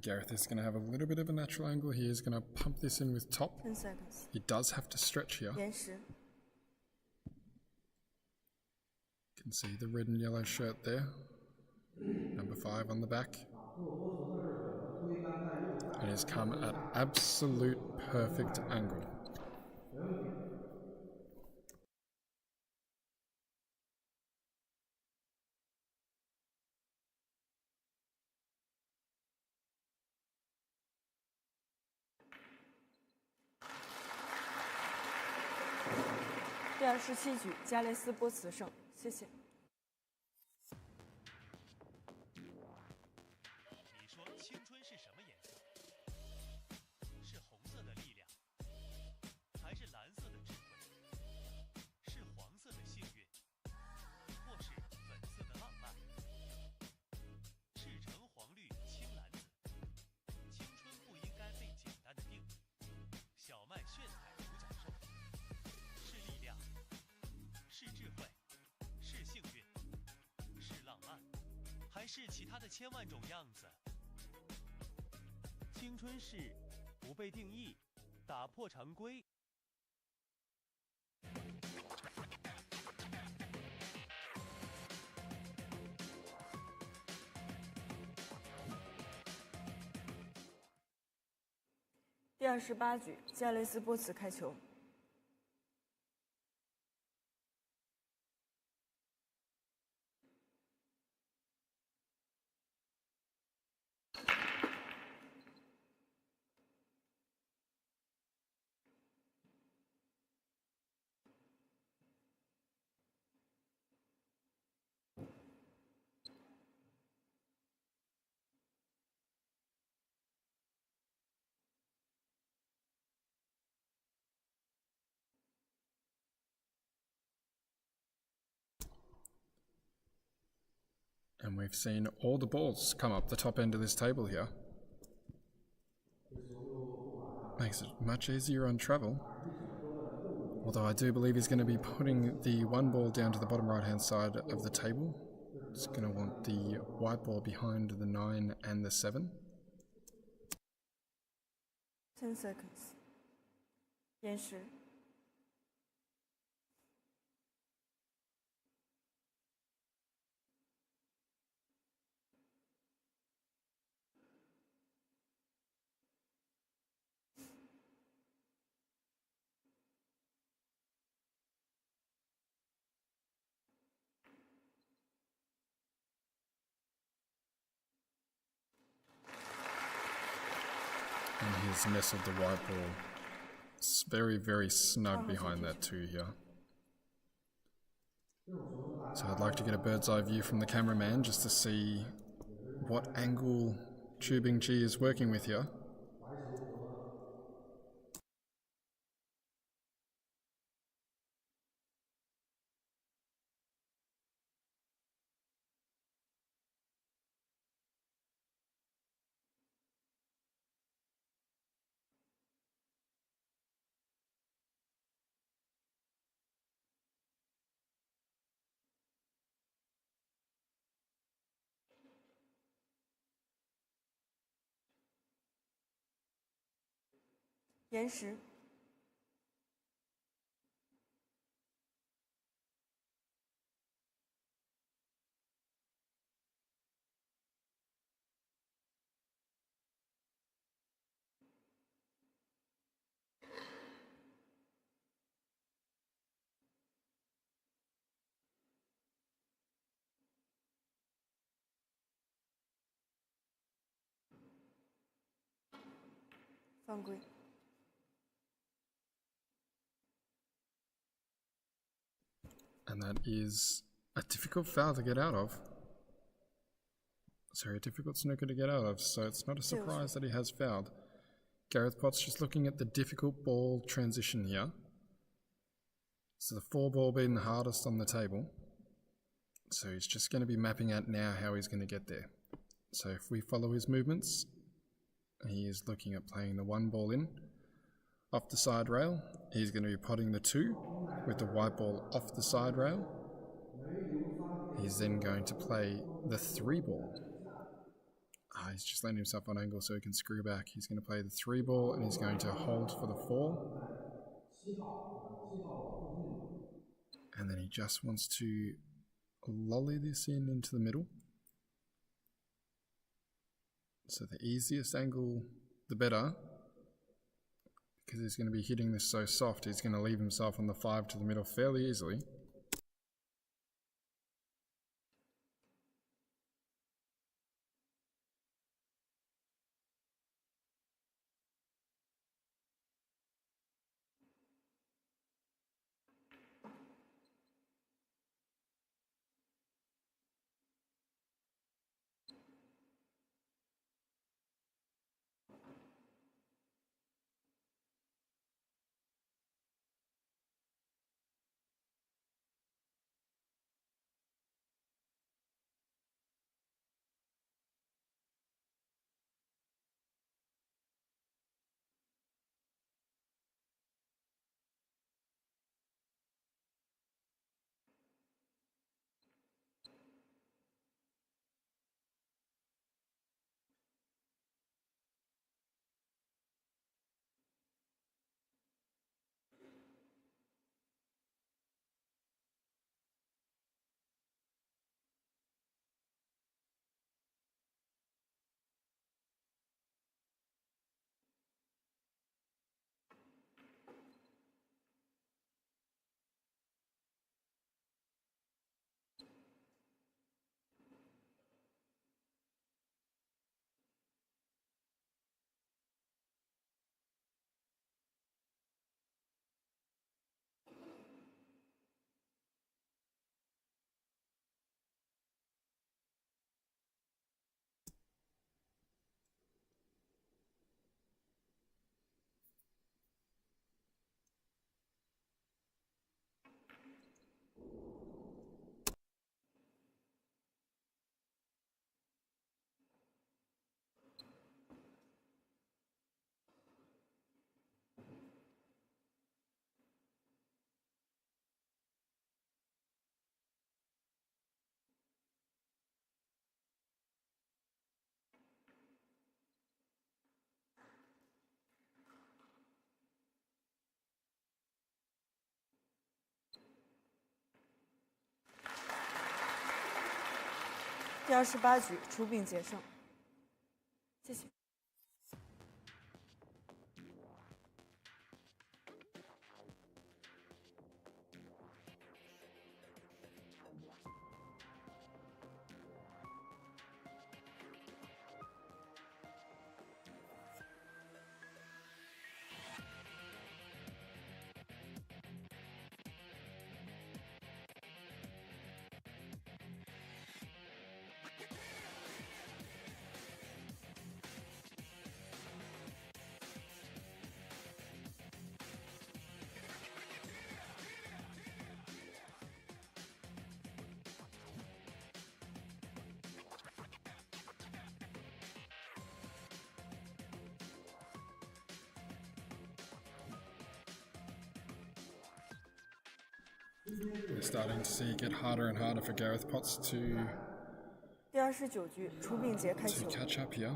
Gareth is going to have a little bit of a natural angle. He is going to pump this in with top. 10 seconds. He does have to stretch here. 延时 You can see the red and yellow shirt there. Number 5 on the back. And he's come at absolute perfect angle.第27局，加雷斯波茨胜。谢谢。你说青春是什么颜色？是红色的力量，还是蓝色的智慧？是黄色的幸运，或是粉色的浪漫？赤橙黄绿青蓝紫，青春不应该被简单的定义。小麦炫彩独角兽，是力量，是智慧，是幸运，是浪漫，还是其他的千万种样子？青春是不被定义，打破常规。第28局，加雷斯波茨开球。And we've seen all the balls come up the top end of this table here. Makes it much easier on travel. Although I do believe he's going to be putting the one ball down to the bottom right hand side of the table. He's going to want the white ball behind the 9 and the 7. 10 seconds. 延时。And he's nestled the white ball. It's very, very snug behind that 2 here. So I'd like to get a bird's eye view from the cameraman just to see what angle BINGJIE is working with here.延时。犯规。And that is a difficult foul to get out of. It's very difficult snooker to get out of, so it's not a surprise that he has fouled. Gareth Potts just looking at the difficult ball transition here. So the 4 ball being the hardest on the table. So he's just going to be mapping out now how he's going to get there. So if we follow his movements, he is looking at playing the 1 ball in off the side rail. He's going to be potting the 2 with the white ball off the side rail. He's then going to play the 3 ball He's just letting himself on angle so he can screw back. He's going to play the 3 ball and he's going to hold for the 4. And then he just wants to lolly this in into the middle. So the easiest angle, the better. Because he's going to be hitting this so soft, he's going to leave himself on the 5 to the middle fairly easily.第28局出兵决胜。谢谢。We're starting to see it get harder and harder for Gareth Potts to 第29局出兵节开球。 catch up here.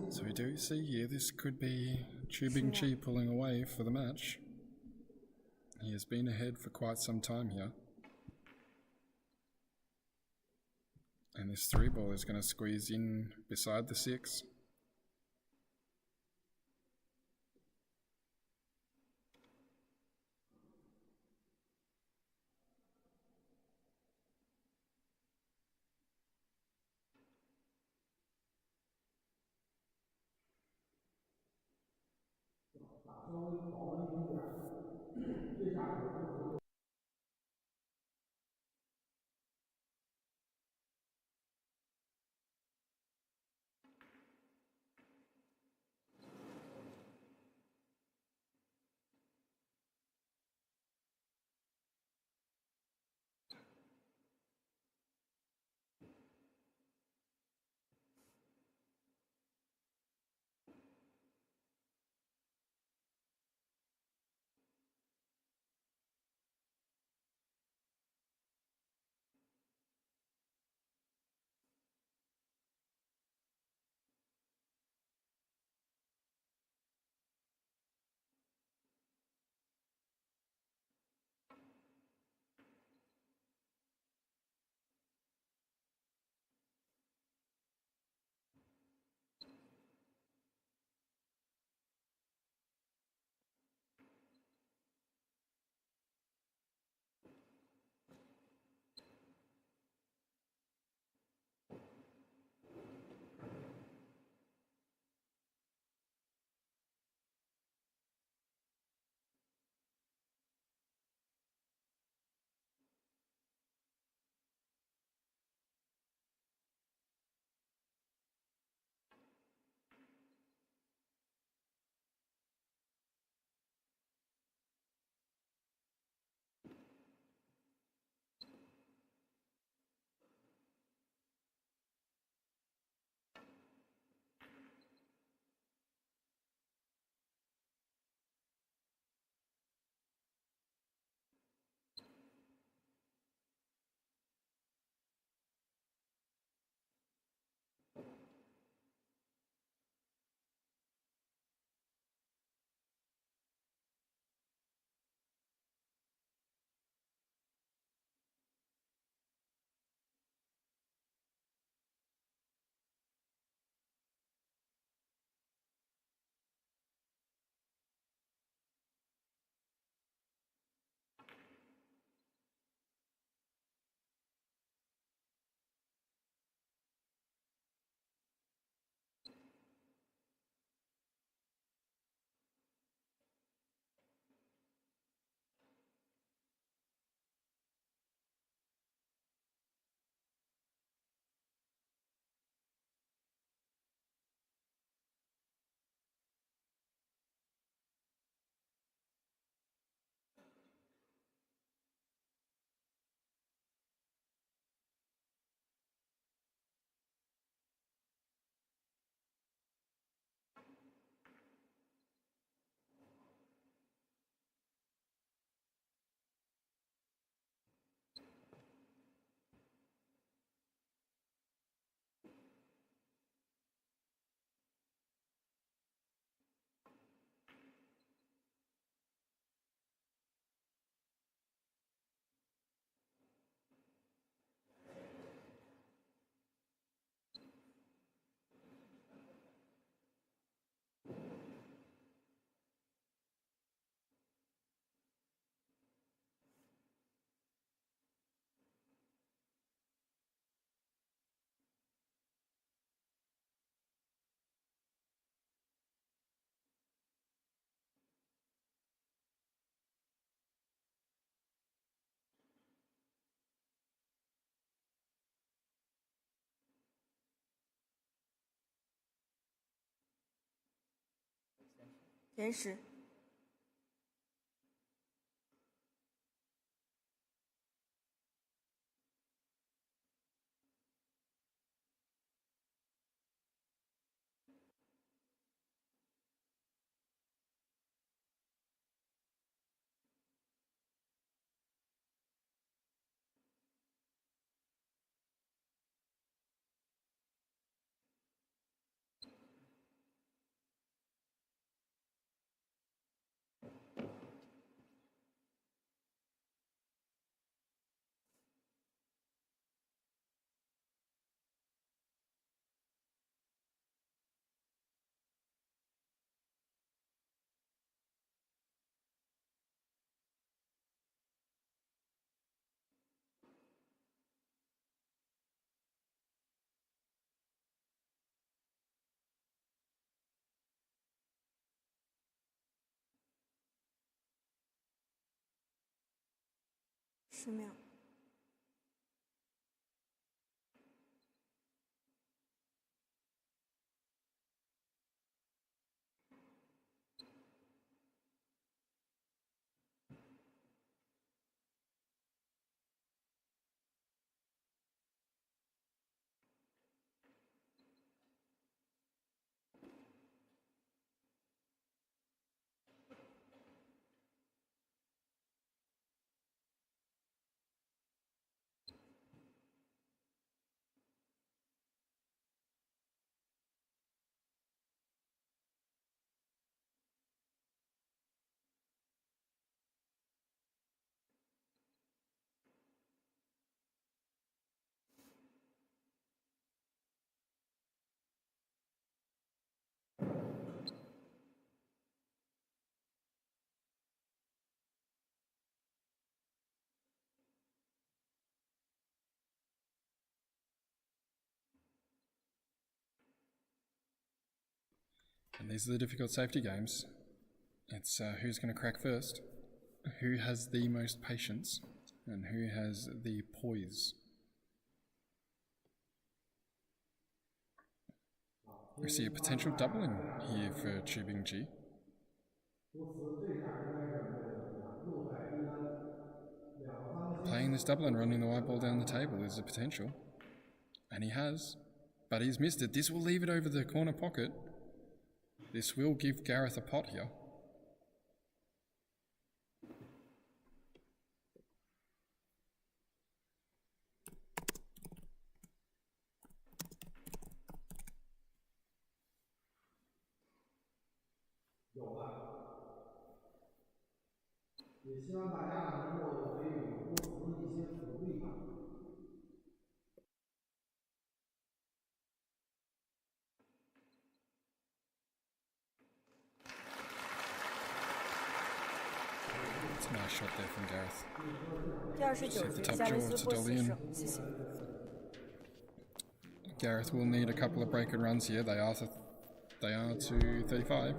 So we do see here this could be BINGJIE pulling away for the match. He has been ahead for quite some time here. And this 3 ball is going to squeeze in beside the 6. 稍微保稳一丁点儿，这下子就延时。10秒。And these are the difficult safety games. It's who's going to crack first, who has the most patience, and who has the poise. We see a potential doubling here for BINGJIE. Playing this double and running the white ball down the table is a potential. And he has, but he's missed it. This will leave it over the corner pocket. This will give Gareth a pot here. It's a nice shot there from Gareth. 第29局，加里斯波起胜，谢谢。Gareth will need a couple of break and runs here. They are to 35.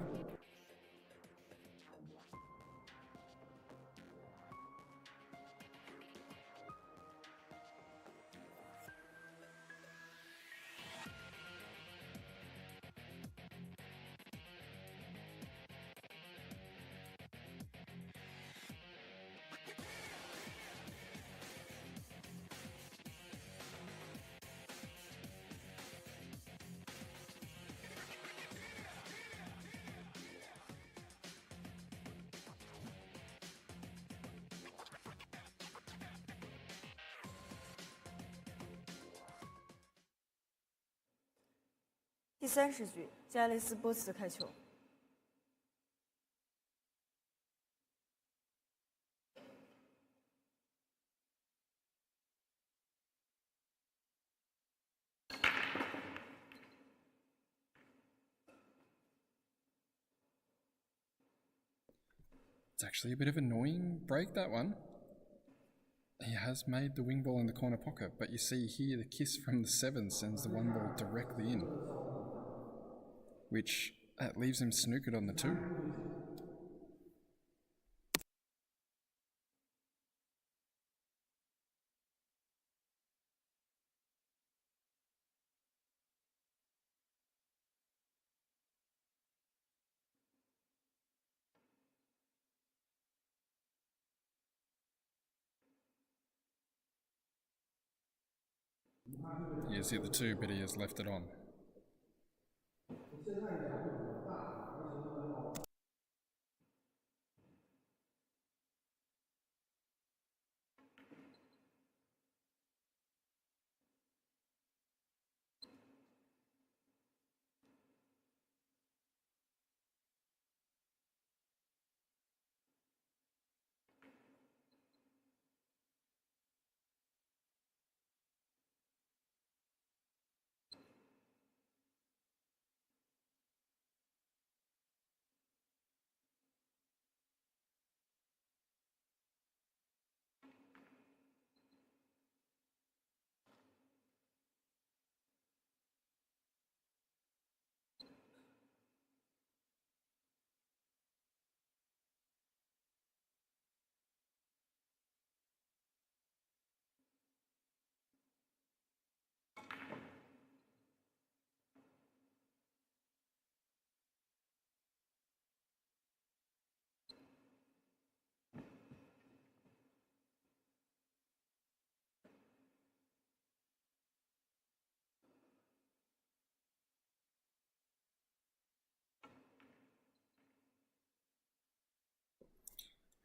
第30局，加雷斯波茨开球。It's actually a bit of an annoying break, that one. He has made the wing ball in the corner pocket, but you see here the kiss from the 7 sends the 1 ball directly in, which leaves him snookered on the 2. He has hit the 2, but he has left it on.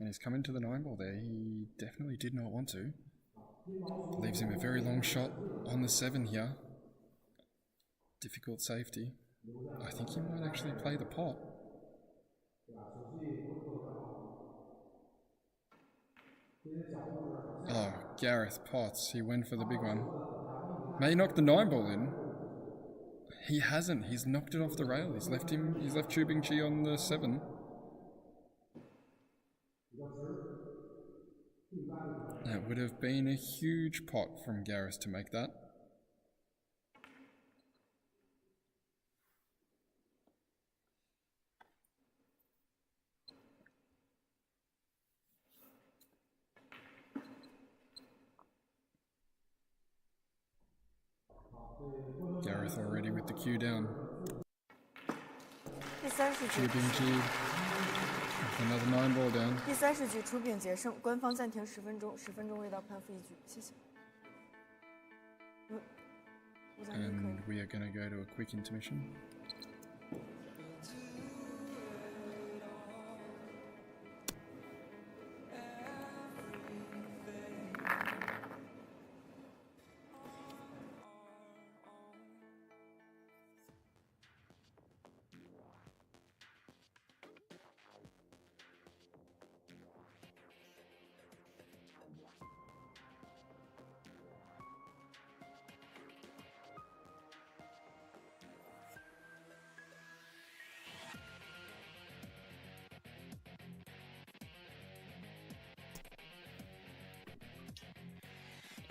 And he's come into the 9-ball there. He definitely did not want to. Leaves him a very long shot on the 7 here. Difficult safety. I think he might actually play the pot. Oh, Gareth pots. He went for the big one. May knock the 9-ball in. He hasn't. He's knocked it off the rail. He's left Chu Bingjie on the 7. That would have been a huge pot from Gareth to make that. Gareth already with the cue down. Chu Bingjie with another 9-ball down. 第30局出丙决胜，官方暂停10分钟，10分钟未到判负1局，谢谢。And we are going to go to a quick intermission.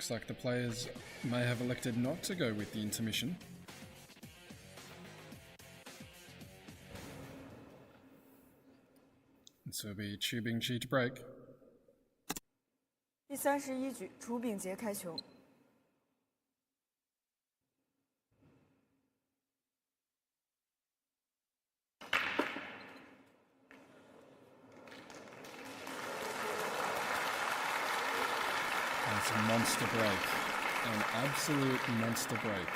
Looks like the players may have elected not to go with the intermission. And so it'll be Chu Bingjie to break. 第31局楚炳杰开球。That's a monster break. An absolute monster break.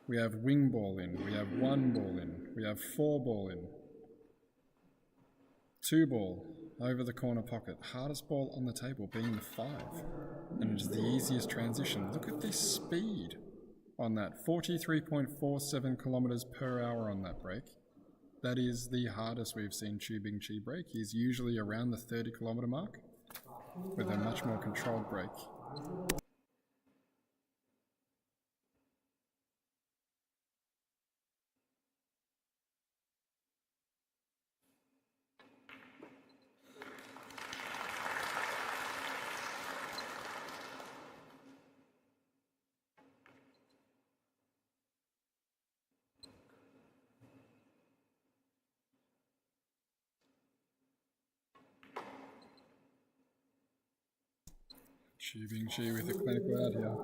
We have wing ball in, we have 1 ball in, we have 4 ball in. 2 ball over the corner pocket. Hardest ball on the table being the 5. And it is the easiest transition. Look at this speed on that. 43.47 kilometers per hour on that break. That is the hardest we've seen Chu Bingjie break. He's usually around the 30 kilometer mark with a much more controlled break. Chu Bingjie with a clinical out here.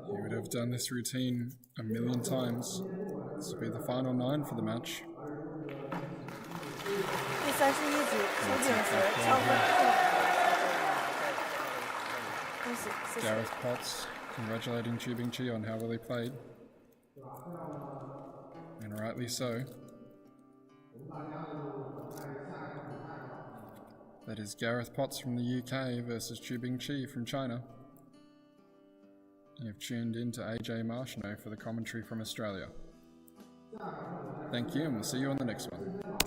He would have done this routine a million times. This will be the final 9 for the match. 第31局楚炳杰超分。恭喜，谢谢。 Gareth Potts congratulating Chu Bingjie on how well he played. And rightly so. That is Gareth Potts from the UK versus Chu Bingjie from China. You've tuned in to AJ Marshano for the commentary from Australia. Thank you, and we'll see you on the next one.